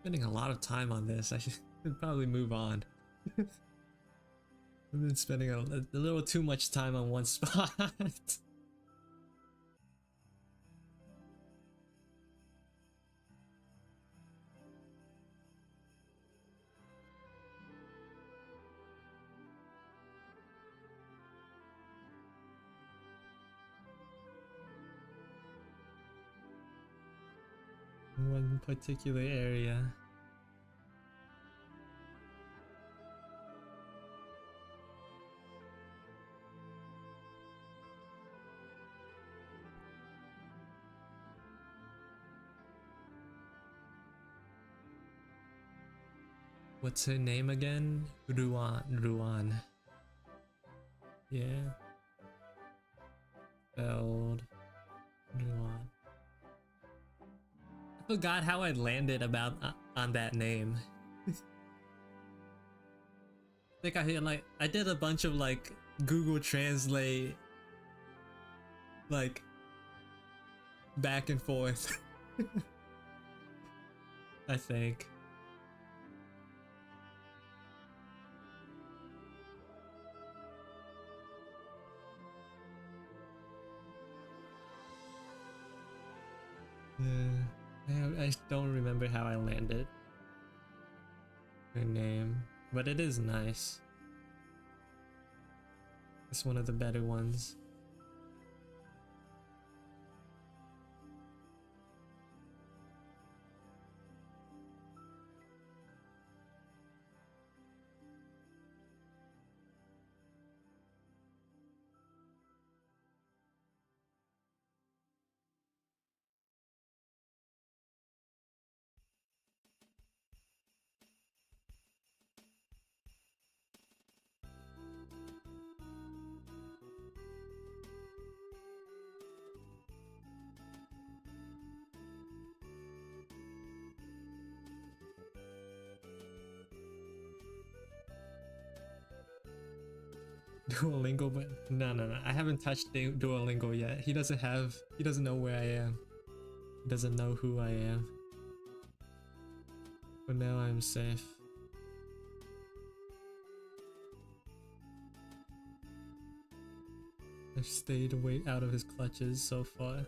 Spending a lot of time on this. I should probably move on. I've been spending a little too much time on one spot. One particular area. What's her name again? Ruan. Yeah. Spelled Ruan. I forgot how I landed about on that name. I think I did a bunch of like Google Translate like back and forth. I think. I don't remember how I landed her name, but it is nice. It's one of the better ones. Duolingo, but no. I haven't touched Duolingo yet. He doesn't know where I am. He doesn't know who I am. For now, I'm safe. I've stayed away out of his clutches so far.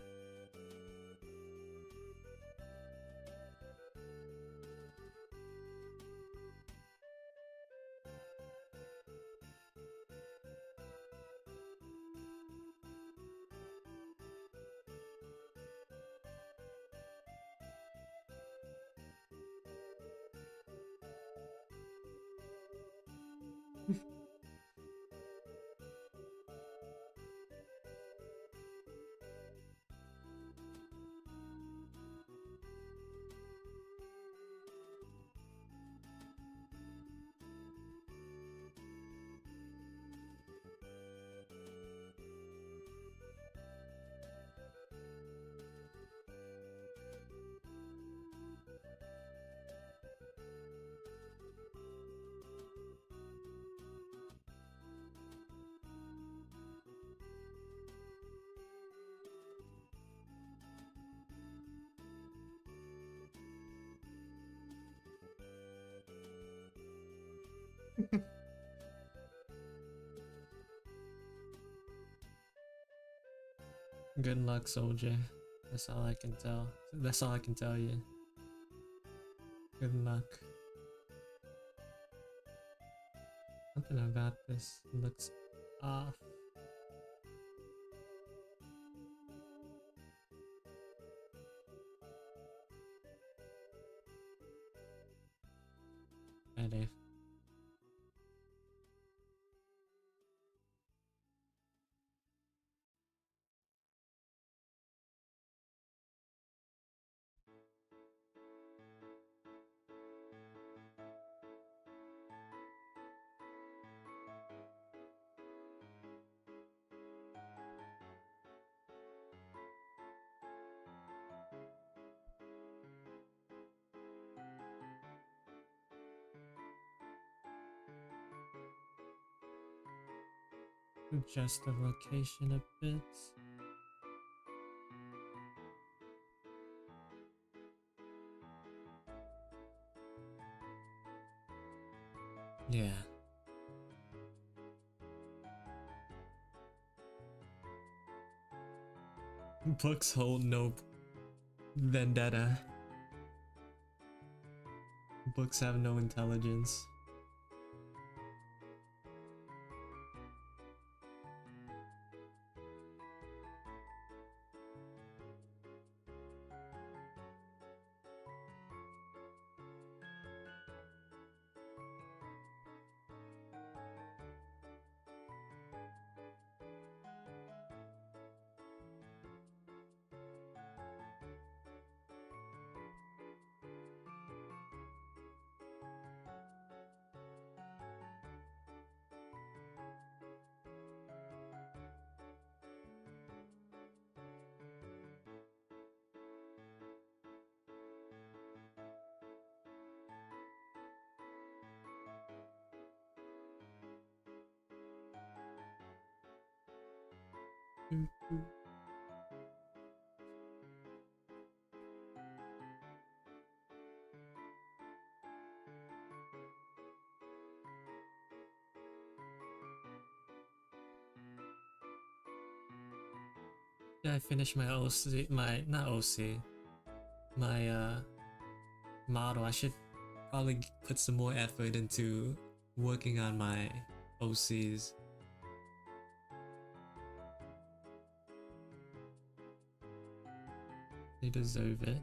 Good luck, soldier. That's all I can tell. That's all I can tell you. Good luck. Something about this looks off. Hey, Dave. Adjust the location a bit. Yeah. Books hold no vendetta. Books have no intelligence. Yeah, I finished my OC, not OC, my model. I should probably put some more effort into working on my OCs. They deserve it.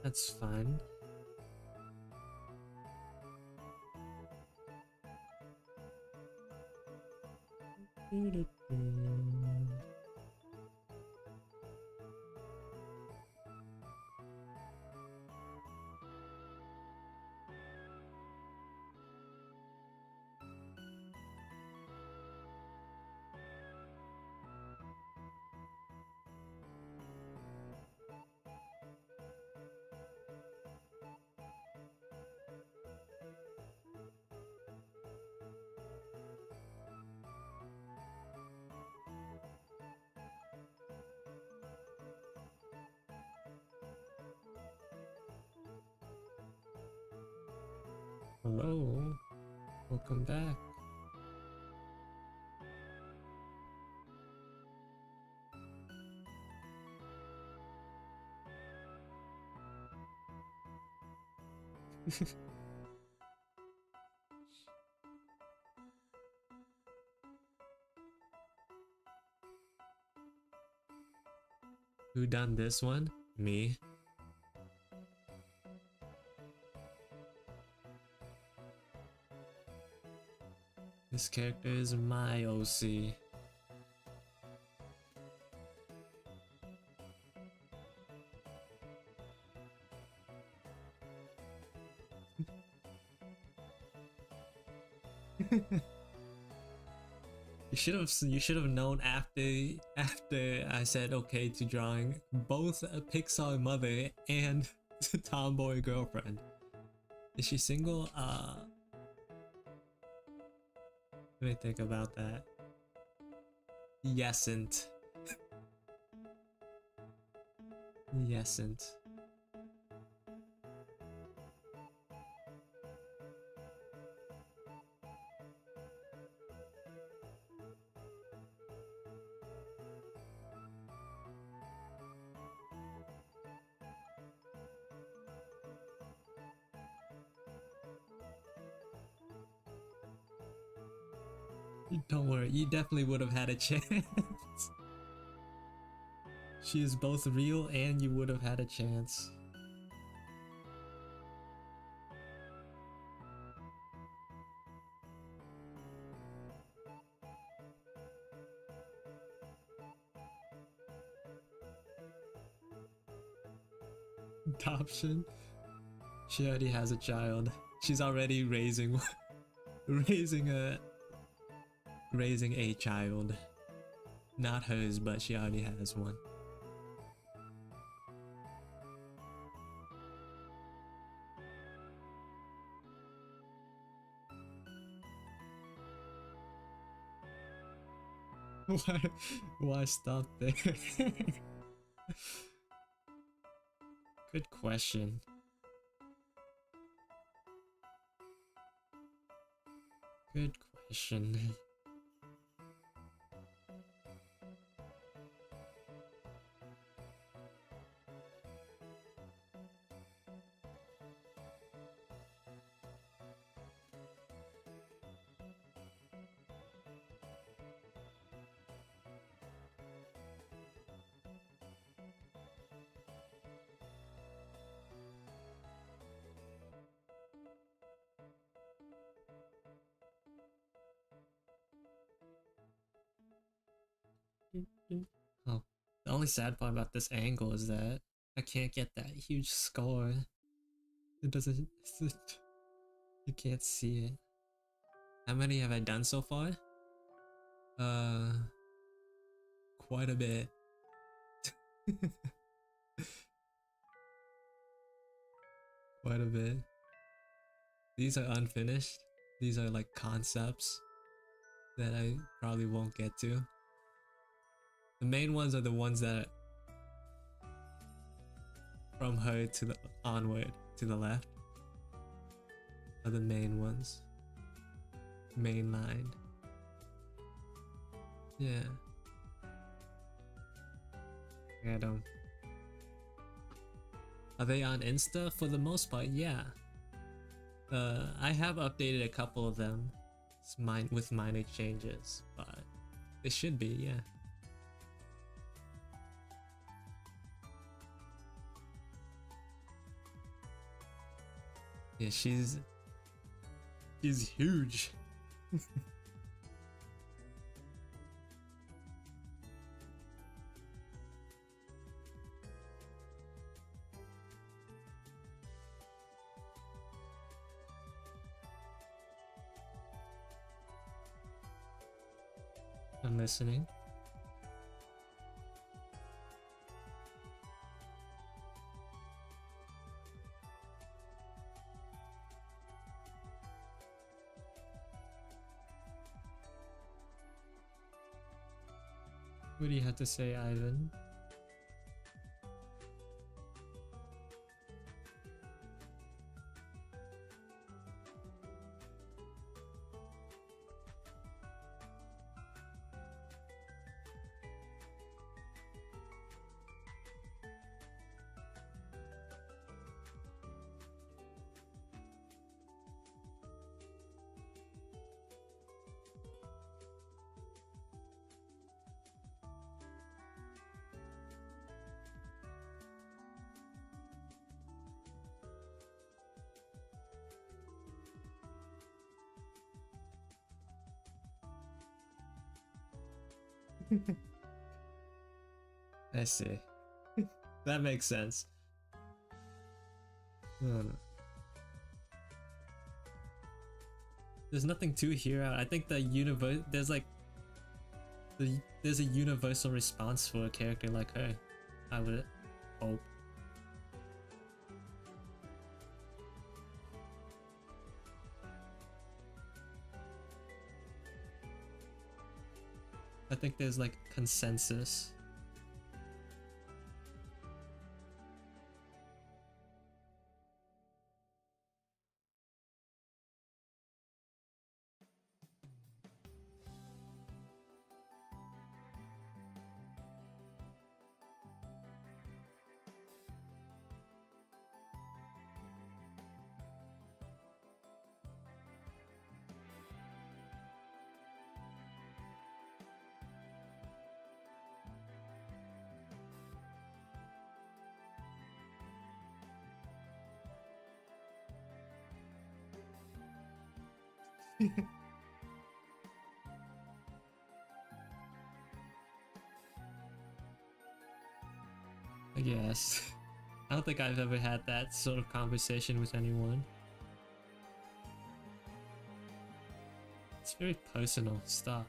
That's fine. Hello, welcome back. Who done this one? Me. This character is my OC. You should have known after I said okay to drawing both a Pixar mother and a tomboy girlfriend. Is she single? Let me think about that. Yesn't. Yesn't. Don't worry, you definitely would have had a chance. She is both real and you would have had a chance. Adoption? She already has a child. She's already raising raising a child. Not hers, but she already has one. Why stop there? Good question. Good question. Oh, the only sad part about this angle is that I can't get that huge score. It doesn't. You can't see it. How many have I done so far? Quite a bit. Quite a bit. These are unfinished. These are like concepts that I probably won't get to. The main ones are the ones that from her to the onward to the left are the main ones. Mainlined. Yeah. I don't. Are they on Insta? For the most part, yeah. I have updated a couple of them with minor changes, but it should be, yeah. Yeah, she's huge. I'm listening. What do you have to say, Ivan? I see. That makes sense. There's nothing to hear out. I think the universe there's like there's a universal response for a character like her. I would hope. I think there's like consensus. I guess. I don't think I've ever had that sort of conversation with anyone. It's very personal stuff.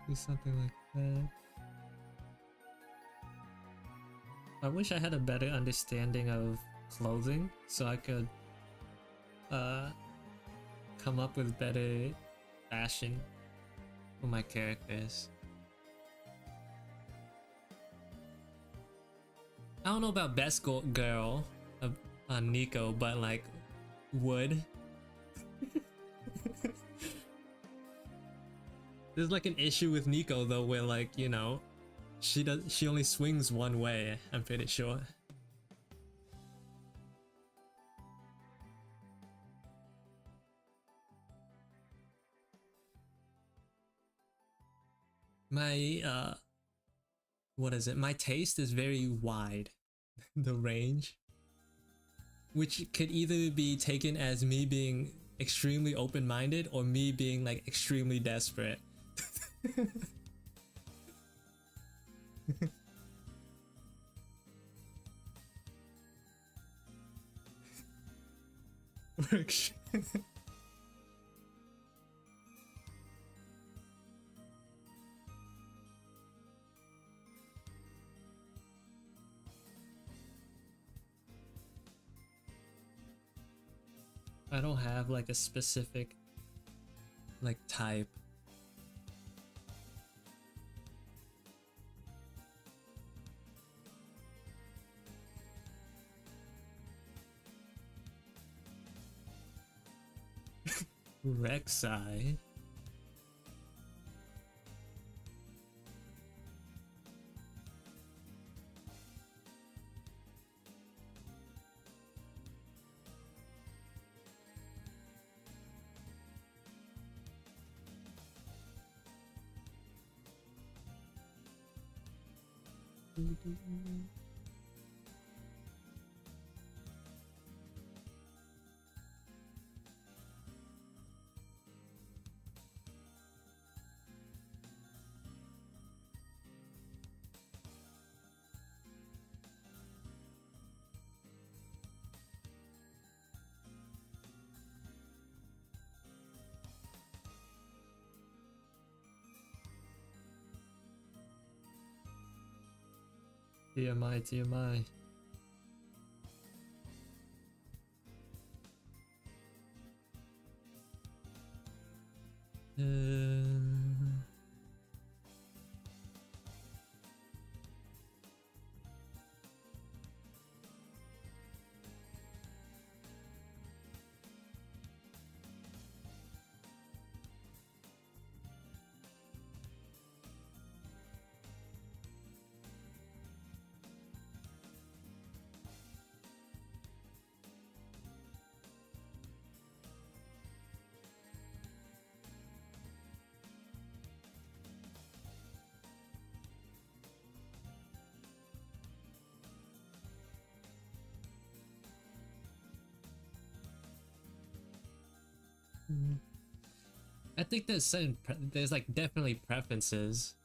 Do something like that. I wish I had a better understanding of clothing so I could come up with better fashion for my characters. I don't know about best girl Nico, but like would. There's like an issue with Nico though, where like, you know, she only swings one way, I'm pretty sure. My what is it? My taste is very wide. The range, which could either be taken as me being extremely open-minded or me being like extremely desperate. I don't have like a specific like type. Rek'Sai. TMI, TMI. I think there's like definitely preferences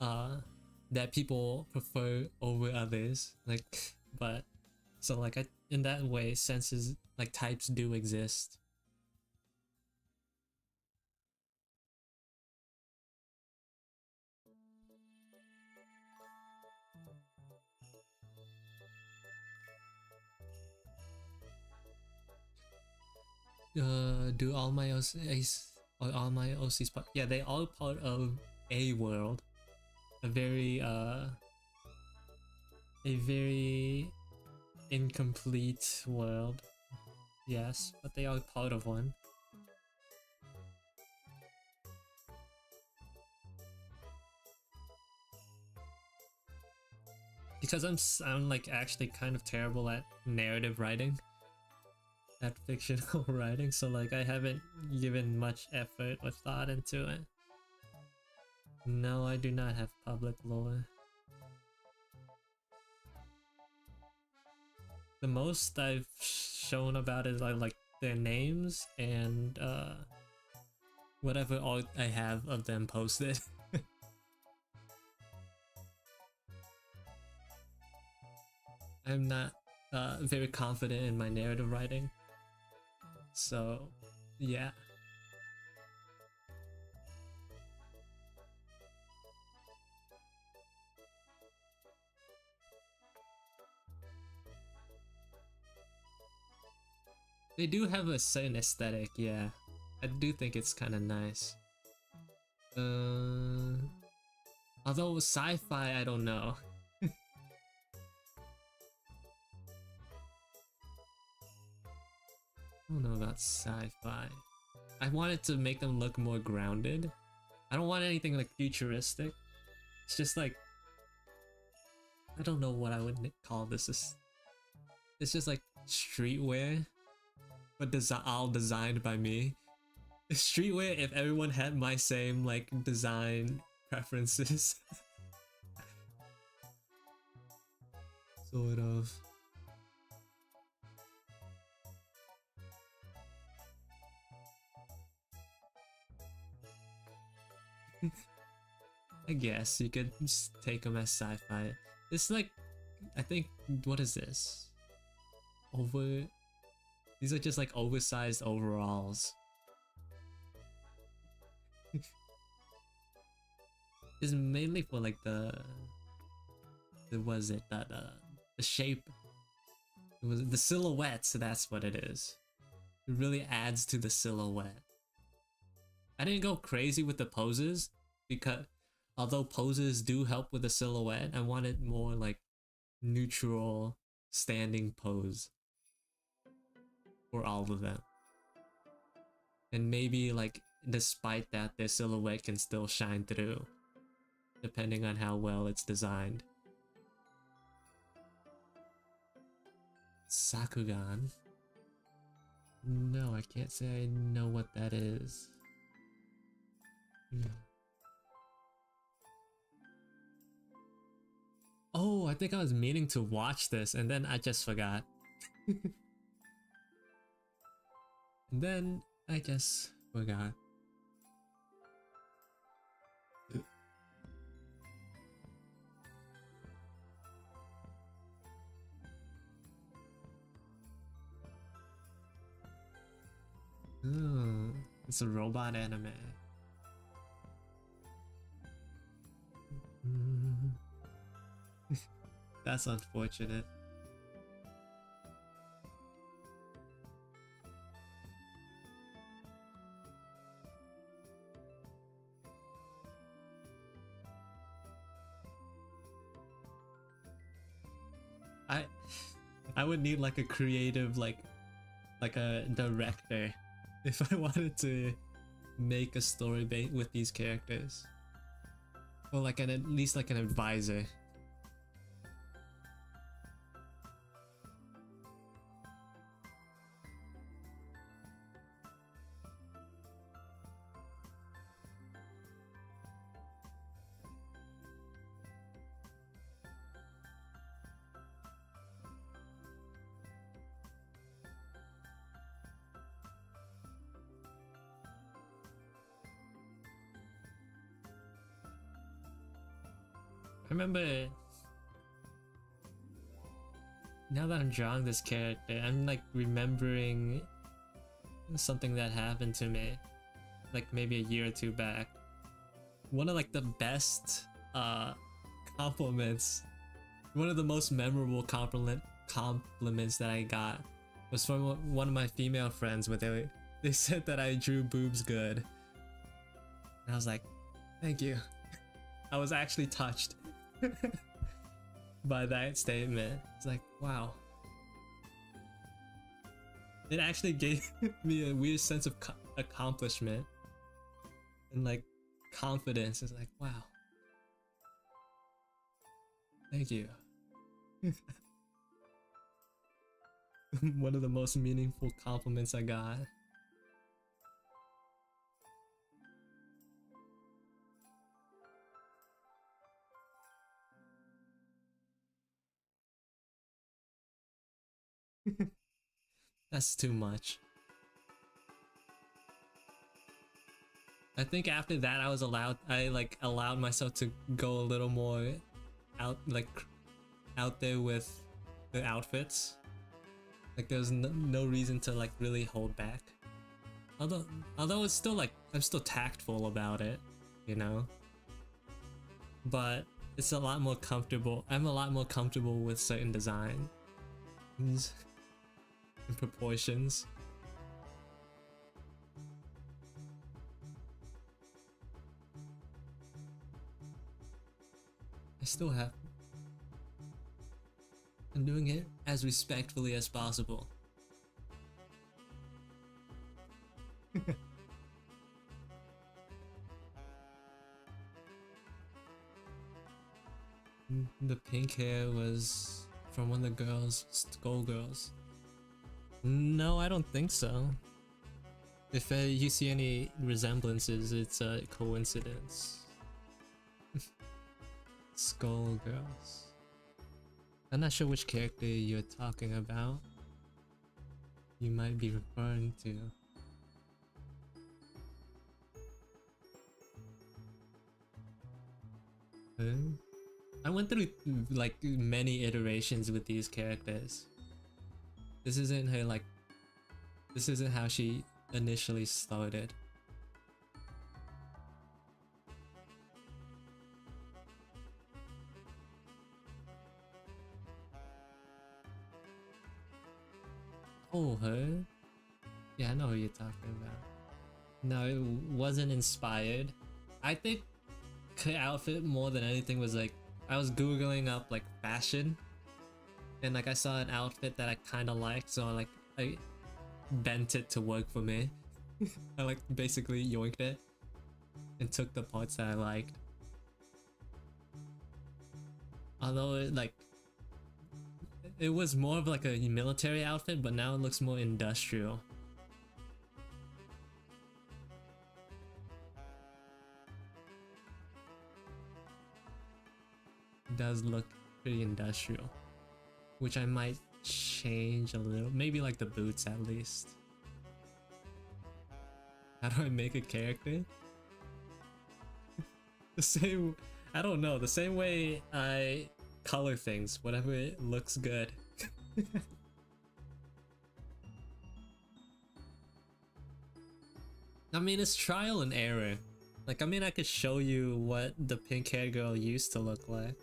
that people prefer over others, like, but so like in that way senses like types do exist. Do all my OCs part? Yeah, they all part of a world, a very incomplete world. Yes, but they are part of one. Because I'm like actually kind of terrible at narrative writing, at fictional writing, so like I haven't given much effort or thought into it. No, I do not have public lore. The most I've shown about is like their names and whatever art I have of them posted. I'm not very confident in my narrative writing, so yeah. They do have a certain aesthetic, yeah. I do think it's kind of nice. Although sci-fi, I don't know. I don't know about sci-fi. I wanted to make them look more grounded. I don't want anything like futuristic. It's just like, I don't know what I would call this. It's just like streetwear, but all designed by me. Streetwear if everyone had my same like design preferences. Sort of. I guess you could just take them as sci-fi. It's like, I think, what is this? These are just like oversized overalls. It's mainly for like the shape. It was the silhouettes, that's what it is. It really adds to the silhouette. I didn't go crazy with the poses because although poses do help with the silhouette, I wanted more like neutral standing pose for all of them. And maybe like despite that, their silhouette can still shine through depending on how well it's designed. Sakugan? No, I can't say I know what that is. Oh, I think I was meaning to watch this and then I just forgot. And then I just forgot. Oh, it's a robot anime. That's unfortunate. I would need like a creative, like a director if I wanted to make a story with these characters, or like at least like an advisor. I remember, now that I'm drawing this character, I'm like remembering something that happened to me like maybe a year or two back. One of like the best compliments, one of the most memorable compliments that I got was from one of my female friends, where they said that I drew boobs good. And I was like, thank you. I was actually touched by that statement. It's like, wow. It actually gave me a weird sense of accomplishment and like confidence. It's like, wow. Thank you. One of the most meaningful compliments I got. That's too much. I think after that I allowed myself to go a little more out there with the outfits. Like there's no reason to like really hold back. Although it's still like, I'm still tactful about it, you know? But it's a lot more comfortable. I'm a lot more comfortable with certain designs and proportions. I still have. I'm doing it as respectfully as possible. The pink hair was from one of the girls, Skullgirls. No, I don't think so. If you see any resemblances, it's a coincidence. Skullgirls. I'm not sure which character you're talking about. You might be referring to. I went through like many iterations with these characters. This isn't her like. This isn't how she initially started. Oh, her? Yeah, I know who you're talking about. No, it wasn't inspired. I think her outfit more than anything was like, I was googling up like fashion, and like I saw an outfit that I kind of liked, so I bent it to work for me. I like basically yoinked it and took the parts that I liked. Although it was more of like a military outfit, but now it looks more industrial. It does look pretty industrial, which I might change a little. Maybe like the boots at least. How do I make a character? The same, I don't know, the same way I color things, whatever it looks good. I mean, it's trial and error. Like, I mean, I could show you what the pink hair girl used to look like.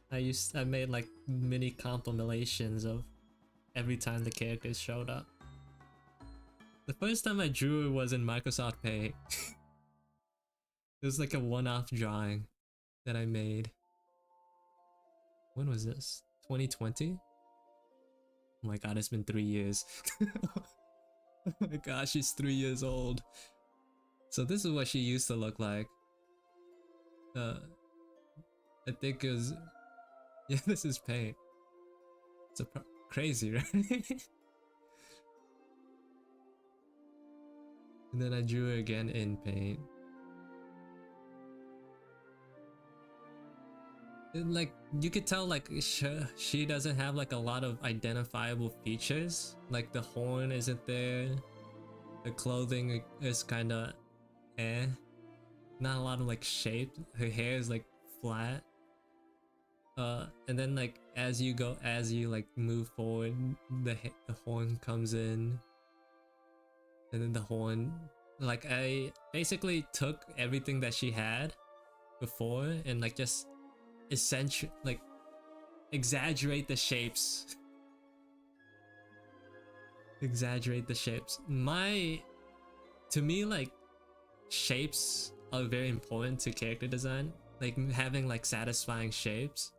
I made like mini compilations of every time the characters showed up. The first time I drew it was in Microsoft Paint. It was like a one-off drawing that I made. When was this? 2020? Oh my god, it's been 3 years. Oh my gosh, she's 3 years old. So this is what she used to look like. I think it was... Yeah, this is paint. It's crazy, right? And then I drew her again in paint. And like, you could tell like she doesn't have like a lot of identifiable features. Like the horn isn't there. The clothing is kind of eh. Not a lot of like shape. Her hair is like flat. And then like as you like move forward, the horn comes in, and then the horn, like I basically took everything that she had before and like just like exaggerate the shapes. Exaggerate the shapes. To me, like shapes are very important to character design. Like having like satisfying shapes.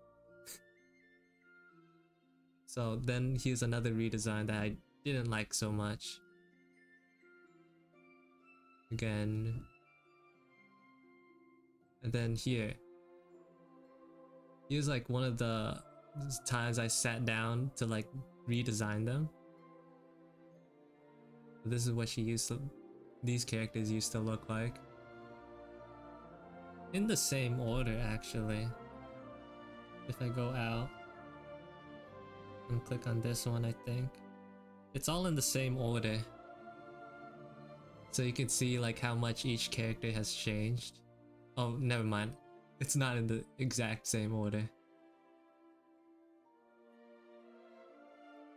So then here's another redesign that I didn't like so much. Again. And then here's like one of the times I sat down to like redesign them. This is what these characters used to look like. In the same order, actually. If I go out and click on this one, I think it's all in the same order, so you can see like how much each character has changed. Oh, never mind, it's not in the exact same order.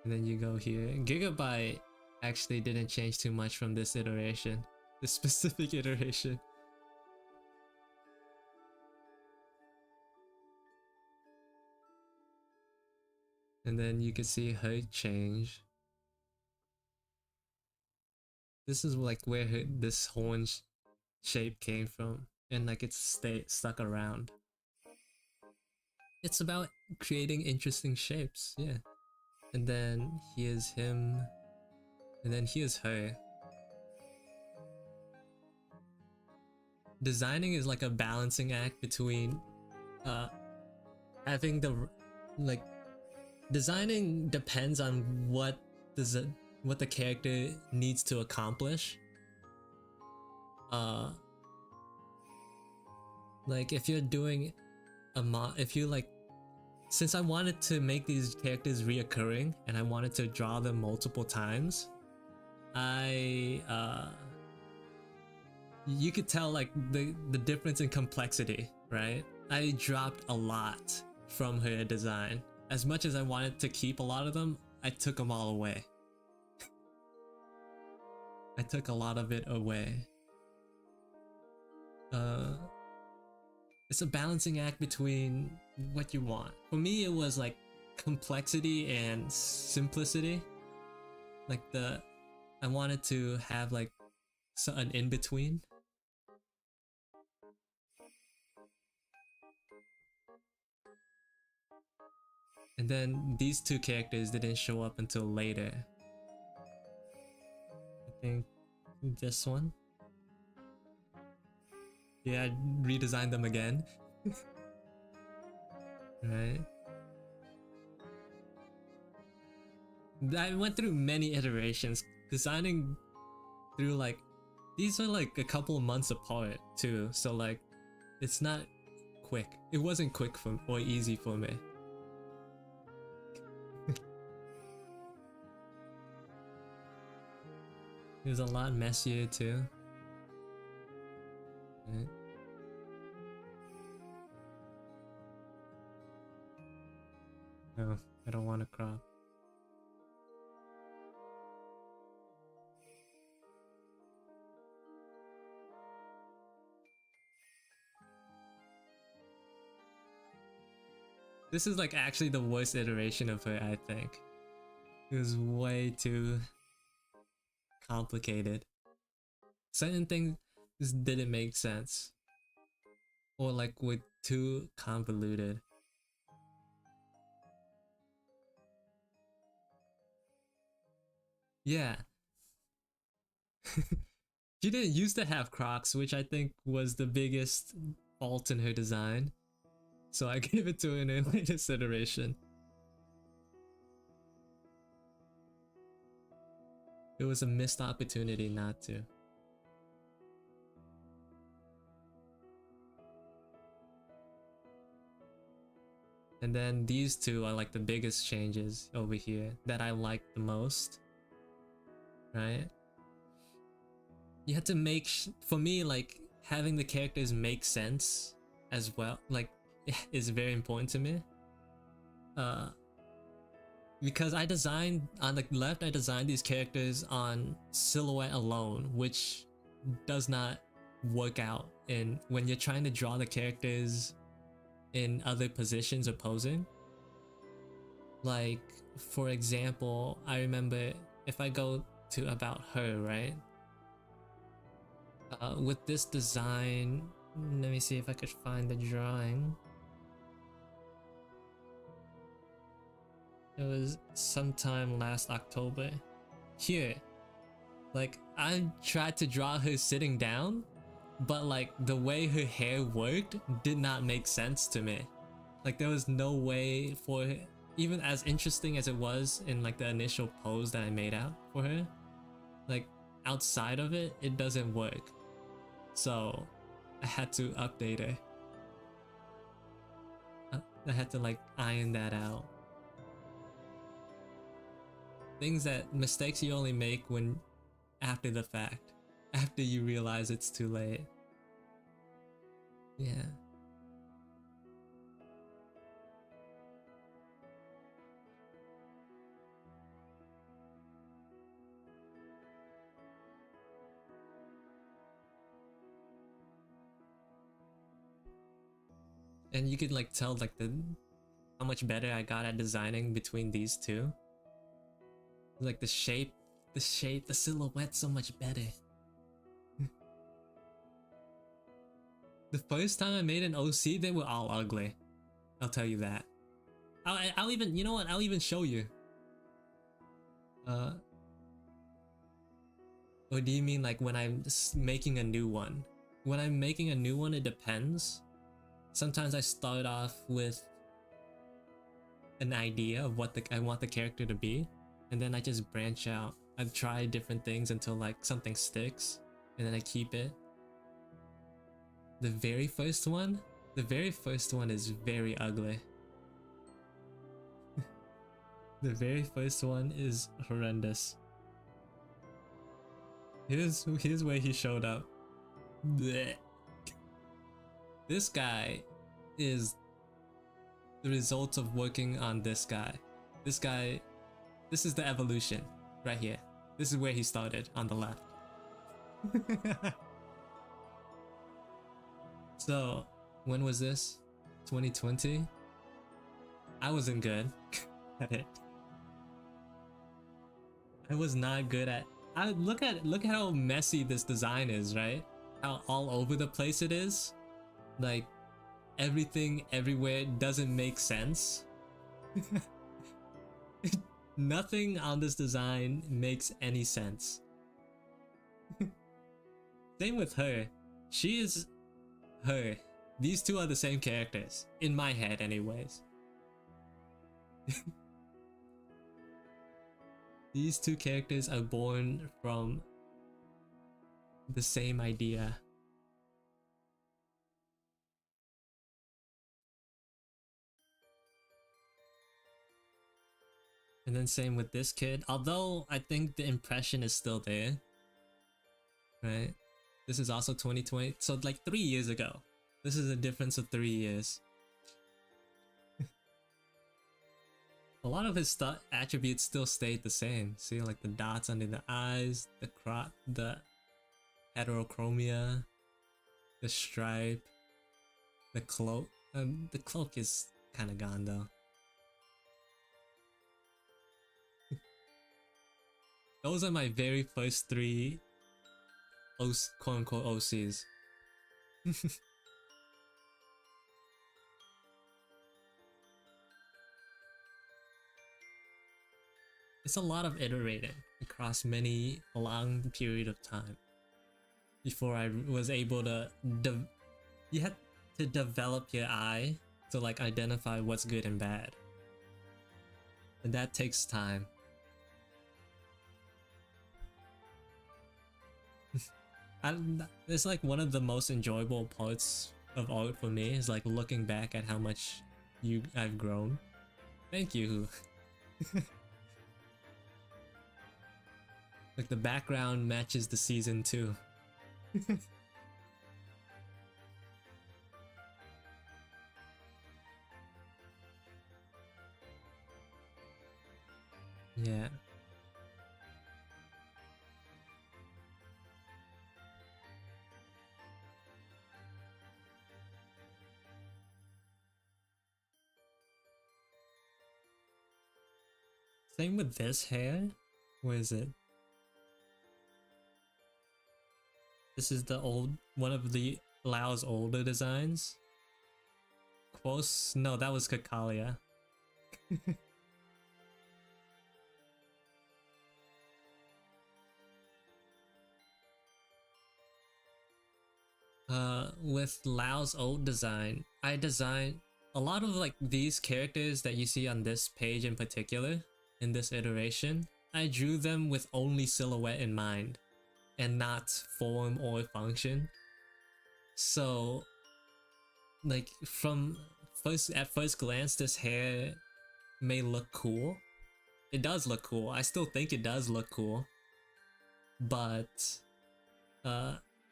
And then you go here. Gigabyte actually didn't change too much from this iteration, this specific iteration. And then you can see her change. This is like where this horn shape came from, and like it's stuck around. It's about creating interesting shapes, yeah. And then here's him, and then here's her. Designing is like a balancing act between having the like designing depends on what the character needs to accomplish. Like if you're doing if you like, since I wanted to make these characters reoccurring and I wanted to draw them multiple times, you could tell like the difference in complexity, right? I dropped a lot from her design. As much as I wanted to keep a lot of them, I took them all away. I took a lot of it away. It's a balancing act between what you want. For me, it was like complexity and simplicity. Like I wanted to have like an in-between. And then these two characters didn't show up until later. I think this one. Yeah, I redesigned them again. Right. I went through many iterations, designing through like, these are like a couple of months apart too, so like, it's not quick. It wasn't quick or easy for me. It was a lot messier too. Right. No, I don't want to crop. This is like actually the worst iteration of her, I think. It was way too complicated. Certain things just didn't make sense. Or like were too convoluted. Yeah. She didn't used to have Crocs, which I think was the biggest fault in her design. So I gave it to her in her latest iteration. It was a missed opportunity not to. And then these two are like the biggest changes over here that I like the most, right? You had to make, for me, like having the characters make sense as well, like is very important to me. Because I designed, on the left, I designed these characters on silhouette alone, which does not work out in when you're trying to draw the characters in other positions or posing. Like, for example, I remember if I go to about her, right? With this design, let me see if I could find the drawing. It was sometime last October. Here, like I tried to draw her sitting down, but like the way her hair worked did not make sense to me. Like there was no way for her, even as interesting as it was in like the initial pose that I made out for her, like outside of it, it doesn't work. So I had to update her. I had to like iron that out. Things that mistakes you only make when after the fact, after you realize it's too late. Yeah. And you could like tell like how much better I got at designing between these two. Like the shape, the silhouette so much better. The first time I made an OC, they were all ugly. I'll tell you that. I'll even, you know what? I'll even show you. Or do you mean like when I'm making a new one? When I'm making a new one, it depends. Sometimes I start off with an idea of what I want the character to be, and then I just branch out. I try different things until like something sticks, and then I keep it. The very first one is very ugly. The very first one is horrendous. Here's where he showed up. Blech. This guy is the result of working on this guy. This is the evolution right here. This is where he started on the left. So, when was this? 2020? I wasn't good at it. I was not good at. Look at how messy this design is, right? How all over the place it is. Like everything everywhere doesn't make sense. Nothing on this design makes any sense. Same with her. She is her. These two are the same characters in my head anyways. These two characters are born from the same idea. And then same with this kid, although I think the impression is still there, right? This is also 2020, so like 3 years ago. This is a difference of 3 years. A lot of his attributes still stayed the same. See, like the dots under the eyes, the heterochromia, the stripe, the cloak. The cloak is kind of gone though. Those are my very first 3 quote-unquote OCs. It's a lot of iterating across many long period of time before I was able to you had to develop your eye to like identify what's good and bad, and that takes time. It's like one of the most enjoyable parts of art for me is like looking back at how much I've grown. Thank you. Like the background matches the season too. Yeah. Same with this hair. Where is it? This is the one of the Lao's older designs. Close? No, that was Kakalia. With Lao's old design, I designed a lot of like these characters that you see on this page in particular, in this iteration. I drew them with only silhouette in mind and not form or function. So like at first glance, this hair may look cool. It does look cool. I still think it does look cool. But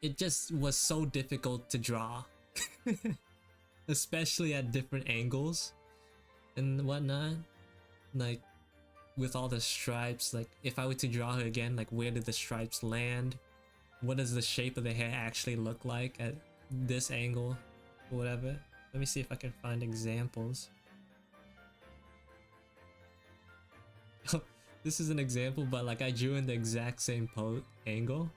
it just was so difficult to draw. Especially at different angles and whatnot. Like with all the stripes, like if I were to draw her again, like where did the stripes land? What does the shape of the hair actually look like at this angle or whatever? Let me see if I can find examples. This is an example, but like I drew in the exact same angle.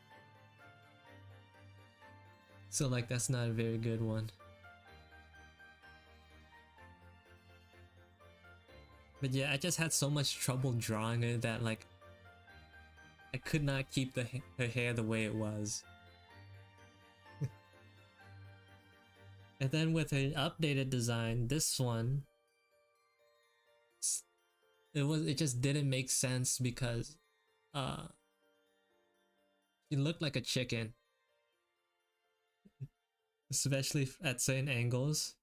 So like that's not a very good one. But yeah, I just had so much trouble drawing it that like I could not keep her hair the way it was. And then with an updated design, this one, it just didn't make sense because he looked like a chicken. Especially at certain angles.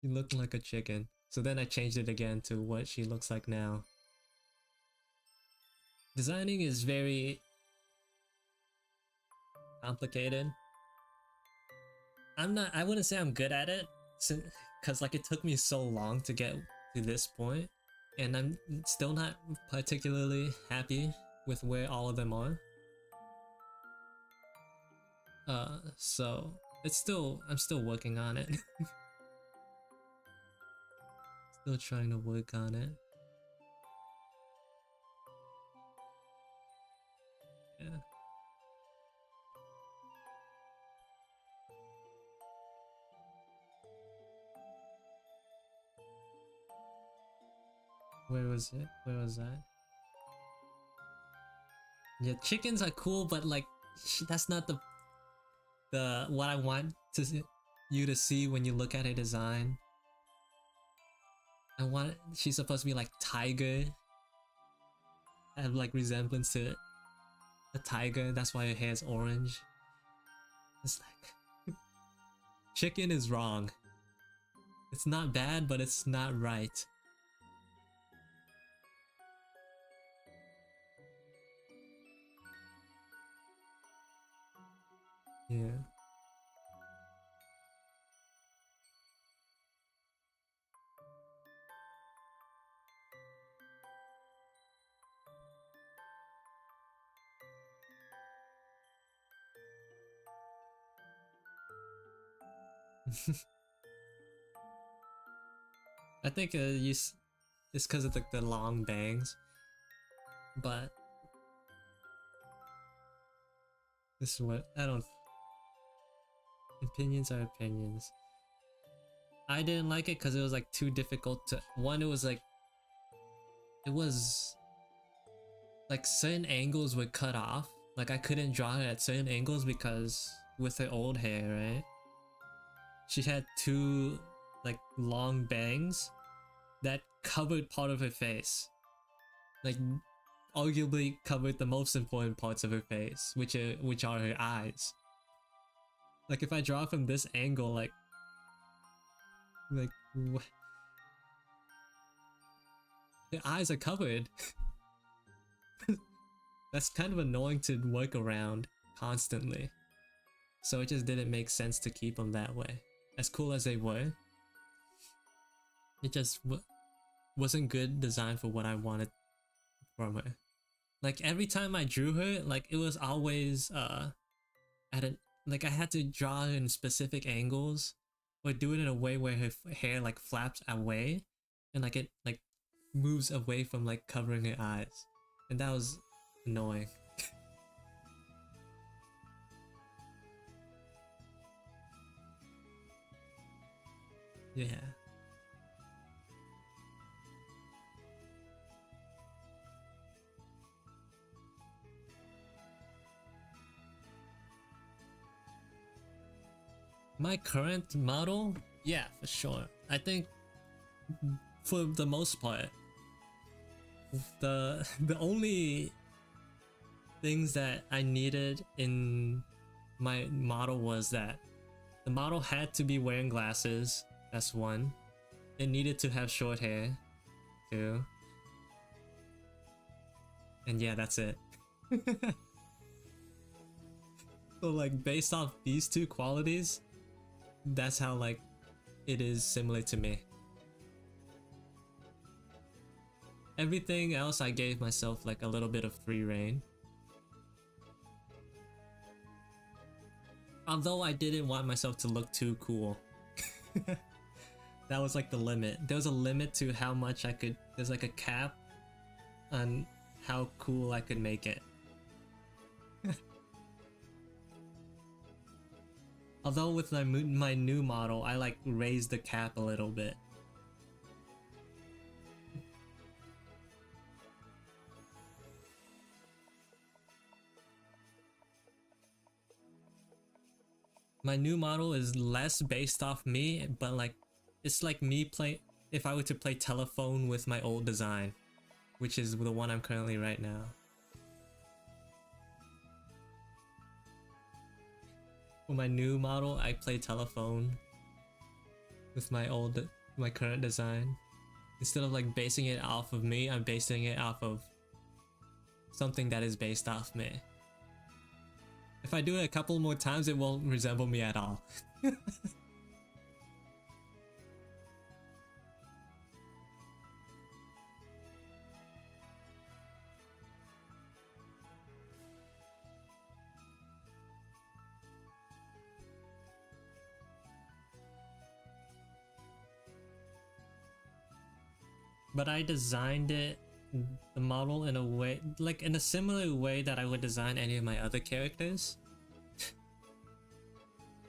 He looked like a chicken. So then I changed it again to what she looks like now. Designing is very complicated. I wouldn't say I'm good at it, because like it took me so long to get to this point, and I'm still not particularly happy with where all of them are. So I'm still working on it. Still trying to work on it. Yeah. Where was it? Where was that? Yeah, chickens are cool, but like that's not the what I want you to see when you look at a design. She's supposed to be like tiger. Have like resemblance to a tiger. That's why her hair's orange. It's like chicken is wrong. It's not bad, but it's not right. Yeah. I think it's because of the long bangs, but this is what I don't. Opinions are opinions. I didn't like it because it was like too difficult to. One, it was like it was like certain angles were cut off. Like I couldn't draw her at certain angles because with her old hair, right? She had two like long bangs that covered part of her face. Like arguably covered the most important parts of her face, which are her eyes. Like if I draw from this angle, like what? The eyes are covered. That's kind of annoying to work around constantly. So it just didn't make sense to keep them that way. As cool as they were, it just wasn't good design for what I wanted from her. Like every time I drew her, like it was always like I had to draw her in specific angles or do it in a way where her hair like flaps away and like it like moves away from like covering her eyes, and that was annoying. Yeah. My current model? Yeah, for sure. I think for the most part, the only things that I needed in my model was that the model had to be wearing glasses. That's one. It needed to have short hair, too. And yeah, that's it. So like based off these two qualities, that's how like it is similar to me. Everything else I gave myself like a little bit of free rein. Although I didn't want myself to look too cool. That was like the limit. There was a limit to how much I could, there's like a cap on how cool I could make it. Although with my new model, I like raised the cap a little bit. My new model is less based off me, but like it's like me play if I were to play telephone with my old design, which is the one I'm currently right now. For my new model, I play telephone with my current design. Instead of like basing it off of me, I'm basing it off of something that is based off me. If I do it a couple more times, it won't resemble me at all. But I designed the model in a way, like in a similar way that I would design any of my other characters.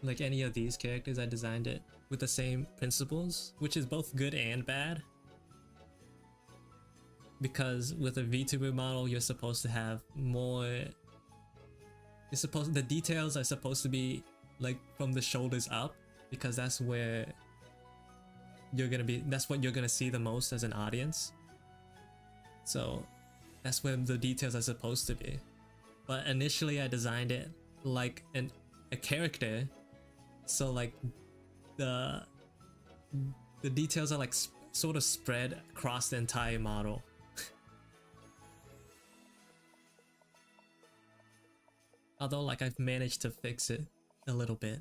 Like any of these characters, I designed it with the same principles, which is both good and bad. Because with a VTuber model, you're supposed to have more. The details are supposed to be like from the shoulders up, because that's where that's what you're gonna see the most as an audience. So that's where the details are supposed to be. But initially I designed it like a character, so like the details are like sort of spread across the entire model. Although like I've managed to fix it a little bit.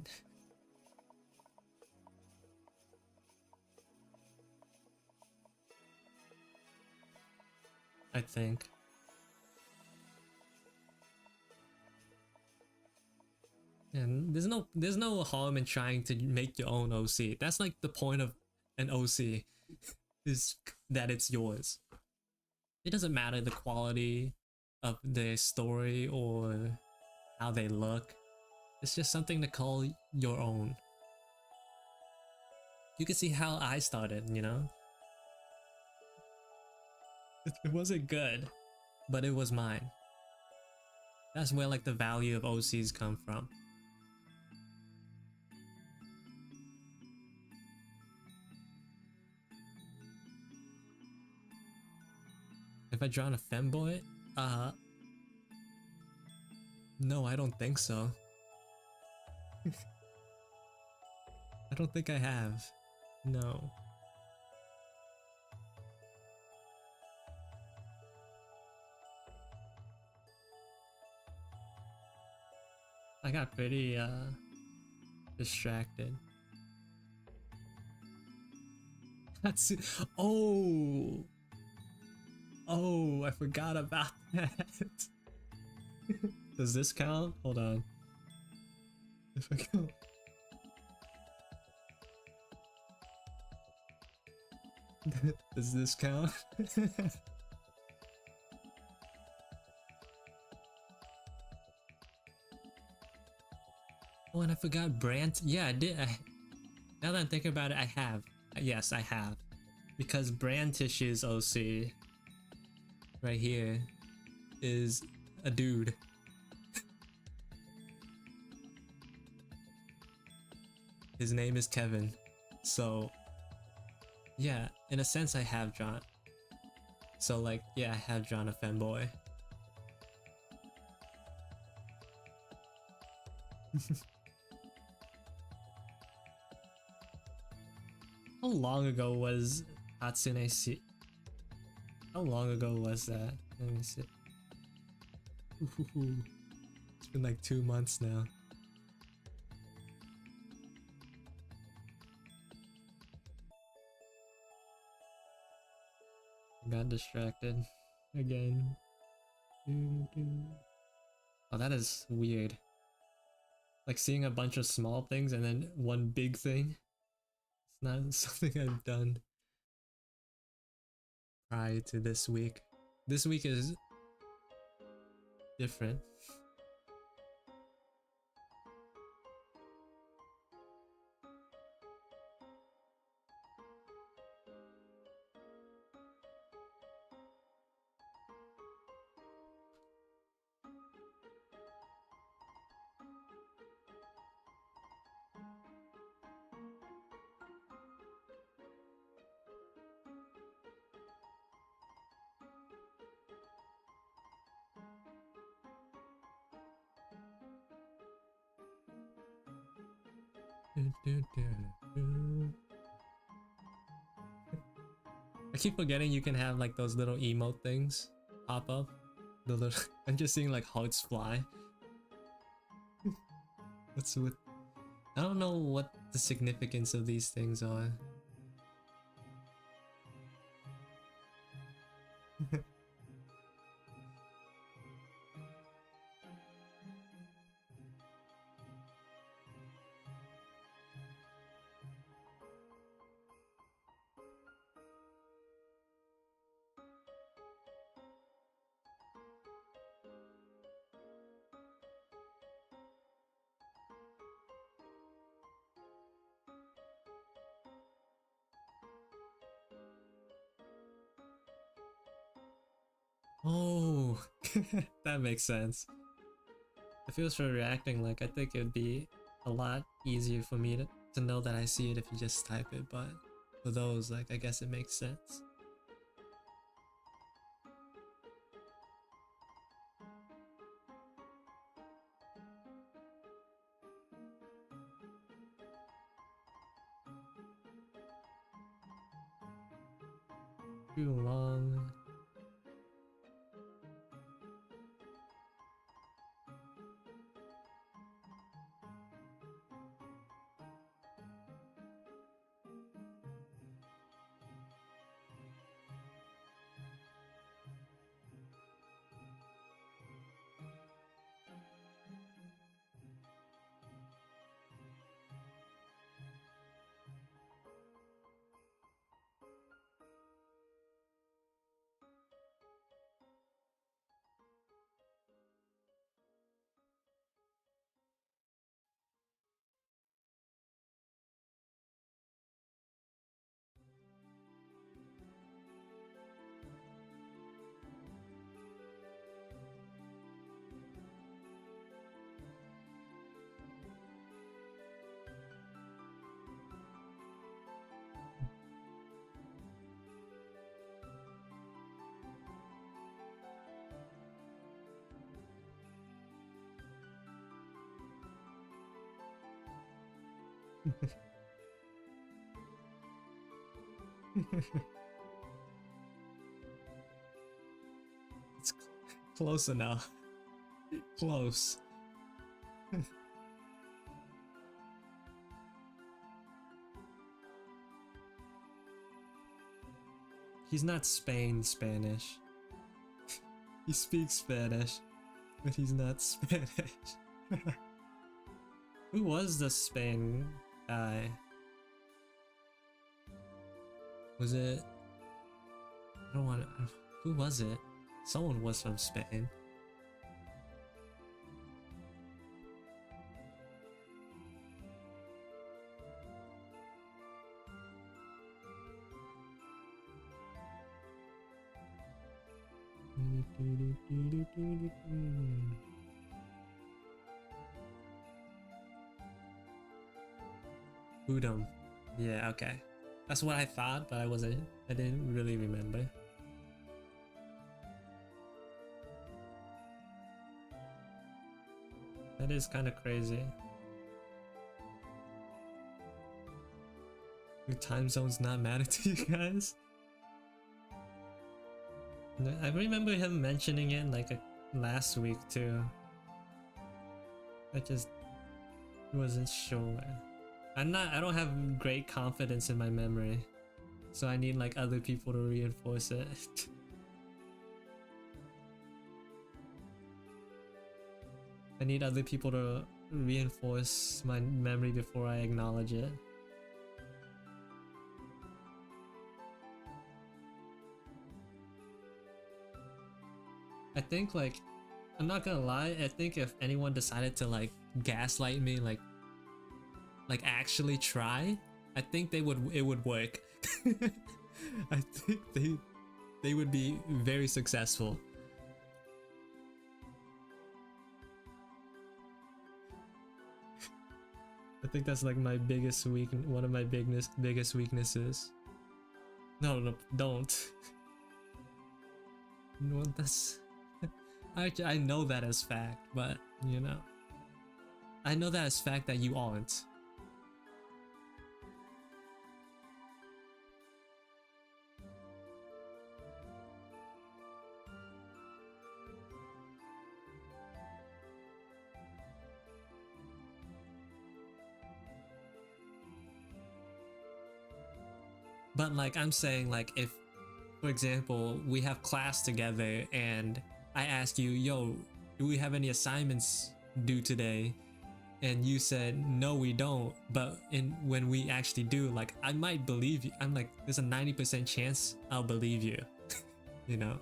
I think. And there's no harm in trying to make your own OC. That's like the point of an OC, is that it's yours. It doesn't matter the quality of their story or how they look. It's just something to call your own. You can see how I started, you know? It wasn't good, but it was mine. That's where like the value of OCs come from. If I drawn a femboy? No, I don't think so. I don't think I have. No. I got pretty distracted. That's it. Oh, I forgot about that. Does this count? Hold on. If I go. Does this count? Oh, and I forgot Brant. Yeah, I did. Now that I'm thinking about it, I have. Yes, I have. Because Brantish's OC right here is a dude. His name is Kevin. So, yeah, in a sense, I have drawn. So, like, yeah, I have drawn a femboy. How long ago was Hatsune Si? How long ago was that? Let me see. Ooh, it's been like 2 months now. Got distracted again. Oh, that is weird. Like seeing a bunch of small things and then one big thing. It's not something I've done prior to this week. This week is different. I keep forgetting you can have like those little emote things pop up. The little I'm just seeing like hearts fly. What's with I don't know what the significance of these things are. Oh, that makes sense. It feels for reacting like I think it would be a lot easier for me to know that I see it if you just type it, but for those, like, I guess it makes sense. Too long. It's close enough. Close. He's not Spanish. He speaks Spanish, but he's not Spanish. Who was the Spain guy? Was it? I don't want to. Who was it? Someone was from Spain. Udom. Yeah, okay. That's what I thought, but I didn't really remember. That is kind of crazy. Your time zones not matter to you guys? I remember him mentioning it like last week too. I just wasn't sure. I don't have great confidence in my memory, so I need like other people to reinforce it. I need other people to reinforce my memory before I acknowledge it. I think, like, I'm not gonna lie, I think if anyone decided to like gaslight me, like actually try, I think it would work. I think they would be very successful. I think that's like my biggest one of my biggest weaknesses. No, don't. No, that's I know that as fact, but you know, I know that as fact that you aren't. But like I'm saying, like if, for example, we have class together and I ask you, yo, do we have any assignments due today? And you said, no, we don't. But when we actually do, like, I might believe you. I'm like, there's a 90% chance I'll believe you, you know?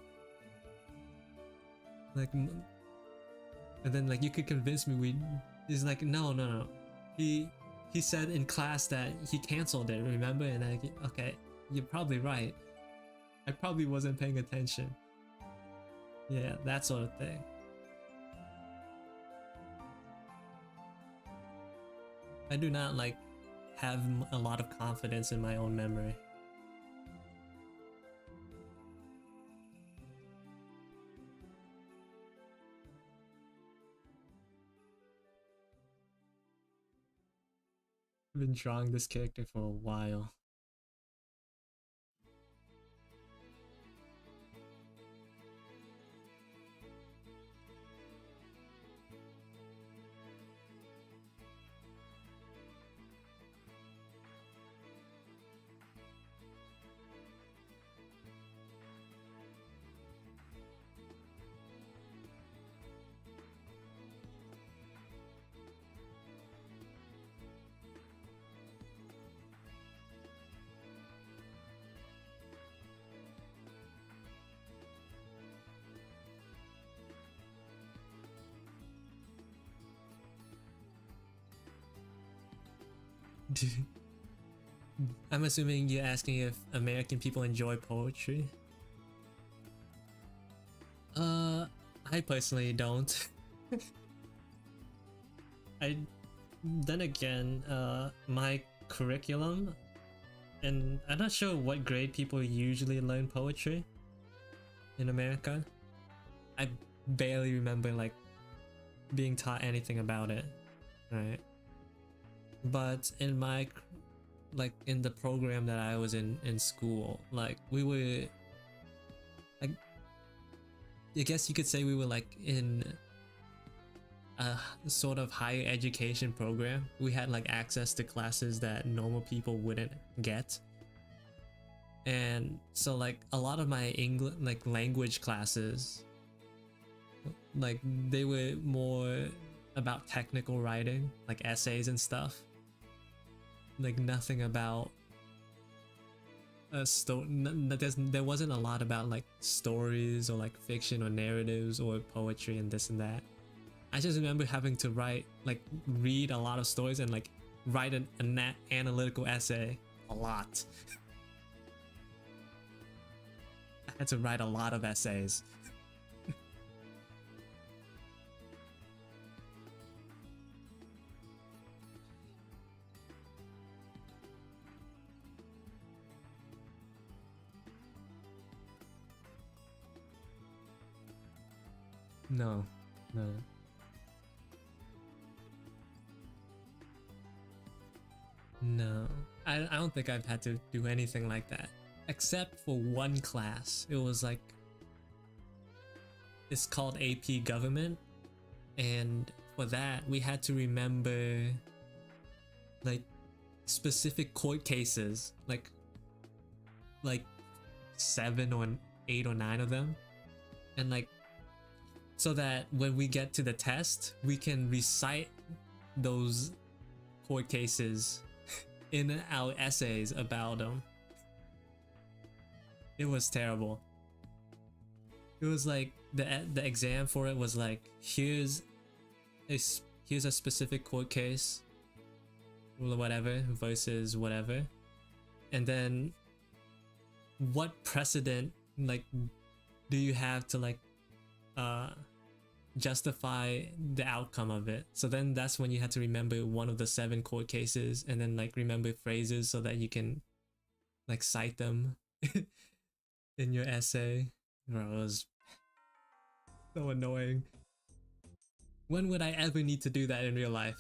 Like, and then like you could convince me he's like, no. He said in class that he canceled it, remember? And I, okay, you're probably right. I probably wasn't paying attention. Yeah, that sort of thing. I do not like have a lot of confidence in my own memory. I've been drawing this character for a while. I'm assuming you're asking if American people enjoy poetry. I personally don't. Then again, my curriculum, and I'm not sure what grade people usually learn poetry in America. I barely remember like being taught anything about it, right? But in my like in the program that I was in school, like we were like, I guess you could say we were like in a sort of higher education program. We had like access to classes that normal people wouldn't get. And so like a lot of my English like language classes, like they were more about technical writing, like essays and stuff. Like nothing about a there wasn't a lot about like stories or like fiction or narratives or poetry and this and that. I just remember having to read a lot of stories and like write an analytical essay a lot. I had to write a lot of essays. No. No, I don't think I've had to do anything like that, except for one class. It was like, it's called AP Government, and for that we had to remember like specific court cases, like 7 or 8 or 9 of them, and like so that when we get to the test we can recite those court cases in our essays about them. It was terrible. It was like the exam for it was like, here's a specific court case, whatever versus whatever, and then what precedent like do you have to like justify the outcome of it. So then that's when you had to remember one of the 7 court cases and then like remember phrases so that you can like cite them in your essay. Bro, it was so annoying. When would I ever need to do that in real life?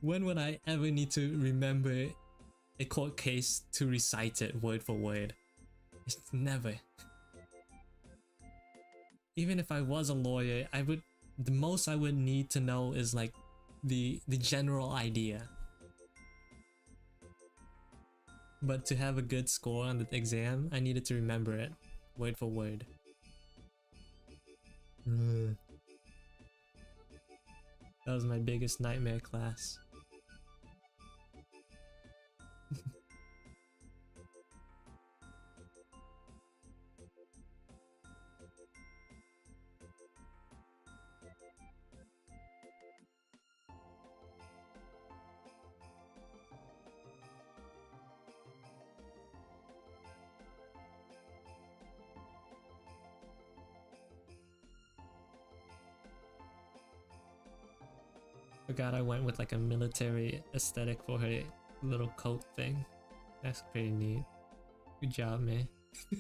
When would I ever need to remember a court case to recite it word for word? It's never. Even if I was a lawyer, the most I would need to know is like the general idea. But to have a good score on the exam, I needed to remember it word for word. That was my biggest nightmare class. Forgot I went with like a military aesthetic for her little coat thing. That's pretty neat. Good job, man.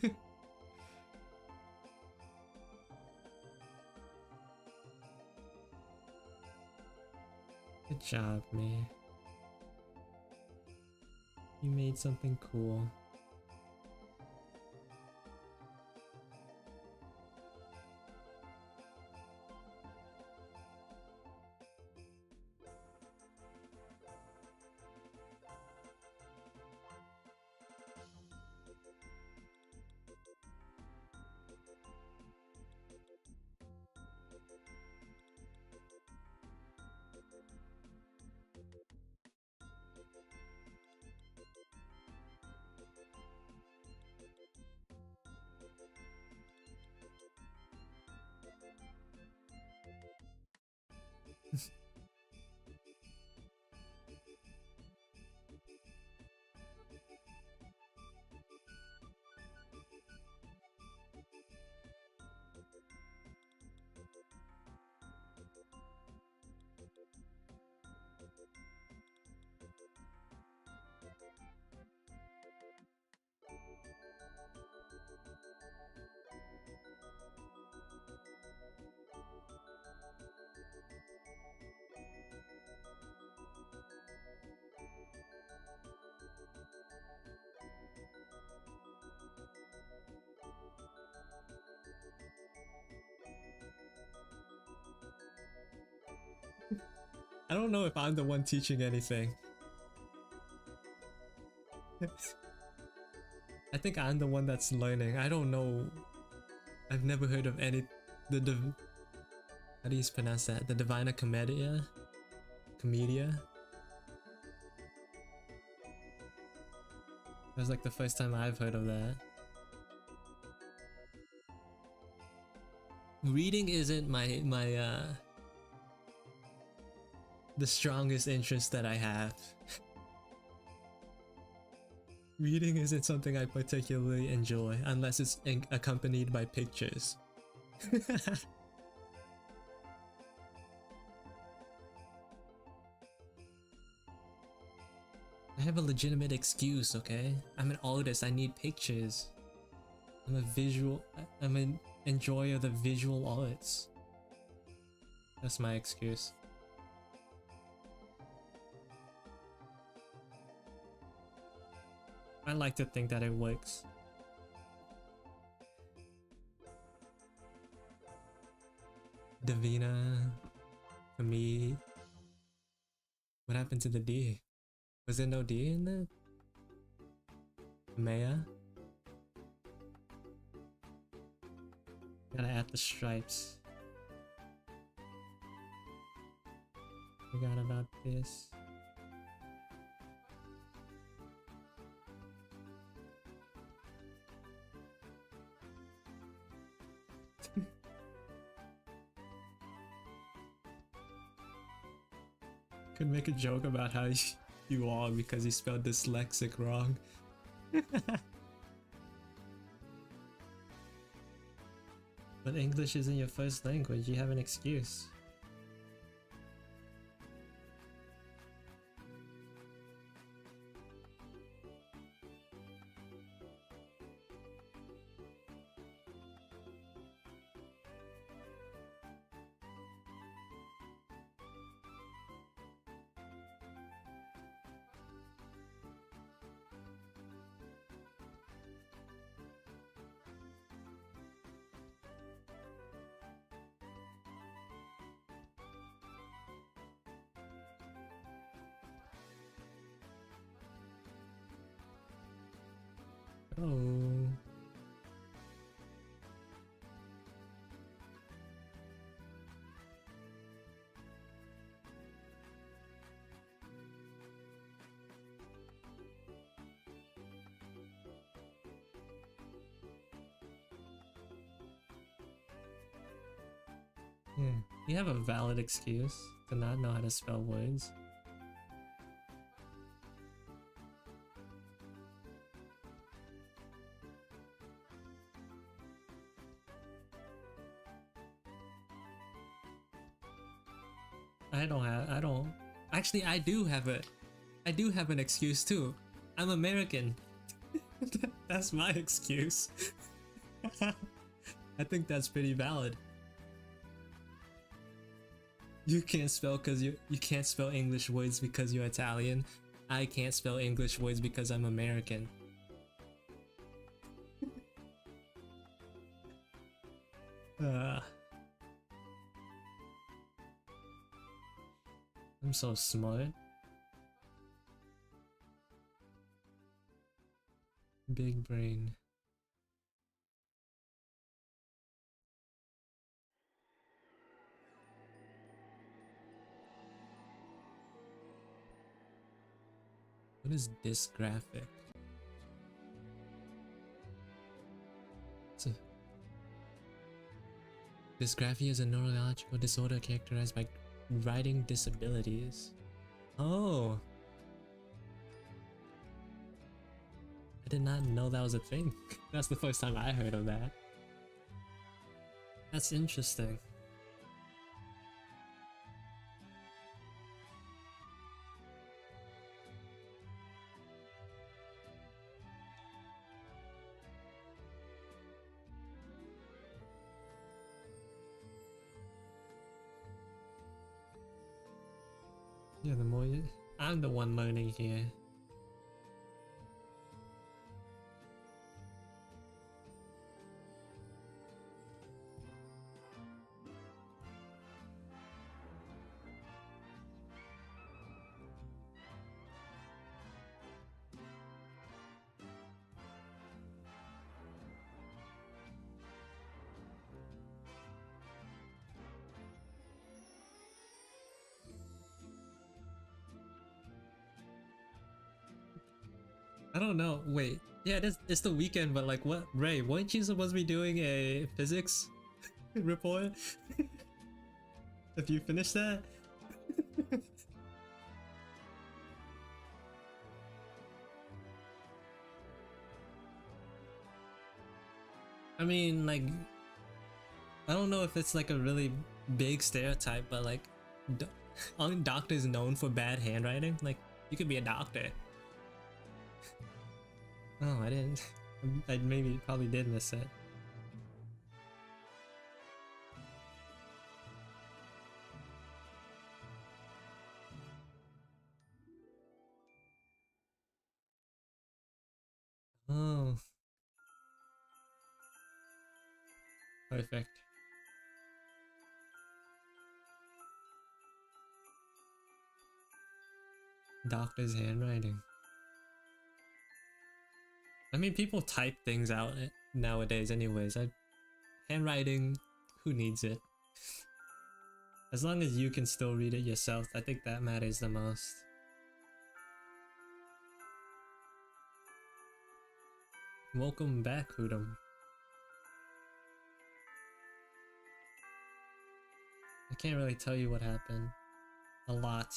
Good job, man. You made something cool. I don't know if I'm the one teaching anything. I think I'm the one that's learning. I don't know. I've never heard of any... how do you pronounce that? The Divina Commedia? Commedia? That was like the first time I've heard of that. Reading isn't the strongest interest that I have. Reading isn't something I particularly enjoy unless it's accompanied by pictures. I have a legitimate excuse, okay? I'm an artist, I need pictures. I'm an enjoyer of the visual arts. That's my excuse. I like to think that it works. Divina, for me. What happened to the D? Was there no D in that? Maya? Gotta add the stripes. Forgot about this. Could make a joke about how you are because you spelled dyslexic wrong. But English isn't your first language, you have an excuse. Oh. Yeah, you have a valid excuse to not know how to spell words. Actually, I do have an excuse too. I'm American. That's my excuse. I think that's pretty valid. You can't spell you can't spell English words because you're Italian. I can't spell English words because I'm American. I'm so smart. Big brain. What is dysgraphic? Dysgraphia is a neurological disorder characterized by writing disabilities. Oh. I did not know that was a thing. That's the first time I heard of that. That's interesting. Yeah, the more I'm the one learning here. I don't know. Wait. Yeah, it's the weekend, but like what? Ray, weren't you supposed to be doing a physics report? Have you finished that? I mean, like, I don't know if it's like a really big stereotype, but like, aren't doctors known for bad handwriting? Like, you could be a doctor. Oh, I didn't. I maybe probably did miss it. Oh, perfect. Doctor's handwriting. I mean, people type things out nowadays anyways. Handwriting, who needs it? As long as you can still read it yourself, I think that matters the most. Welcome back, Hudum. I can't really tell you what happened. A lot.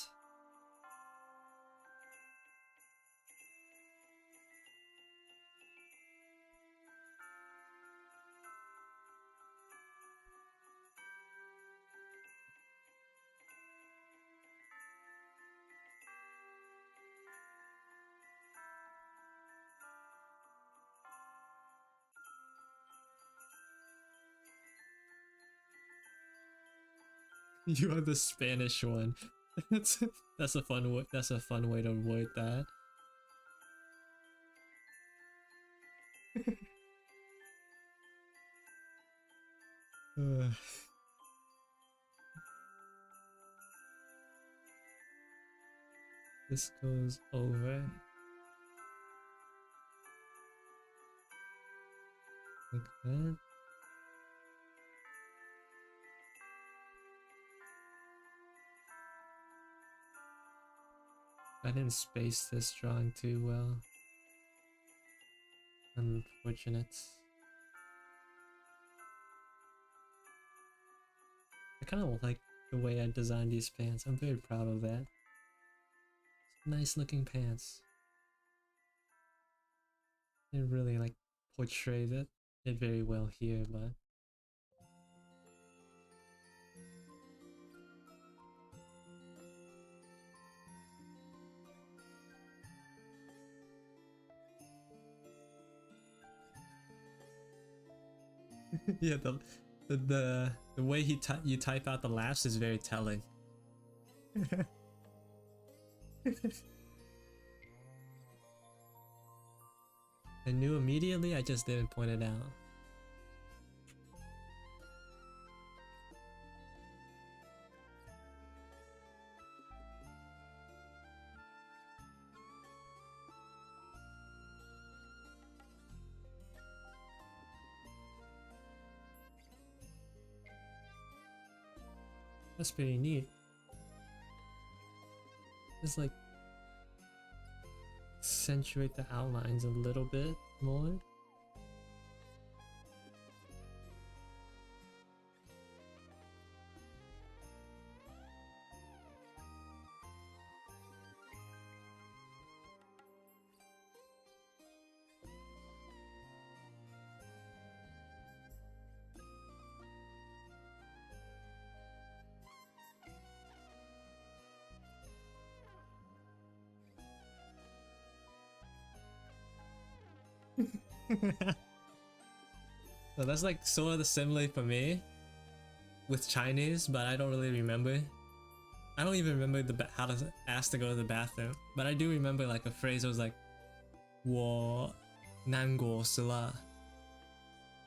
You are the Spanish one. That's a fun way. That's a fun way to avoid that. This goes over like that. I didn't space this drawing too well. Unfortunate. I kind of like the way I designed these pants. I'm very proud of that. Nice looking pants. They really like portray it very well here, but yeah, the way you type out the laughs is very telling. I knew immediately, I just didn't point it out. That's pretty neat. Just like accentuate the outlines a little bit more. So that's like sort of the simile for me with Chinese, but I don't really remember. I don't even remember how to ask to go to the bathroom, but I do remember like a phrase that was like 我难过死了,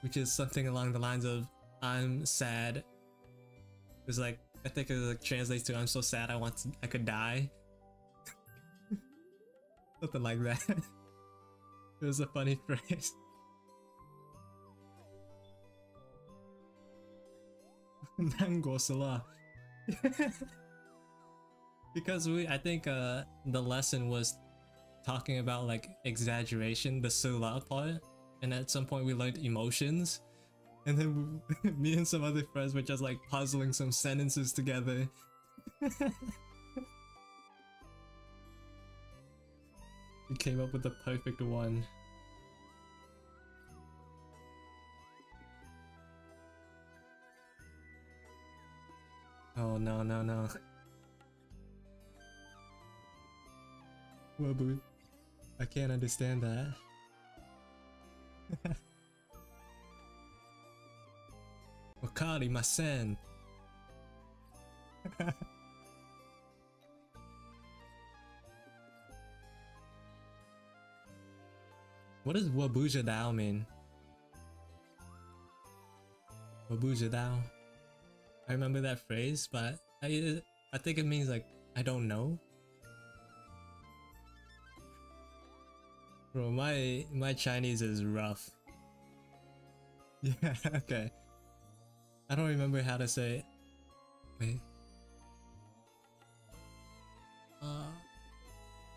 which is something along the lines of I'm sad. It's like I think it like translates to I'm so sad I could die. Something like that. It was a funny phrase. Nango Salah. Because I think the lesson was talking about like exaggeration, the sula part, and at some point we learned emotions, and then me and some other friends were just like puzzling some sentences together. We came up with the perfect one. Oh no no no. Wabu, I can't understand that. Wakarimasen. What does Wabuja Dao mean? Wabuja Dao. I remember that phrase, but I think it means like I don't know. Bro, my Chinese is rough. Yeah, okay. I don't remember how to say. Wait.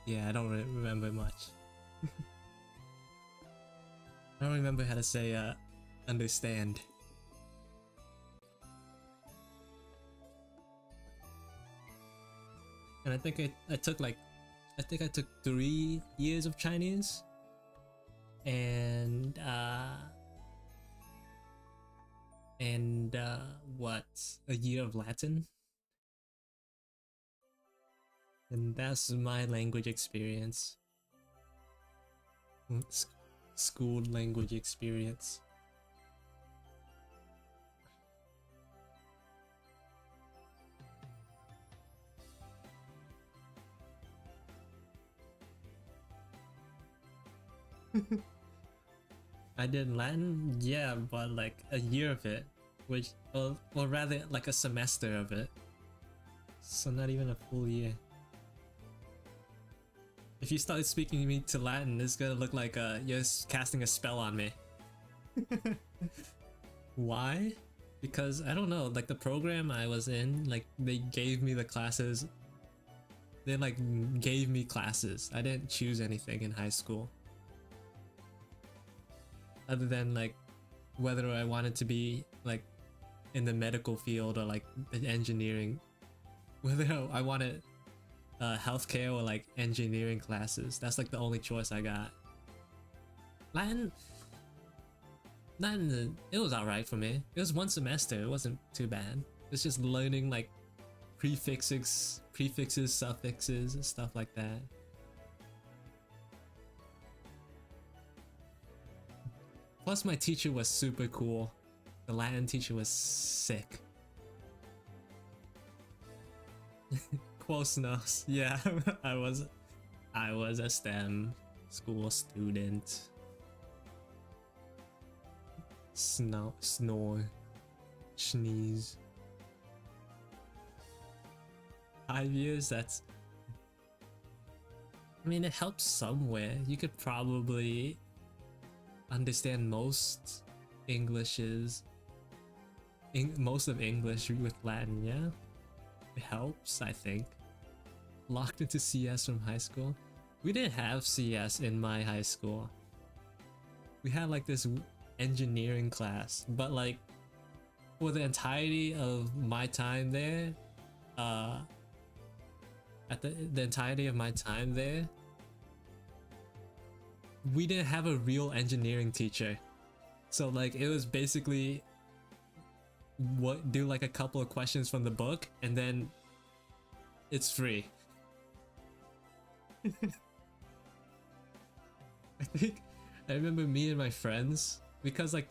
Yeah, I don't remember much. I don't remember how to say understand. And I think I took like, I think I took 3 years of Chinese, and what, a year of Latin, and that's my language experience. School language experience. I did Latin, yeah, but like a year of it, which, or rather like a semester of it, so not even a full year. If you start speaking me to Latin, it's gonna look like you're casting a spell on me. Why? Because I don't know, like the program I was in, like they gave me the classes. They like gave me classes. I didn't choose anything in high school. Other than like whether I wanted to be like in the medical field or like the engineering. Whether I wanted healthcare or like engineering classes. That's like the only choice I got. Latin, it was alright for me. It was one semester, it wasn't too bad. It's just learning like prefixes, suffixes, and stuff like that. Plus my teacher was super cool. The Latin teacher was sick. Close enough. Yeah, I was a STEM school student. Snore, sneeze. 5 years, that's, I mean, it helps somewhere. You could probably understand most most of English with Latin, yeah? It helps, I think. Locked into CS from high school? We didn't have CS in my high school. We had like this engineering class, but like for the entirety of my time there, at the entirety of my time there, we didn't have a real engineering teacher. So like it was basically do like a couple of questions from the book and then it's free. I remember me and my friends, because like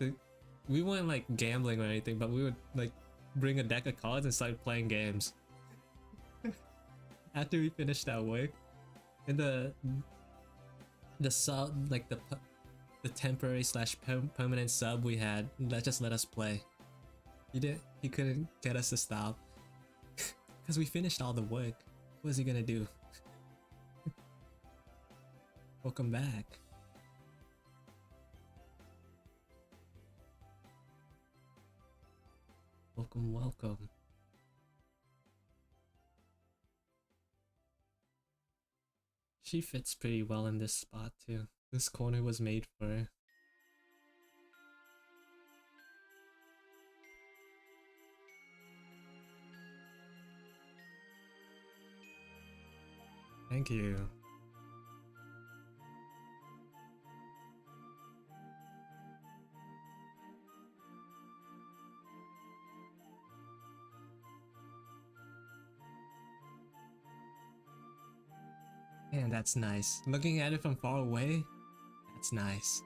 we weren't like gambling or anything, but we would like bring a deck of cards and start playing games. After we finished our work, and the sub, like the temporary / permanent sub we had, that just let us play. He couldn't get us to stop because we finished all the work. What was he gonna do? Welcome back. Welcome. She fits pretty well in this spot too. This corner was made for her. Thank you. Man, that's nice. Looking at it from far away, that's nice.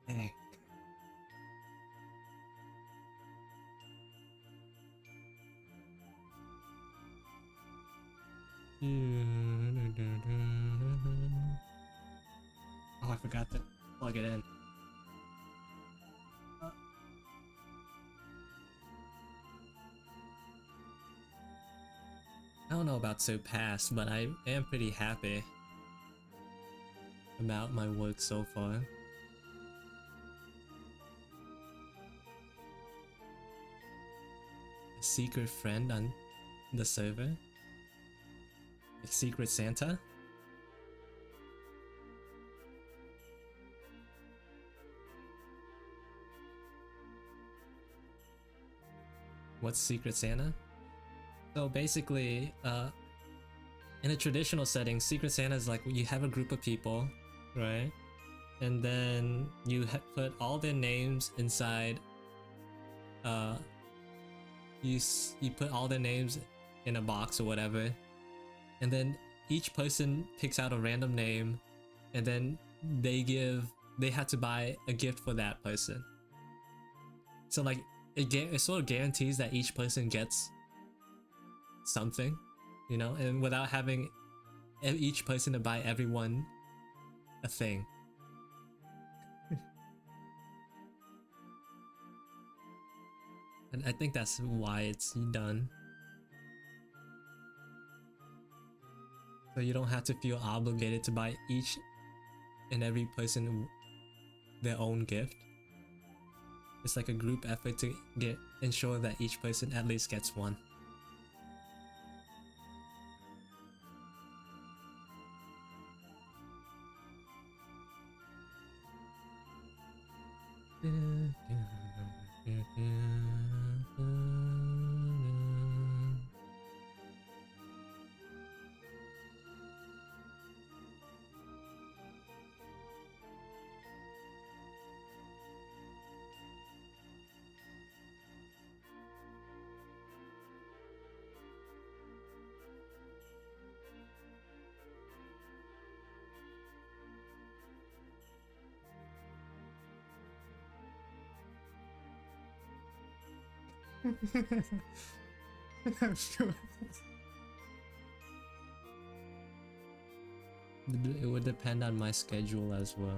Hey. Oh, I forgot to plug it in. I don't know about so past, but I am pretty happy about my work so far. A secret friend on the server? A secret Santa? What's Secret Santa? So basically, in a traditional setting, Secret Santa is like you have a group of people, right? And then you put all their names inside. You put all their names in a box or whatever, and then each person picks out a random name, and then they have to buy a gift for that person. So like it sort of guarantees that each person gets something, you know, and without having each person to buy everyone a thing. And I think that's why it's done. So you don't have to feel obligated to buy each and every person their own gift. It's like a group effort to ensure that each person at least gets one. It would depend on my schedule as well.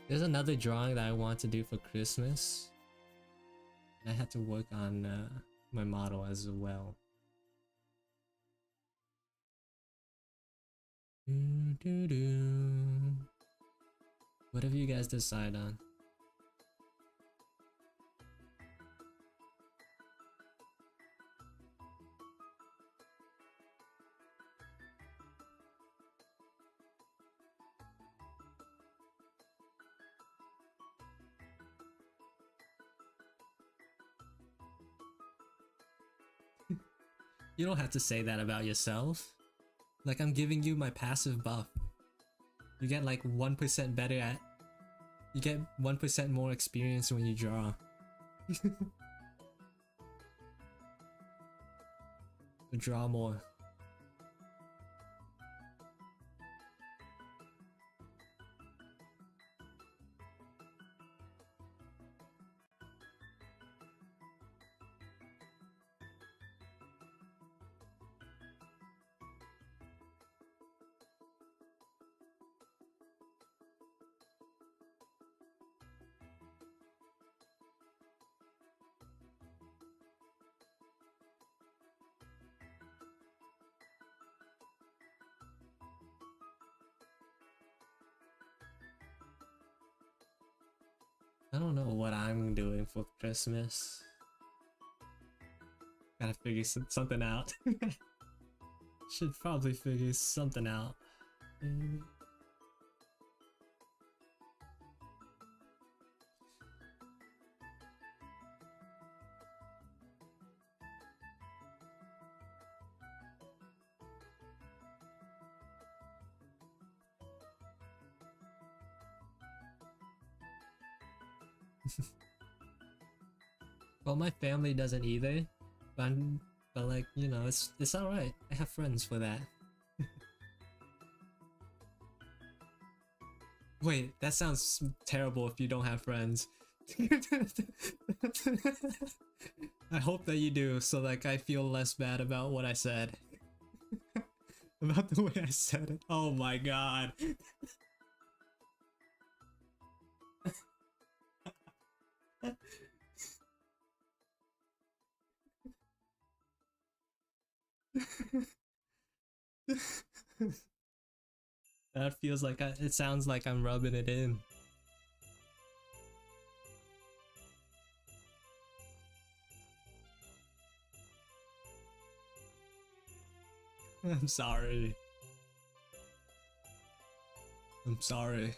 There's another drawing that I want to do for Christmas. I had to work on my model as well. Whatever you guys decide on. You don't have to say that about yourself. Like, I'm giving you my passive buff. You get like 1% better at... You get 1% more experience when you draw. Draw more. I don't know what I'm doing for Christmas. Gotta figure something out. Should probably figure something out. Well, my family doesn't either, but like, you know, it's all right. I have friends for that. Wait, that sounds terrible if you don't have friends. I hope that you do, so like I feel less bad about what I said. About the way I said it. Oh my god. That feels like it sounds like I'm rubbing it in. I'm sorry. I'm sorry.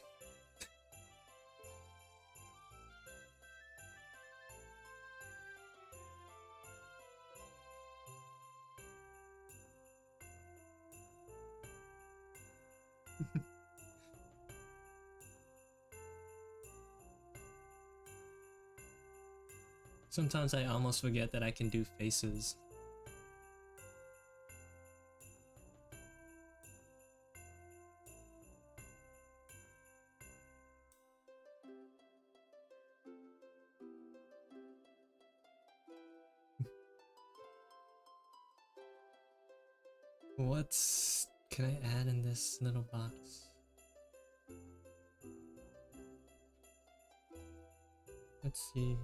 Sometimes I almost forget that I can do faces. What can I add in this little box? Let's see.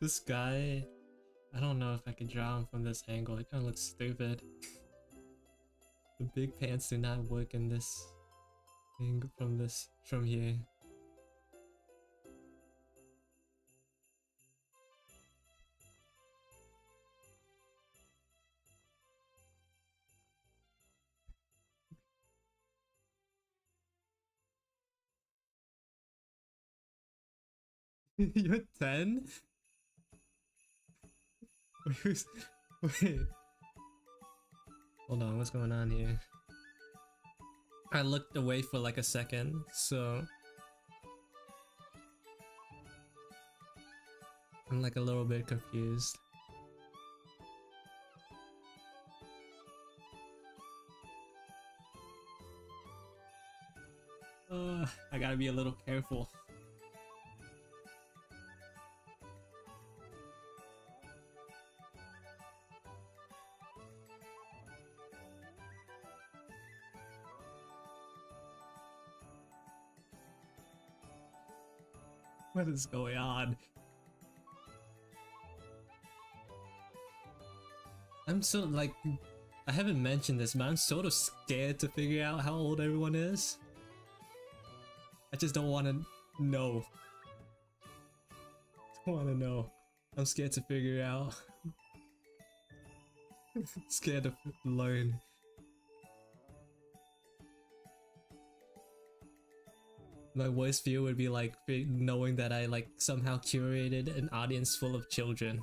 This guy, I don't know if I can draw him from this angle. It kind of looks stupid. The big pants do not work in this thing from here. You're 10? Wait. Hold on, what's going on here? I looked away for like a second, so I'm like a little bit confused. I gotta be a little careful. What is going on? I'm so like, I haven't mentioned this, but I'm sort of scared to figure out how old everyone is. I just don't want to know. Don't want to know. I'm scared to figure out. Scared to learn. My worst fear would be like knowing that I like somehow curated an audience full of children.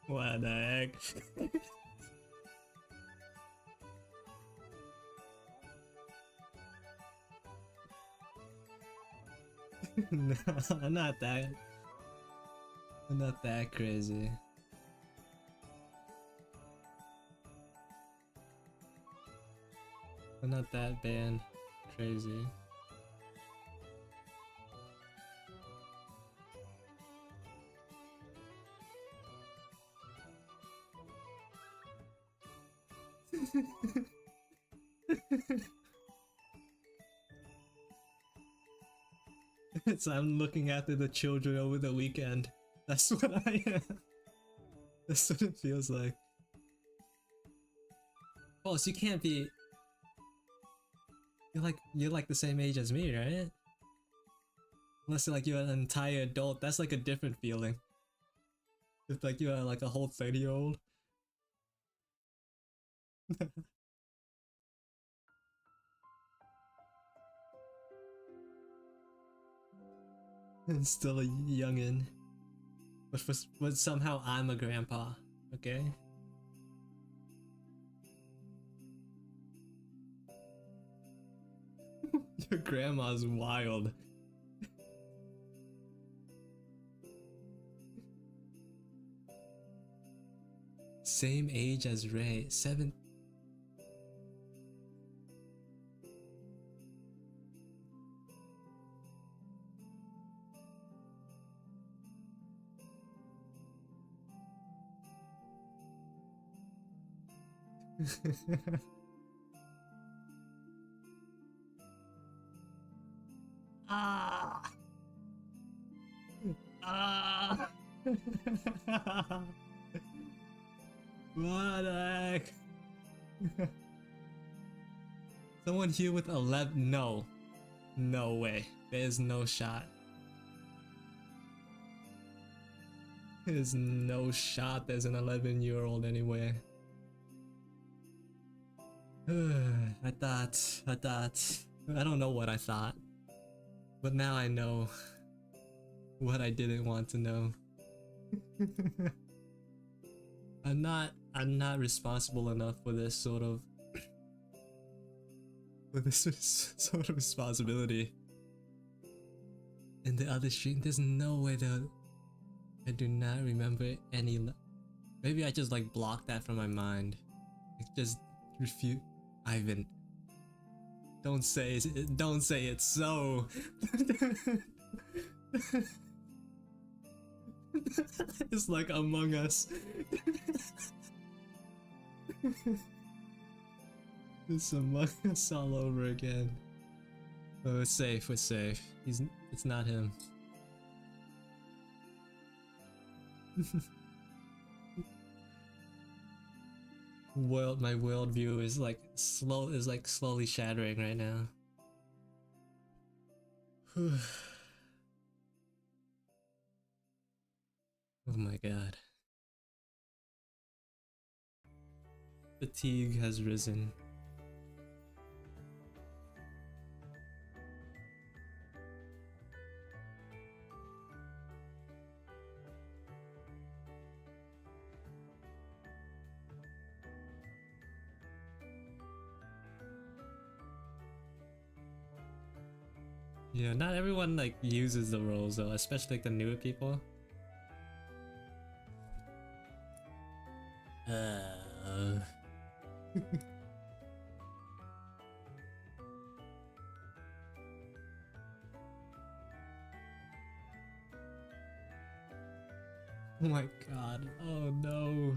What the heck? No, I'm not that. I'm not that crazy. I'm not that bad crazy. It's I'm looking after the children over the weekend. That's what I am. That's what it feels like. Oh, so you can't be. You're like the same age as me, right? Unless you're an entire adult, that's like a different feeling. If like you're like a whole 30-year-old. And still a youngin'. But somehow I'm a grandpa, okay? Your grandma's wild. Same age as Ray, 7. Ah! Ah! What the heck? Someone here with 11? No. No way. There's no shot. There's no shot there's an 11-year-old anywhere. I thought. I don't know what I thought. But now I know what I didn't want to know. I'm not responsible enough for this sort of sort of responsibility. In the other stream, there's no way that I do not remember any. Maybe I just like blocked that from my mind. Like just refute. Ivan, don't say it's so. It's like Among Us. It's Among Us all over again. Oh, it's safe. We're safe. It's not him. My worldview is like slowly shattering right now. Oh my god. Fatigue has risen. Yeah, not everyone like uses the roles though, especially like the newer people. Oh my god. Oh no.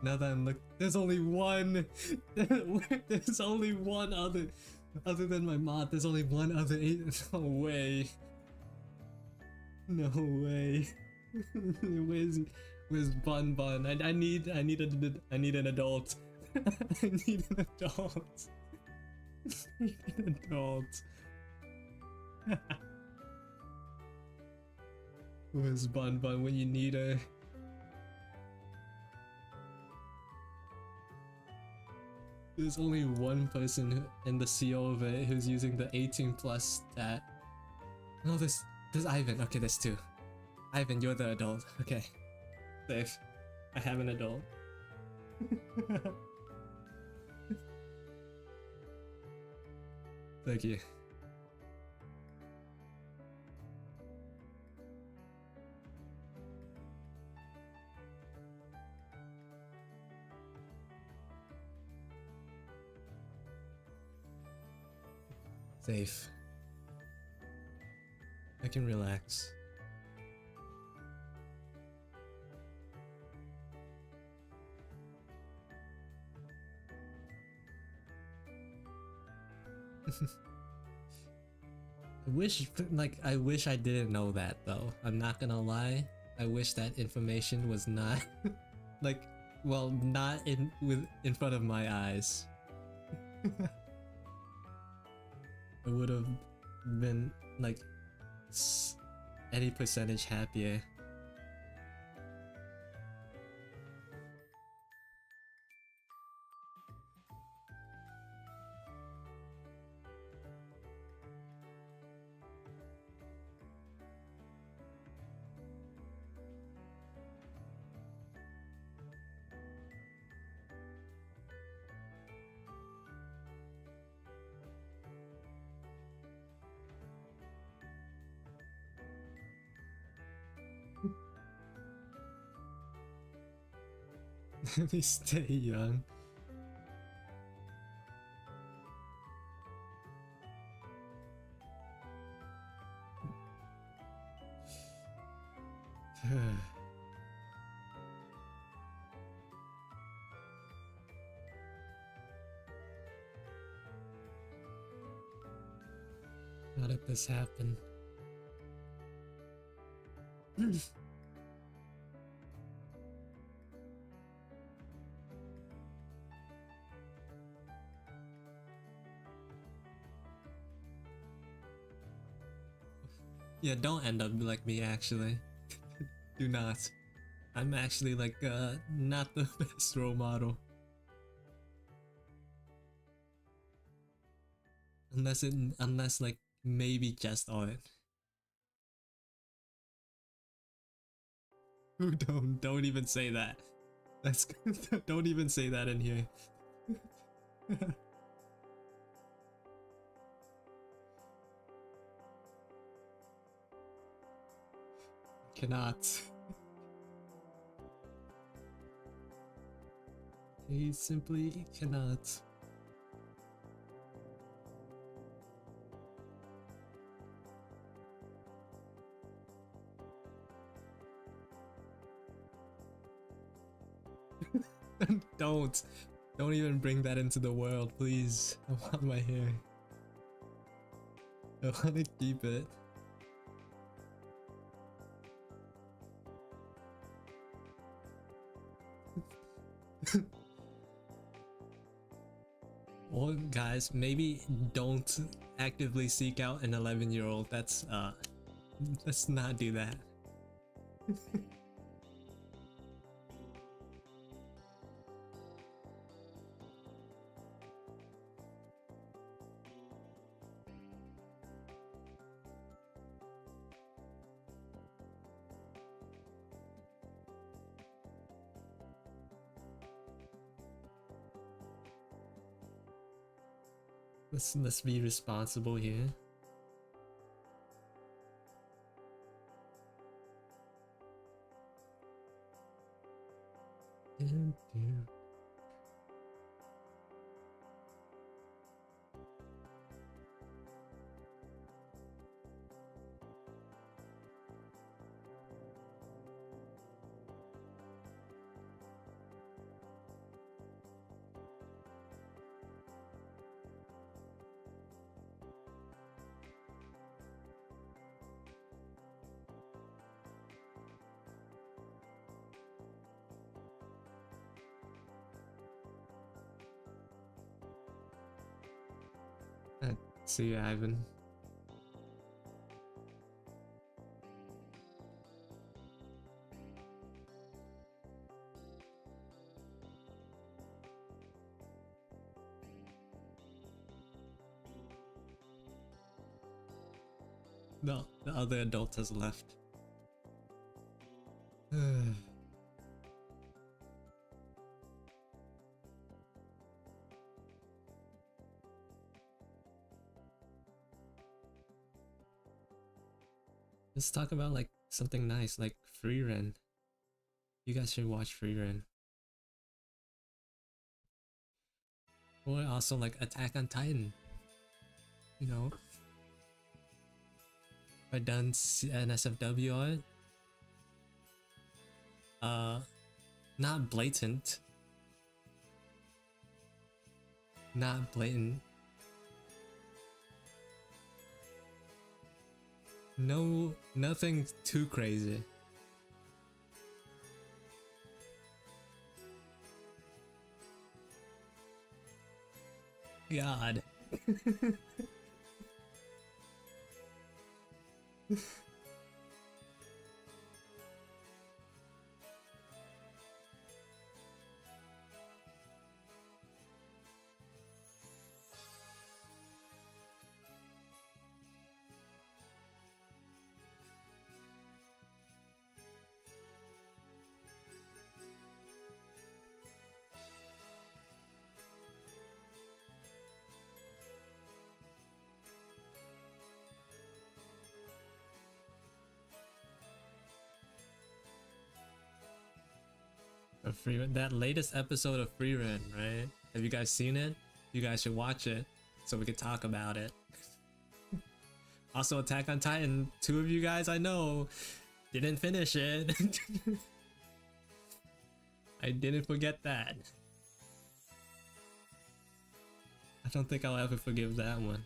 Now that I'm there's only one. There's only one other than my mod. There's only one other. No way. No way. Where's Bun Bun? I need an adult. I need an adult. I need an adult. Where's Bun Bun when you need her? There's only one person in the CO of it who's using the 18 plus stat. No, there's Ivan. Okay, there's two. Ivan, you're the adult. Okay. Safe. I have an adult. Thank you. Safe. I can relax. I wish I didn't know that though. I'm not gonna lie. I wish that information was not like, well, not in front of my eyes. I would have been like any percentage happier. Let me stay young. How did this happen? Yeah, don't end up like me actually. Do not. I'm actually like not the best role model. Unless like maybe just art. Don't even say that. That's don't even say that in here. Cannot. He simply cannot. Don't even bring that into the world, please. I want my hair. I want to keep it. Or guys, maybe don't actively seek out an 11-year-old. That's let's not do that. Let's be responsible here. See you, Ivan. No, the other adult has left. Let's talk about like something nice, like Free Ren. You guys should watch Free Ren. Or also like Attack on Titan. You know, I done an SFW on it. Not blatant. Not blatant. No, nothing too crazy. God. That latest episode of Free Ren, right? Have you guys seen it? You guys should watch it so we can talk about it. Also, Attack on Titan, 2 of you guys I know didn't finish it. I didn't forget that. I don't think I'll ever forgive that one.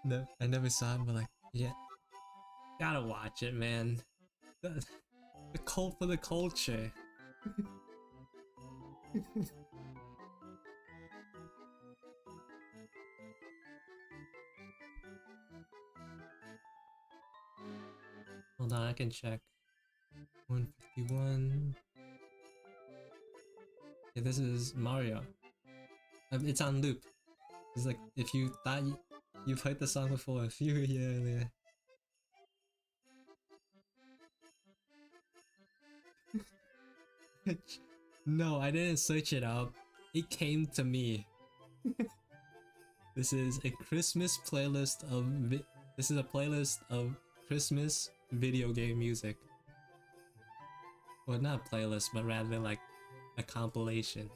No, I never saw it, but like, yeah, gotta watch it, man. The cult for the culture. Hold on, I can check. 151. Yeah, this is Mario. It's on loop. It's like if you thought you've heard the song before, a few years earlier. No, I didn't search it up. It came to me. This is a Christmas playlist of this is a playlist of Christmas video game music. Well, not a playlist, but rather like a compilation.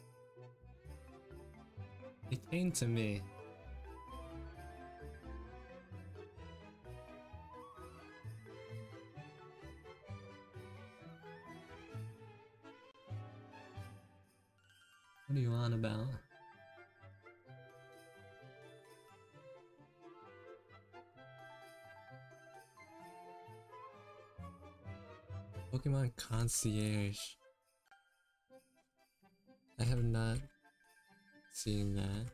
It came to me. What are you on about? Pokemon Concierge. I have not seen that.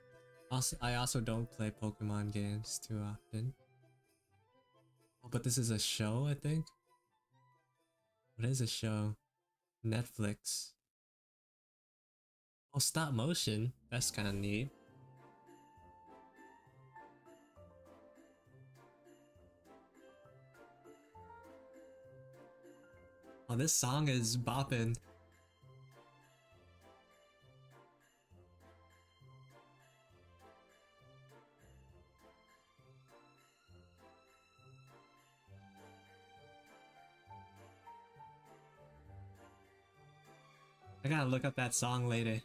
Also, I also don't play Pokemon games too often. Oh, but this is a show, I think? What is a show? Netflix. Oh, stop motion. That's kind of neat. Oh, this song is bopping. I gotta look up that song later.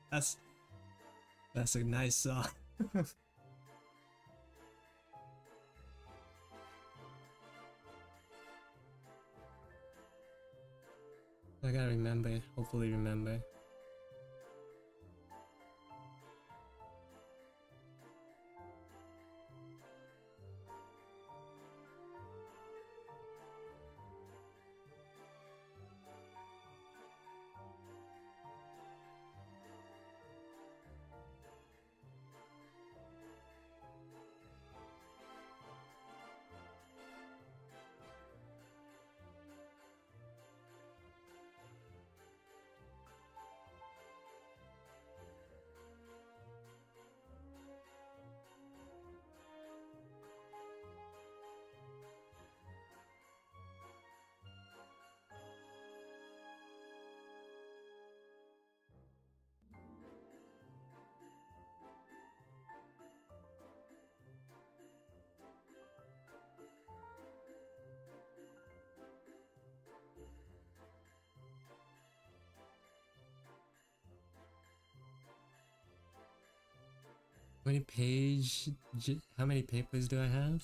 That's a nice song. I gotta remember, hopefully remember. How many papers do I have?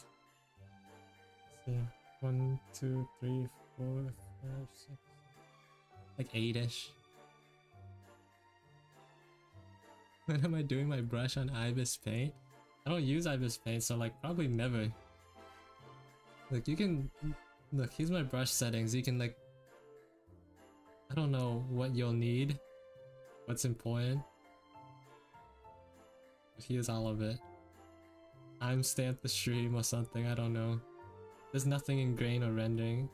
So 1, 2, 3, 4, 5, 6, like 8-ish. When am I doing my brush on Ibis Paint? I don't use Ibis Paint, so like probably never. Like you can, look, here's my brush settings. You can like, I don't know what you'll need, what's important. Here's all of it. I'm stamp the stream or something, I don't know. There's nothing in grain or rendering.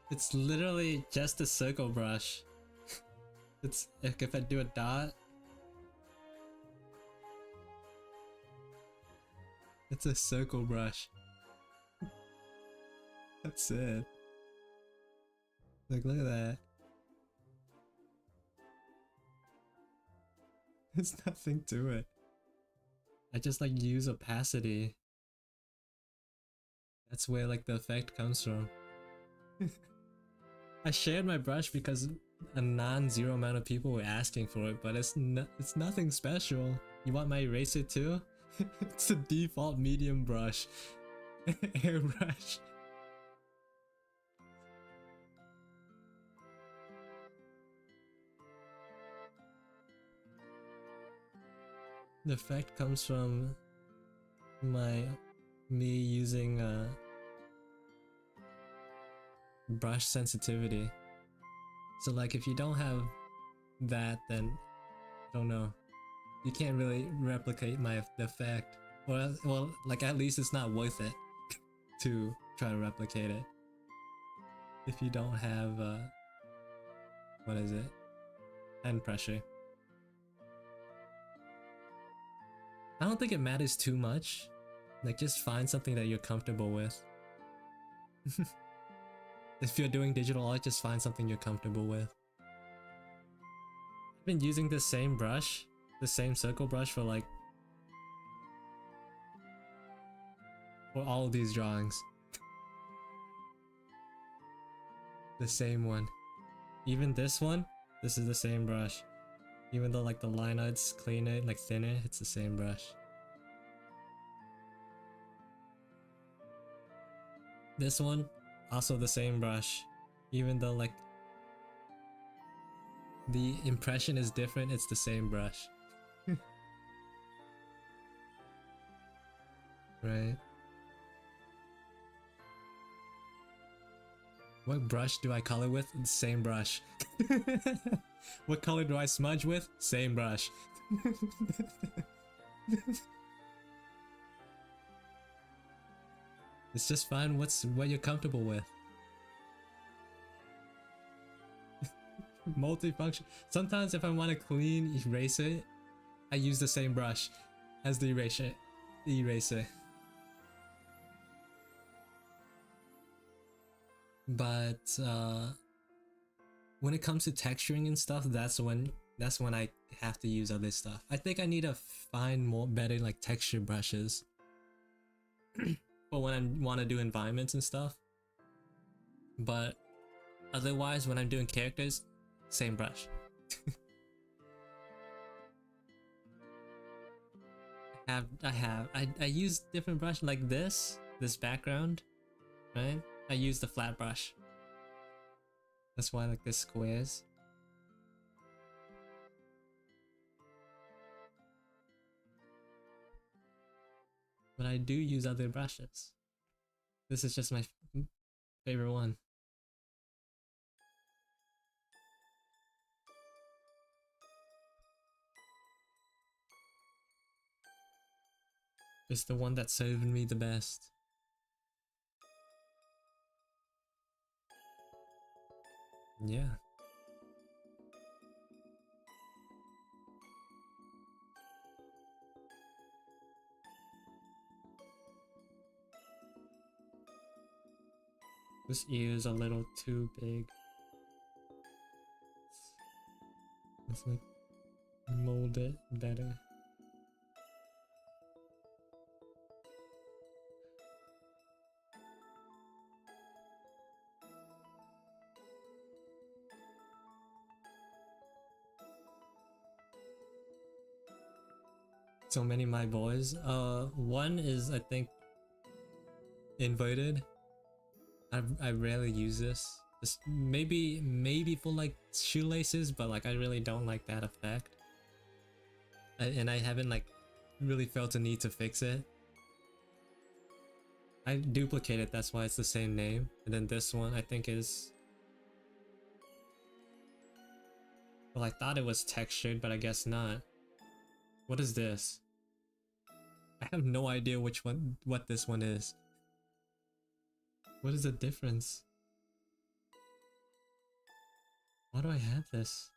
It's literally just a circle brush. It's like if I do a dot, it's a circle brush. That's it. Like, look at that. There's nothing to it. I just like use opacity. That's where like the effect comes from. I shared my brush because a non-zero amount of people were asking for it, but it's nothing special. You want my eraser too? It's a default medium brush. Airbrush. The effect comes from me using brush sensitivity. So like if you don't have that, then I don't know. You can't really replicate my effect. Well, like at least it's not worth it to try to replicate it. If you don't have what is it? Hand pressure. I don't think it matters too much. Like just find something that you're comfortable with. If you're doing digital art, just find something you're comfortable with. I've been using the same brush, the same circle brush for like for all of these drawings. The same one. Even this one, this is the same brush. Even though like the line art's cleaner, like thinner, it's the same brush. This one, also the same brush. Even though like the impression is different, it's the same brush. Right? What brush do I color with? Same brush. What color do I smudge with? Same brush. It's just find what you're comfortable with. Multifunction. Sometimes if I want a clean eraser, I use the same brush as the eraser. But when it comes to texturing and stuff, that's when I have to use other stuff. I think I need to find more better like texture brushes for when I want to do environments and stuff. But otherwise, when I'm doing characters, same brush. I use different brush like this background, right? I use the flat brush. That's why I like this squares. But I do use other brushes. This is just my favorite one. It's the one that served me the best. Yeah. This ear is a little too big. Let's like mold it better. So many of my boys. One is I think inverted. I rarely use this. Just maybe for like shoelaces, but like I really don't like that effect. And I haven't like really felt a need to fix it. I duplicated, that's why it's the same name. And then this one I think is, well, I thought it was textured, but I guess not. What is this? I have no idea what this one is. What is the difference? Why do I have this?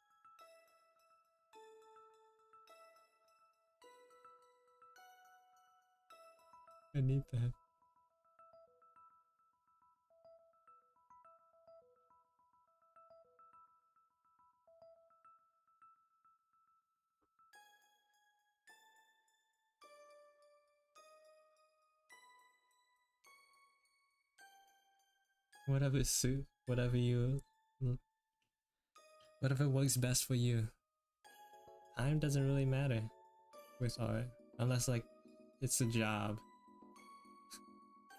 I need that. Whatever suit, whatever works best for you. Time doesn't really matter with art, unless like it's a job.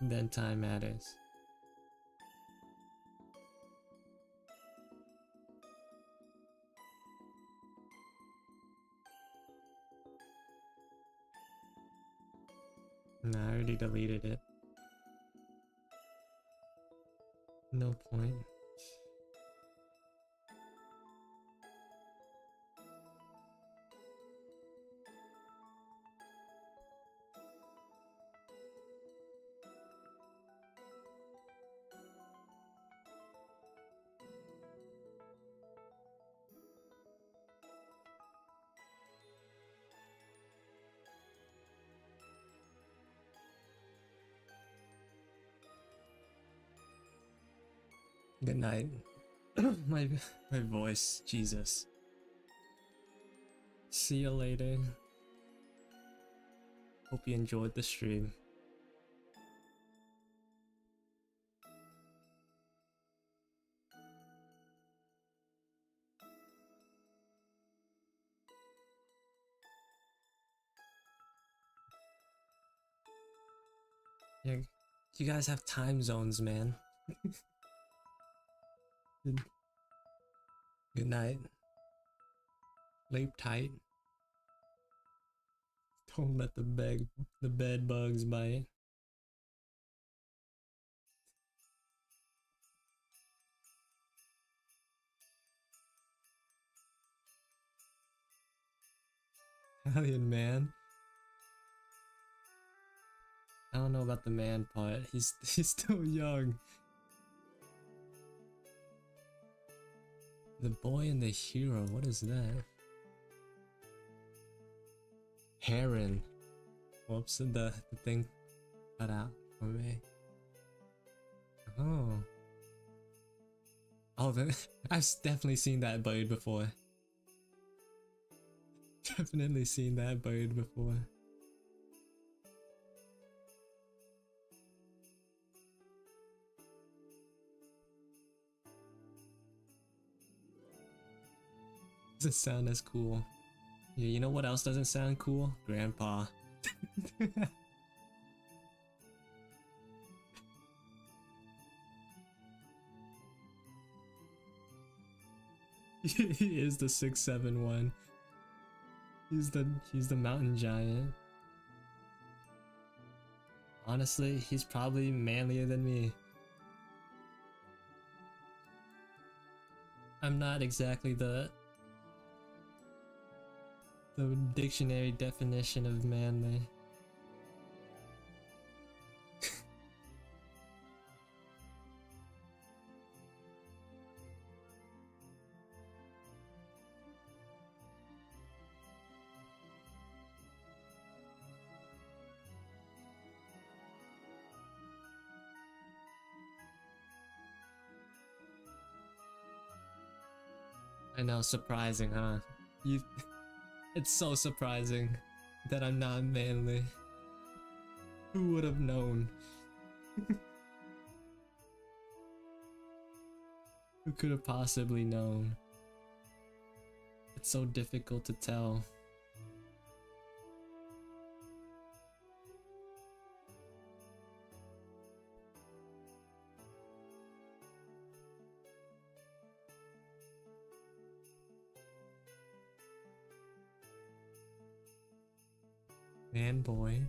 Then time matters. Nah, I already deleted it. No point. Good night. my voice, Jesus. See you later. Hope you enjoyed the stream. Yeah, you guys have time zones, man. Good night. Sleep tight. Don't let the bed bugs bite. Italian man. I don't know about the man part. He's still young. The boy and the hero. What is that? Heron. Whoops, the thing cut out for me. Oh. Oh, I've definitely seen that bird before. Definitely seen that bird before. Doesn't sound as cool. Yeah, you know what else doesn't sound cool? Grandpa. He is the 6'7" one. He's the mountain giant. Honestly, he's probably manlier than me. I'm not exactly the dictionary definition of manly. I know, surprising, huh? You It's so surprising that I'm not manly. Who would have known? Who could have possibly known? It's so difficult to tell. Man boy.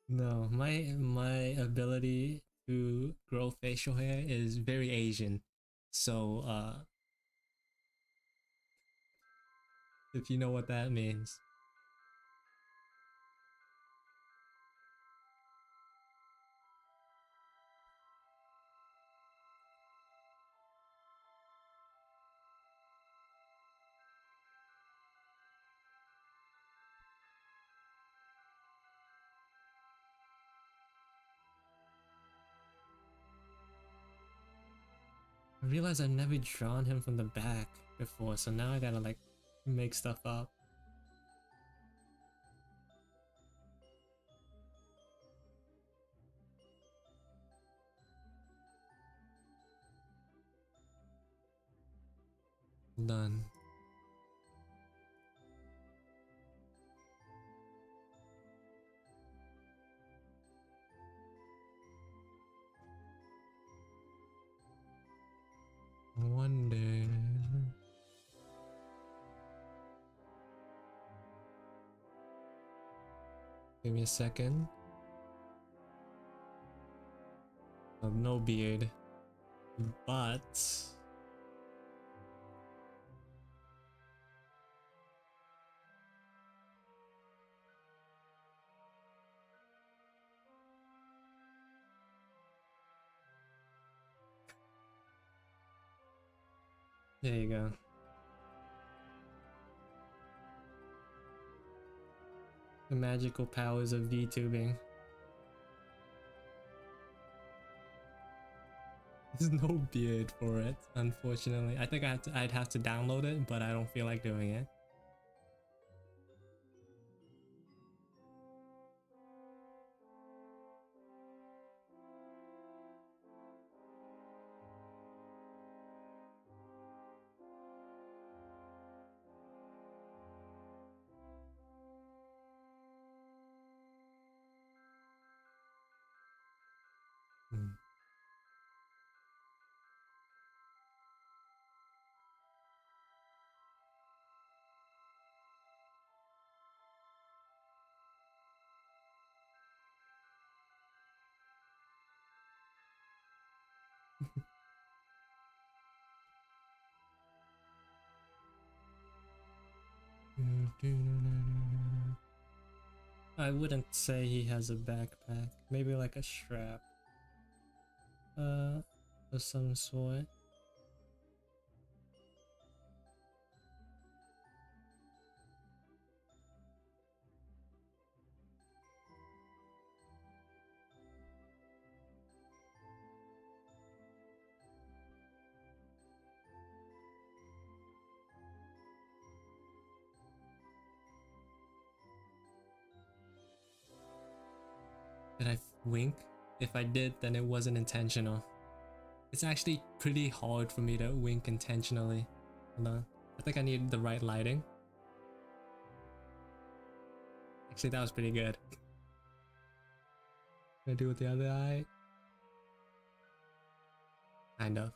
No, my ability to grow facial hair is very Asian. So if you know what that means. I realize I've never drawn him from the back before, so now I gotta like make stuff up. Done. One day. Give me a second. No beard, but there you go. The magical powers of VTubing. There's no beard for it, unfortunately. I think I'd have to download it, but I don't feel like doing it. Hmm. I wouldn't say he has a backpack. Maybe like a strap. Of some sort. Did I wink? If I did, then it wasn't intentional. It's actually pretty hard for me to wink intentionally. Hold on. I think I need the right lighting. Actually, that was pretty good. What do I do with the other eye? Kind of.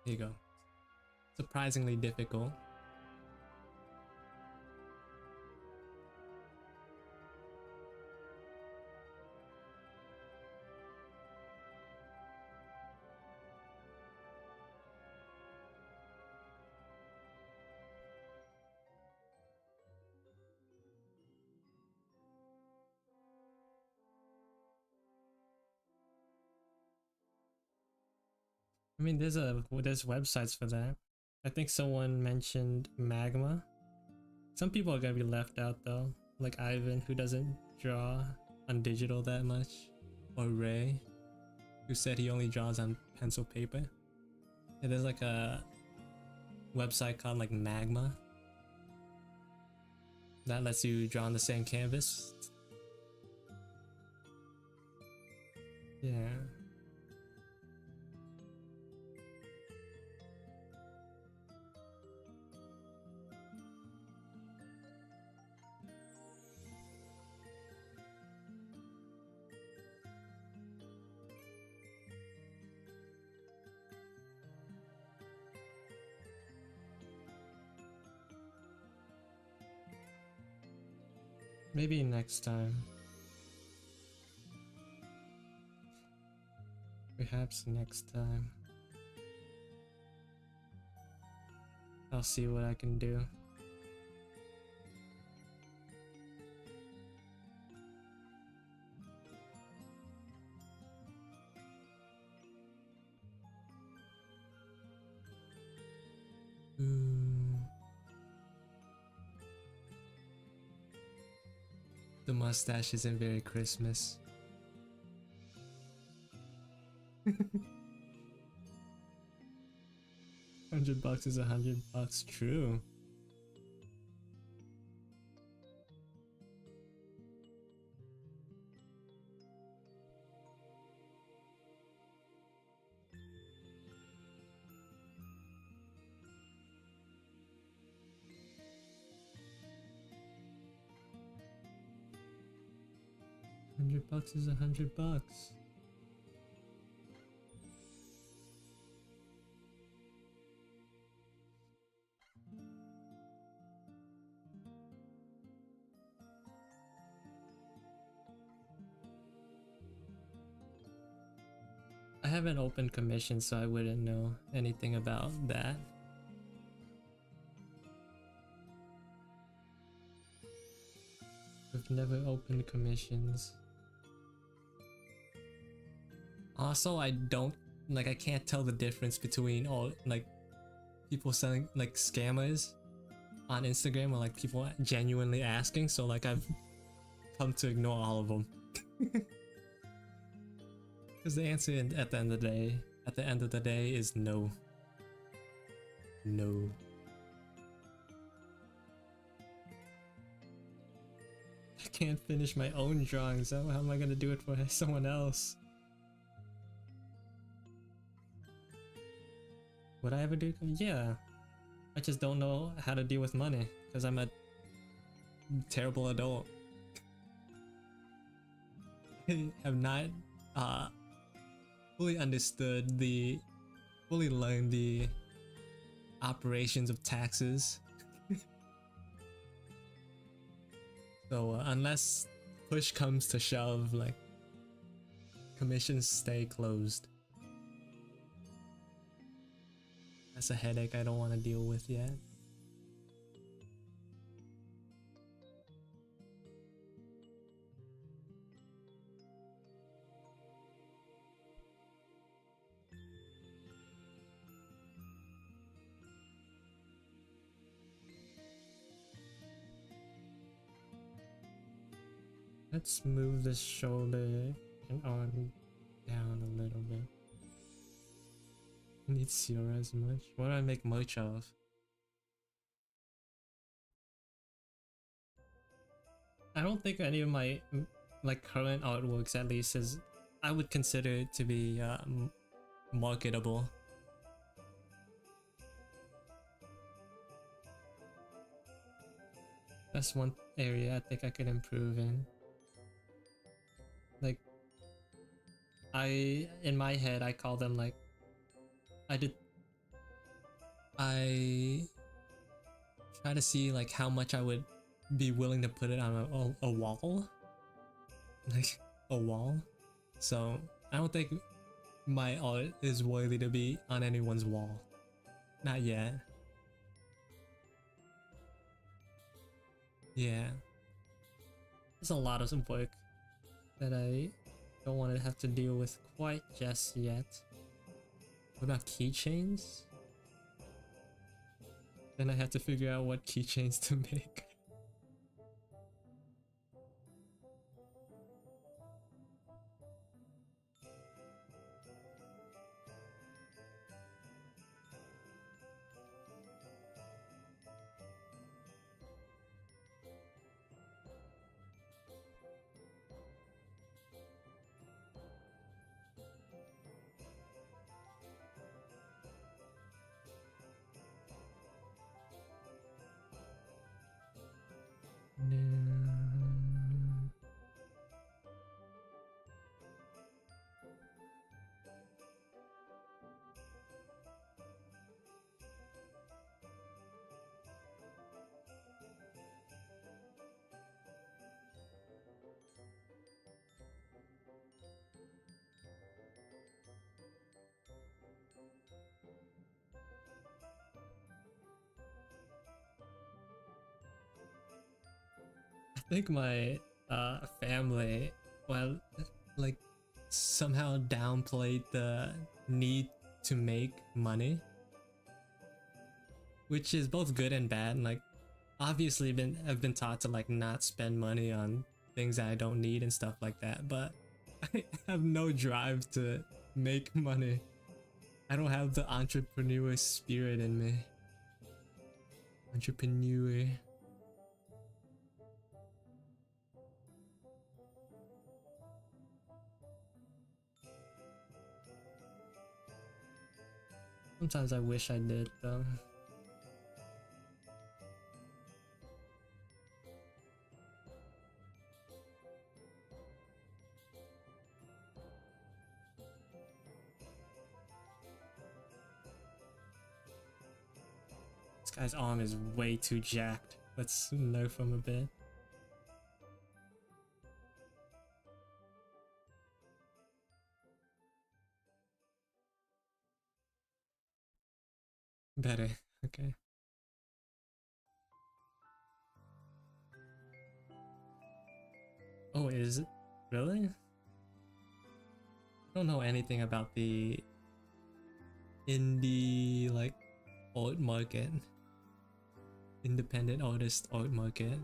Here you go. Surprisingly difficult. I mean, there's websites for that. I think someone mentioned Magma. Some people are gonna be left out though, like Ivan, who doesn't draw on digital that much, or Ray, who said he only draws on pencil paper. And there's like a website called like Magma that lets you draw on the same canvas. Yeah. Maybe next time. Perhaps next time. I'll see what I can do. The mustache isn't very Christmas. $100 is $100. True. $100 is $100. I haven't opened commission, so I wouldn't know anything about that. I've never opened commissions. Also, I can't tell the difference between all like people selling like scammers on Instagram or like people genuinely asking, so like I've come to ignore all of them. Because the answer at the end of the day is no. No. I can't finish my own drawings, so how am I gonna do it for someone else? Would I ever do? Yeah. I just don't know how to deal with money because I'm a terrible adult. I have not fully learned the operations of taxes. So unless push comes to shove, like commissions stay closed. That's a headache I don't want to deal with yet. Let's move the shoulder and arm down a little bit. I need Sierra as much. What do I make merch of? I don't think any of my like current artworks, at least, is I would consider it to be marketable. That's one area I think I could improve in. Like, in my head, I call them like, I try to see like how much I would be willing to put it on a wall. Like, a wall. So, I don't think my art is worthy to be on anyone's wall. Not yet. Yeah. There's a lot of work that I don't want to have to deal with quite just yet. What about keychains? Then I have to figure out what keychains to make. No. I think my family, well, like somehow downplayed the need to make money, which is both good and bad. Like, obviously I've been taught to like not spend money on things that I don't need and stuff like that, but I have no drive to make money. I don't have the entrepreneur spirit in me. Entrepreneur. Sometimes I wish I did though. This guy's arm is way too jacked. Let's nerf him a bit. Better. Okay. Oh, is it? Really? I don't know anything about the indie, like, art market. Independent artist art market.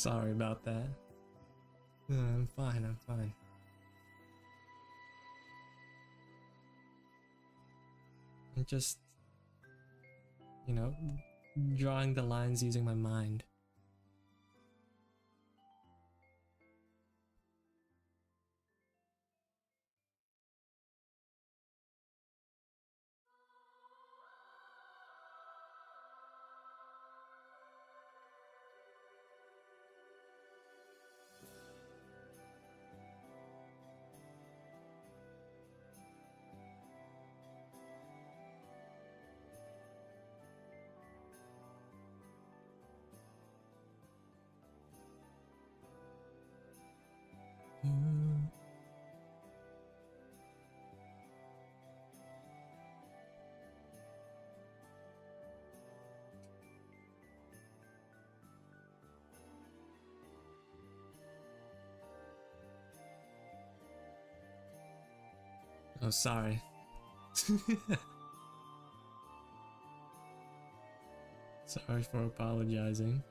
Sorry about that. I'm fine, I'm fine. I'm just, you know, drawing the lines using my mind. Oh, sorry. Sorry for apologizing.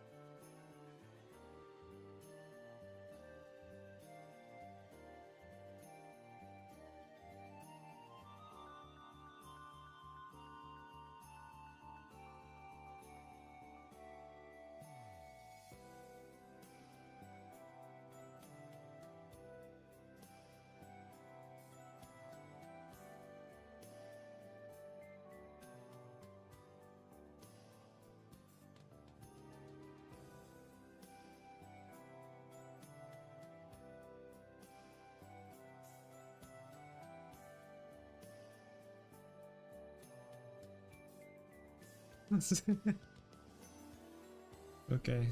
Okay.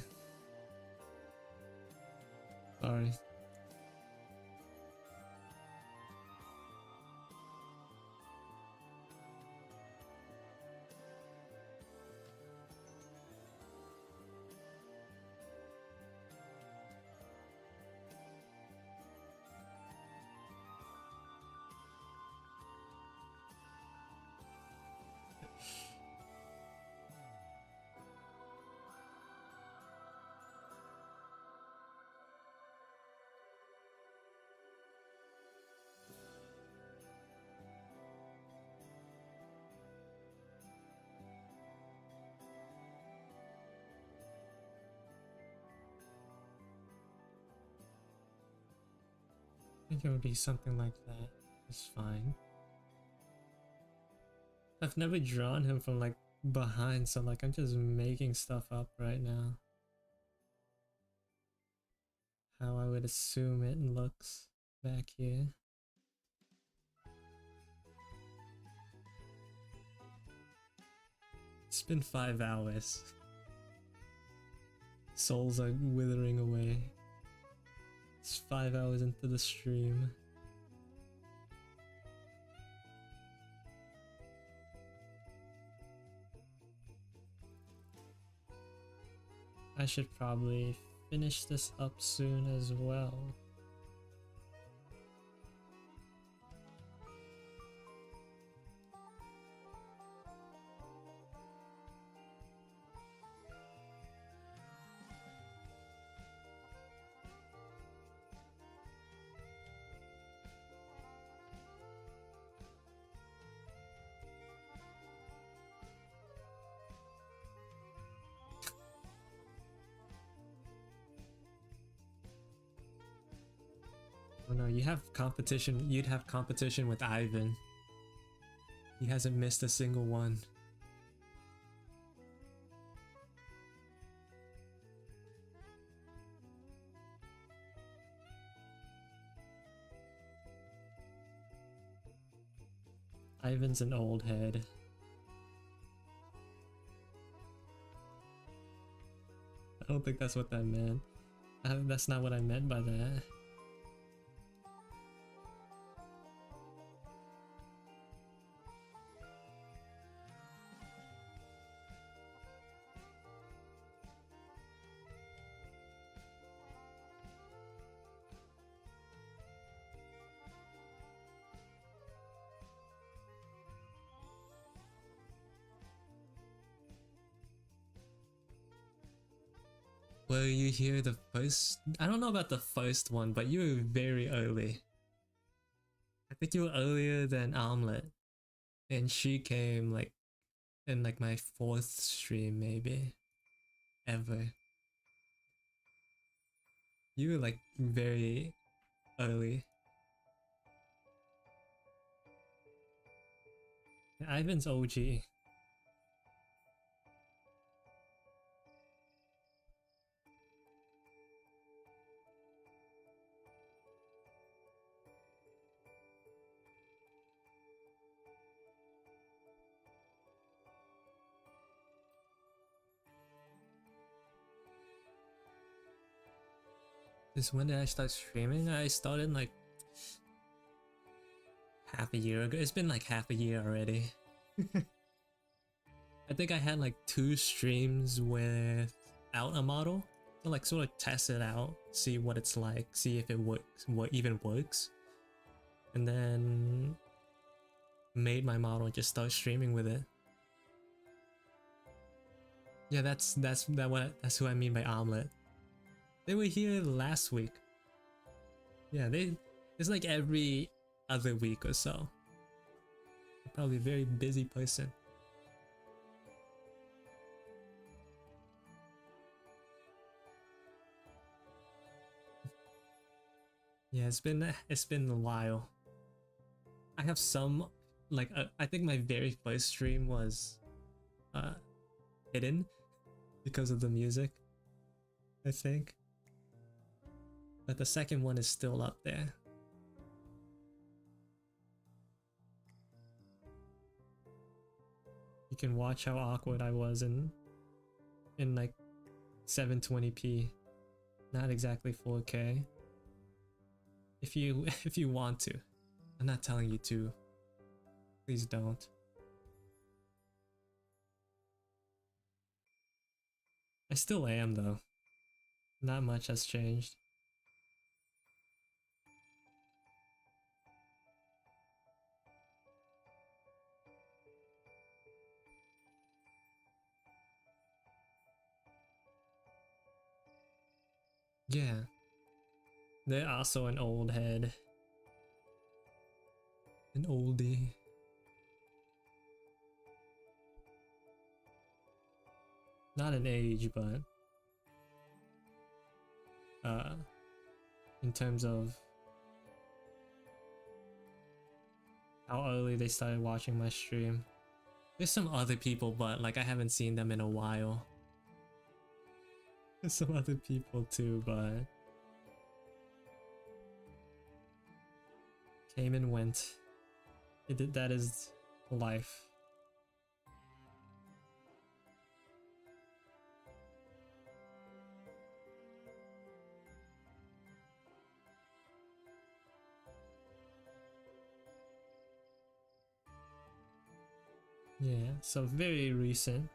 Sorry. I think it would be something like that. It's fine. I've never drawn him from like behind, so like I'm just making stuff up right now. How I would assume it looks back here. It's been 5 hours. Souls are withering away. It's 5 hours into the stream. I should probably finish this up soon as well. Oh no, you have competition. You'd have competition with Ivan. He hasn't missed a single one. Ivan's an old head. I don't think that's what that meant. That's not what I meant by that. Were you here the first? I don't know about the first one, but you were very early. I think you were earlier than Omelette. And she came like in like my 4th stream maybe. Ever. You were like very early. Ivan's OG. Just when did I start streaming? I started like half a year ago. It's been like half a year already. I think I had like 2 streams without a model to like sort of test it out, see what it's like, see if it works, what even works, and then made my model and just start streaming with it. Yeah, that's who I mean by Omelette. They were here last week. Yeah, it's like every other week or so. They're probably a very busy person. Yeah, it's been a while. I have some like I think my very first stream was hidden because of the music, I think. But the second one is still up there. You can watch how awkward I was in like 720p, not exactly 4K. If you want to. I'm not telling you to. Please don't. I still am though. Not much has changed. Yeah. They're also an old head. An oldie. Not an age, but in terms of how early they started watching my stream. There's some other people, but like I haven't seen them in a while. There's some other people too, but came and went. That is life. Yeah, so very recent.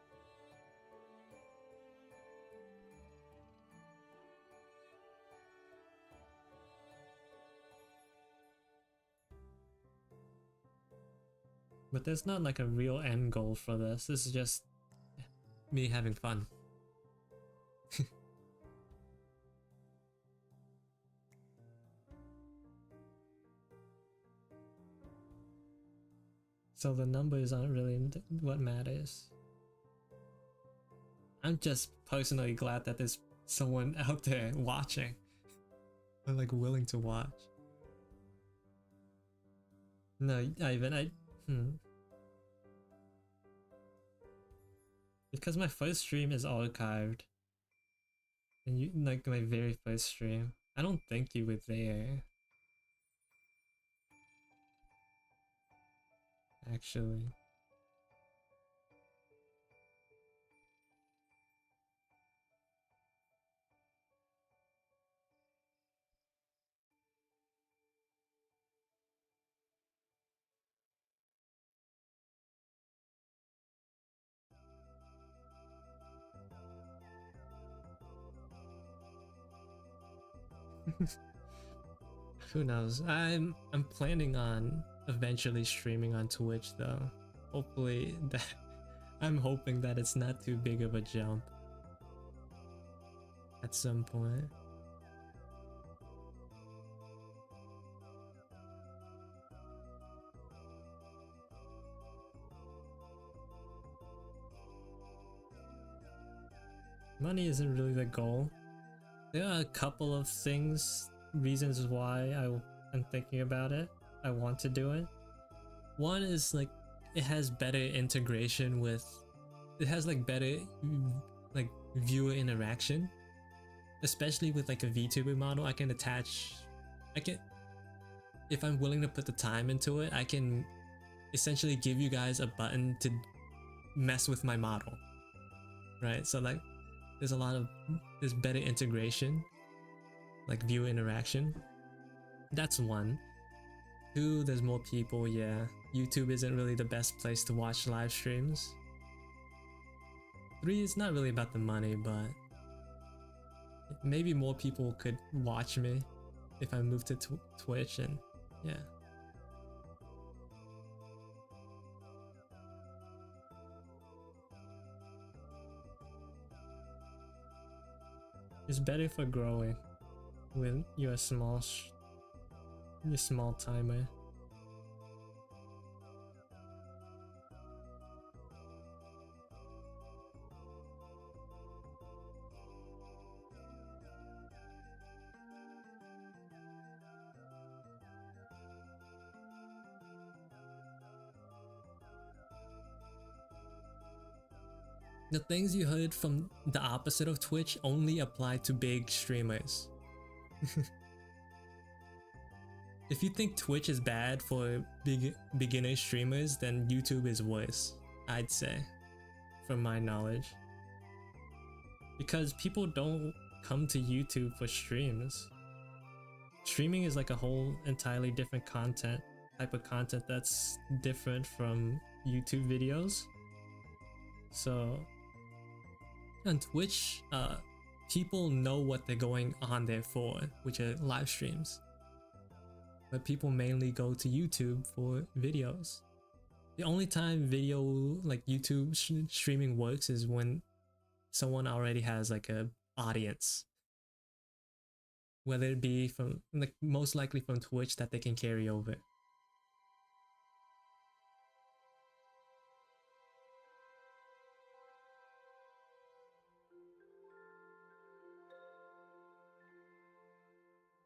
But there's not like a real end goal for this. This is just me having fun. So the numbers aren't really what matters. I'm just personally glad that there's someone out there watching. Or like willing to watch. No, Ivan, because my first stream is archived. And you like my very first stream. I don't think you were there. Actually. Who knows? I'm planning on eventually streaming on Twitch though. Hopefully I'm hoping that it's not too big of a jump. at some point. Money isn't really the goal. There are a couple of reasons why I'm thinking about it. I want to do it. One is like it has better integration with, it has like better like viewer interaction, especially with like a VTuber model. I can, if I'm willing to put the time into it, I can essentially give you guys a button to mess with my model, right? So like there's better integration, like viewer interaction. That's one. Two, there's more people. Yeah, YouTube isn't really the best place to watch live streams. Three, it's not really about the money, but maybe more people could watch me if I move to Twitch, and yeah. It's better for growing when you're a small timer. The things you heard from the opposite of Twitch only apply to big streamers. If you think Twitch is bad for beginner streamers, then YouTube is worse, I'd say, from my knowledge. Because people don't come to YouTube for streams. Streaming is like a whole entirely different type of content that's different from YouTube videos. So on Twitch, people know what they're going on there for, which are live streams. But people mainly go to YouTube for videos. The only time video, like YouTube streaming works, is when someone already has like a audience. Whether it be from, like, most likely from Twitch that they can carry over.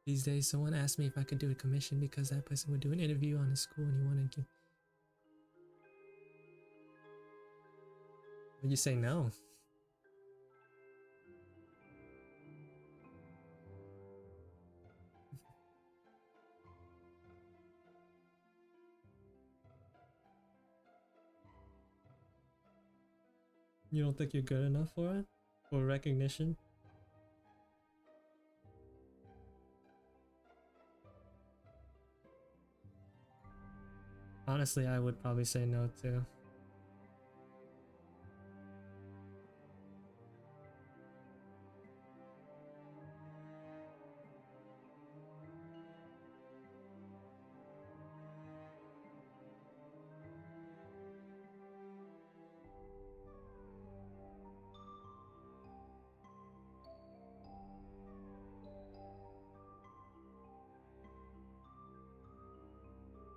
These days, someone asked me if I could do a commission because that person would do an interview on his school and he wanted to. Would you say no? You don't think you're good enough for it? For recognition? Honestly, I would probably say no too.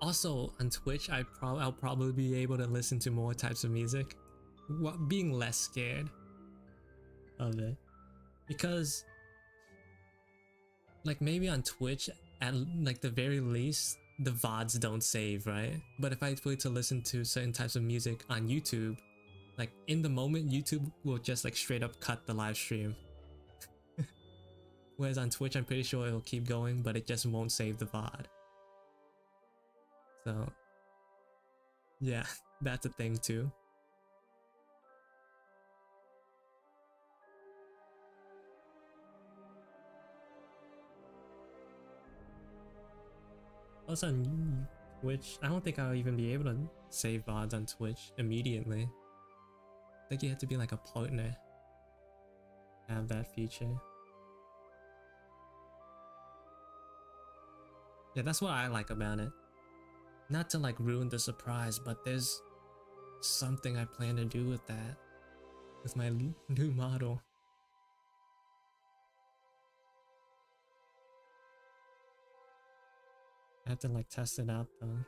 Also, on Twitch, I'll probably be able to listen to more types of music, being less scared of it. Because, like, maybe on Twitch, at like the very least, the VODs don't save, right? But if I were to listen to certain types of music on YouTube, like in the moment, YouTube will just like straight up cut the live stream. Whereas on Twitch, I'm pretty sure it'll keep going, but it just won't save the VOD. So, yeah, that's a thing too. Plus on Twitch, I don't think I'll even be able to save VODs on Twitch immediately. I think you have to be like a partner to have that feature. Yeah, that's what I like about it. Not to like ruin the surprise, but there's something I plan to do with that, with my new model. have to like test it out though.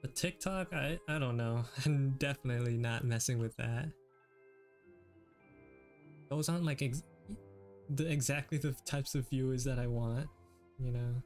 But TikTok, I don't know. I'm definitely not messing with that. Those aren't like exactly the types of viewers that I want, you know.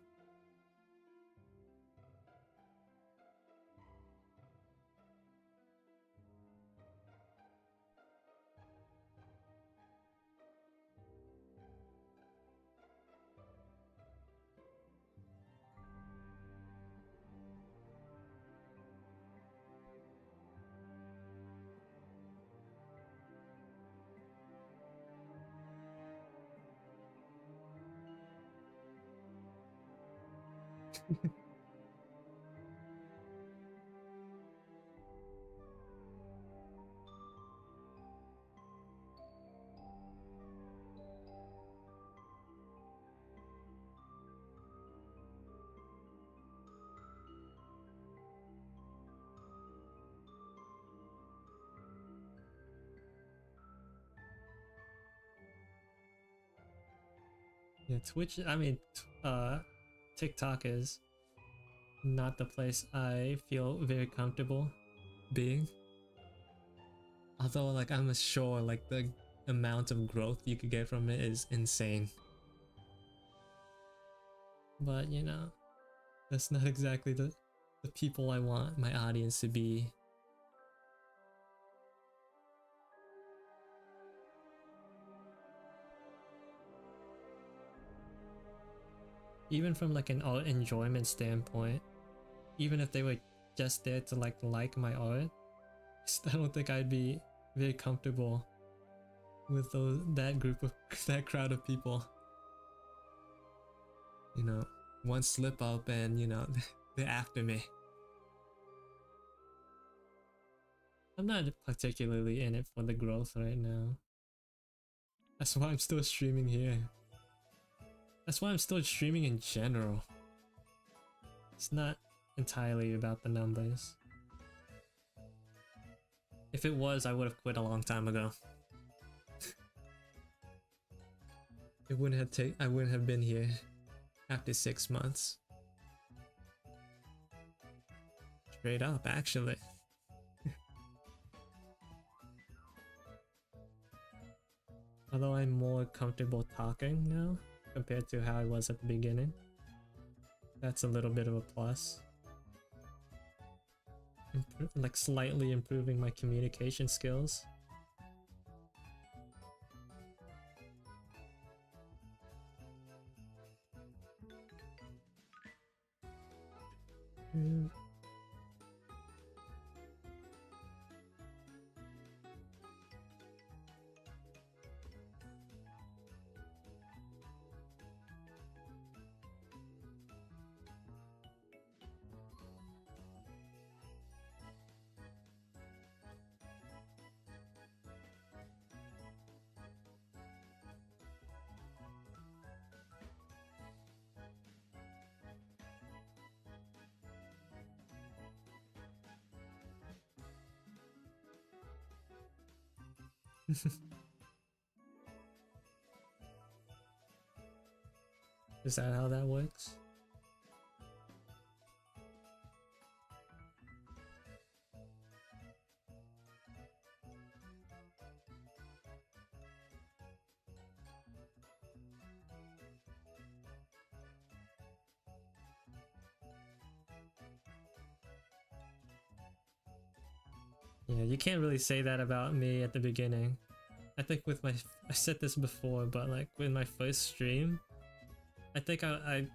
Yeah, Twitch, I mean, TikTok is not the place I feel very comfortable being. Although, like, I'm sure, like, the amount of growth you could get from it is insane. But, you know, that's not exactly the people I want my audience to be. Even from like an art enjoyment standpoint, even if they were just there to like my art, I don't think I'd be very comfortable with that crowd of people. You know, one slip up and, you know, they're after me. I'm not particularly in it for the growth right now. That's why I'm still streaming here. That's why I'm still streaming in general. It's not entirely about the numbers. If it was, I would have quit a long time ago. I wouldn't have been here after 6 months. Straight up, actually. Although I'm more comfortable talking now compared to how I was at the beginning. That's a little bit of a plus. Like slightly improving my communication skills. Is that how that works? Yeah, you can't really say that about me at the beginning. I think with I said this before, but like with my first stream, I think I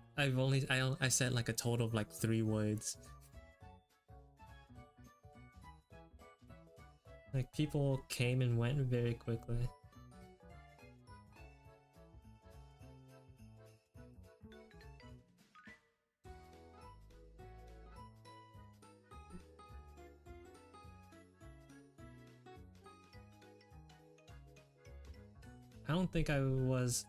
said like a total of like 3 words. Like people came and went very quickly. I don't think I was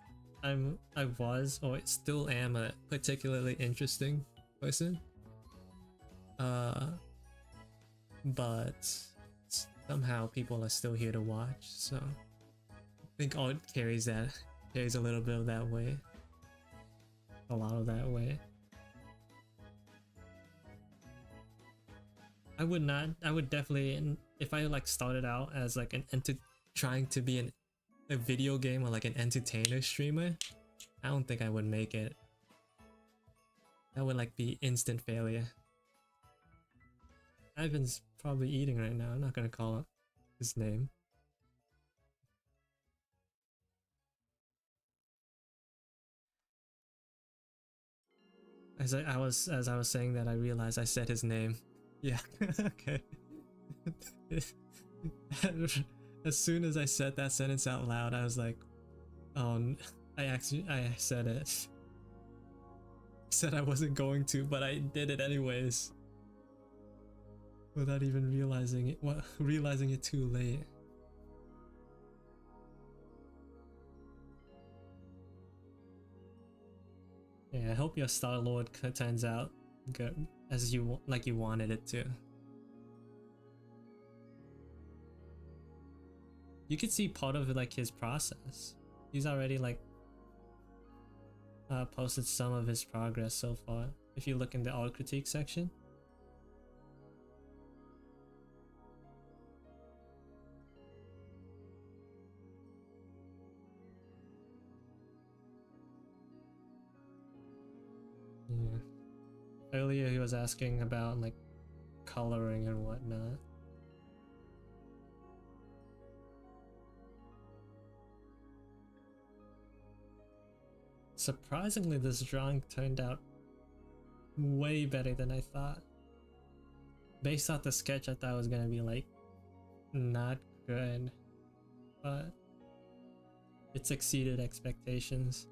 or still am a particularly interesting person. But somehow people are still here to watch, so I think art carries a little bit of that way. A lot of that way. I would definitely, if I like started out as like trying to be a video game or like an entertainer streamer, I don't think I would make it. That would like be instant failure. Ivan's probably eating right now. I'm not gonna call it his name. As I was saying that, I realized I said his name. Yeah. Okay. As soon as I said that sentence out loud, I was like, oh, I said it. I said I wasn't going to, but I did it anyways. Without even realizing it, realizing it too late. Yeah, I hope your Star-Lord turns out good as you wanted it to. You could see part of like his process. He's already like posted some of his progress so far. If you look in the art critique section. Yeah. Earlier he was asking about like coloring and whatnot. Surprisingly, this drawing turned out way better than I thought. Based off the sketch, I thought it was gonna be like not good, but it's exceeded expectations.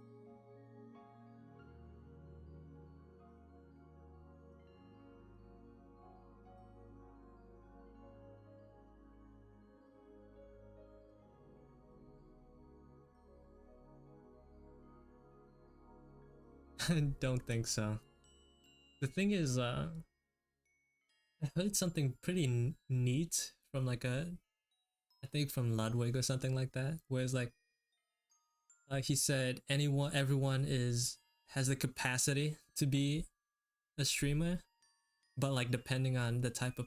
I don't think so. The thing is, I heard something pretty neat from like I think from Ludwig or something like that, where it's like, he said everyone has the capacity to be a streamer, but like depending on the type of,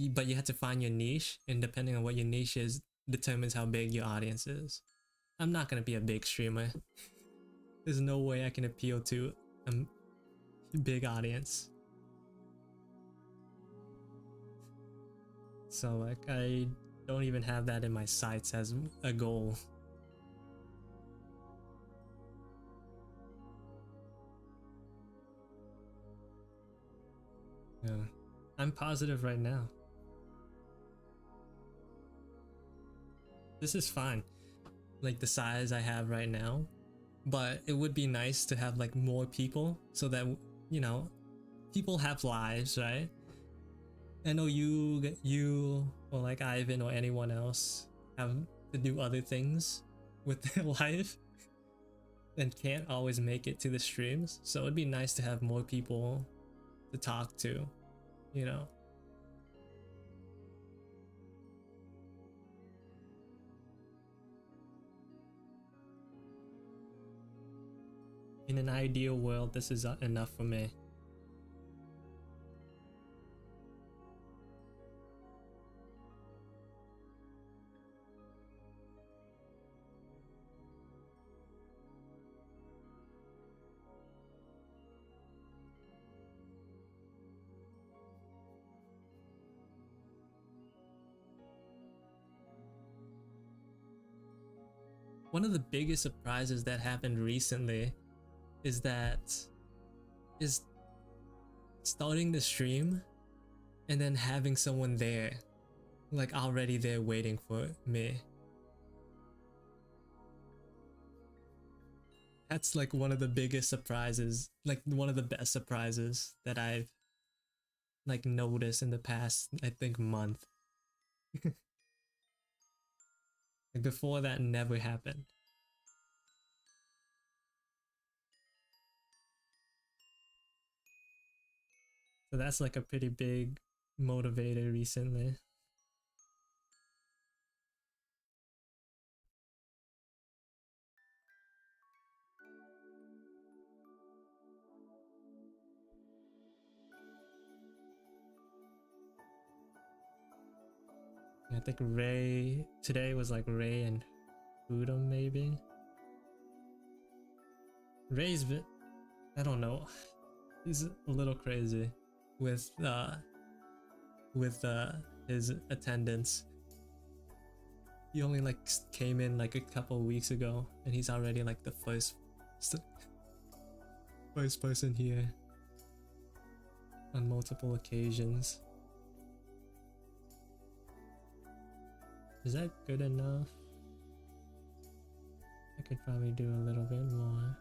but you have to find your niche, and depending on what your niche is, determines how big your audience is. I'm not gonna be a big streamer. There's no way I can appeal to a big audience. So like I don't even have that in my sights as a goal. Yeah. I'm positive right now. This is fine. Like the size I have right now. But it would be nice to have like more people so that, you know, people have lives, right? I know you or like Ivan or anyone else have to do other things with their life and can't always make it to the streams. So it'd be nice to have more people to talk to, you know. In an ideal world, this is enough for me. One of the biggest surprises that happened recently is starting the stream and then having someone there, like already there waiting for me. That's like one of the biggest surprises, like one of the best surprises that I've like noticed in the past, I think, month. Like before that never happened. So that's like a pretty big motivator recently. I think Ray today was like Ray and Udom maybe. Ray's bit, I don't know. He's a little crazy with his attendance. He only like came in like a couple weeks ago and he's already like the first person here on multiple occasions. Is that good enough? I could probably do a little bit more.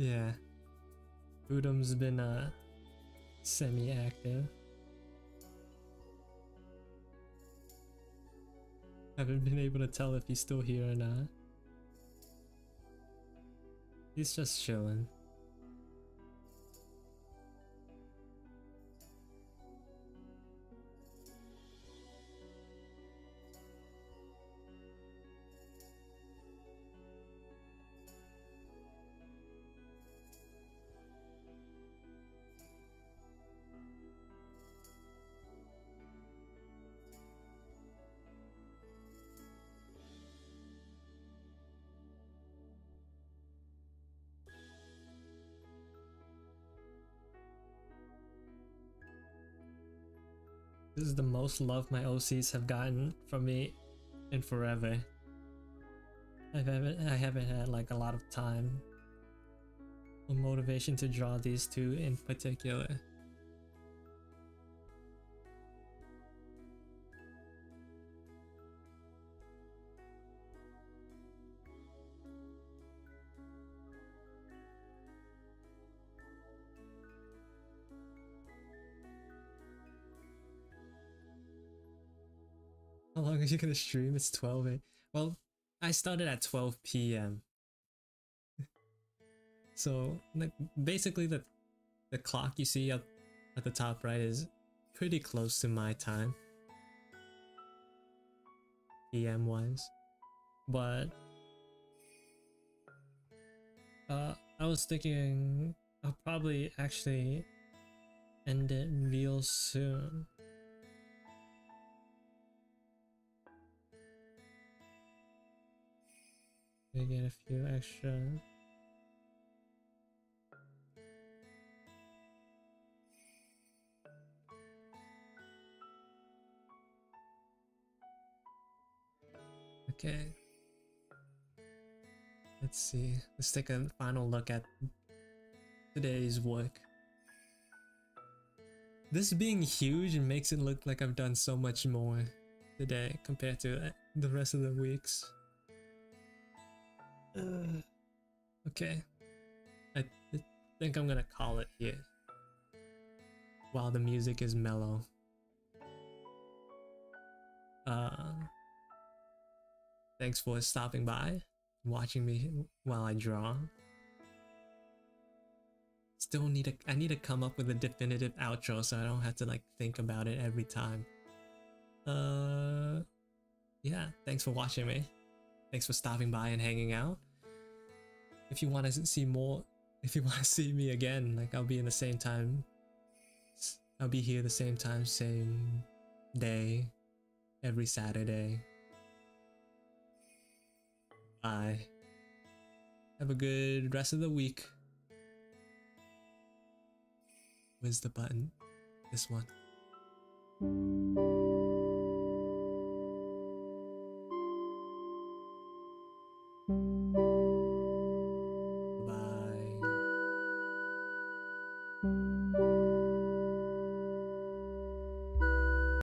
Yeah, Udom's been semi-active. Haven't been able to tell if he's still here or not. He's just chilling. This is the most love my OCs have gotten from me in forever. I haven't had like a lot of time or motivation to draw these two in particular. How long are you gonna stream? It's 12 a. Well, I started at 12 p.m. So like basically the clock you see up at the top right is pretty close to my time, PM wise. But I was thinking I'll probably actually end it real soon. I get a few extra. Okay. Let's see. Let's take a final look at today's work. This being huge makes it look like I've done so much more today compared to the rest of the weeks. Okay. I think I'm gonna call it here while the music is mellow. Thanks for stopping by, watching me while I draw. Still I need to come up with a definitive outro so I don't have to like think about it every time. Yeah, thanks for watching me. Thanks for stopping by and hanging out. If you want to see more, if you want to see me again, like I'll be in the same time. I'll be here the same time, same day, every Saturday. Bye. Have a good rest of the week. Where's the button? This one.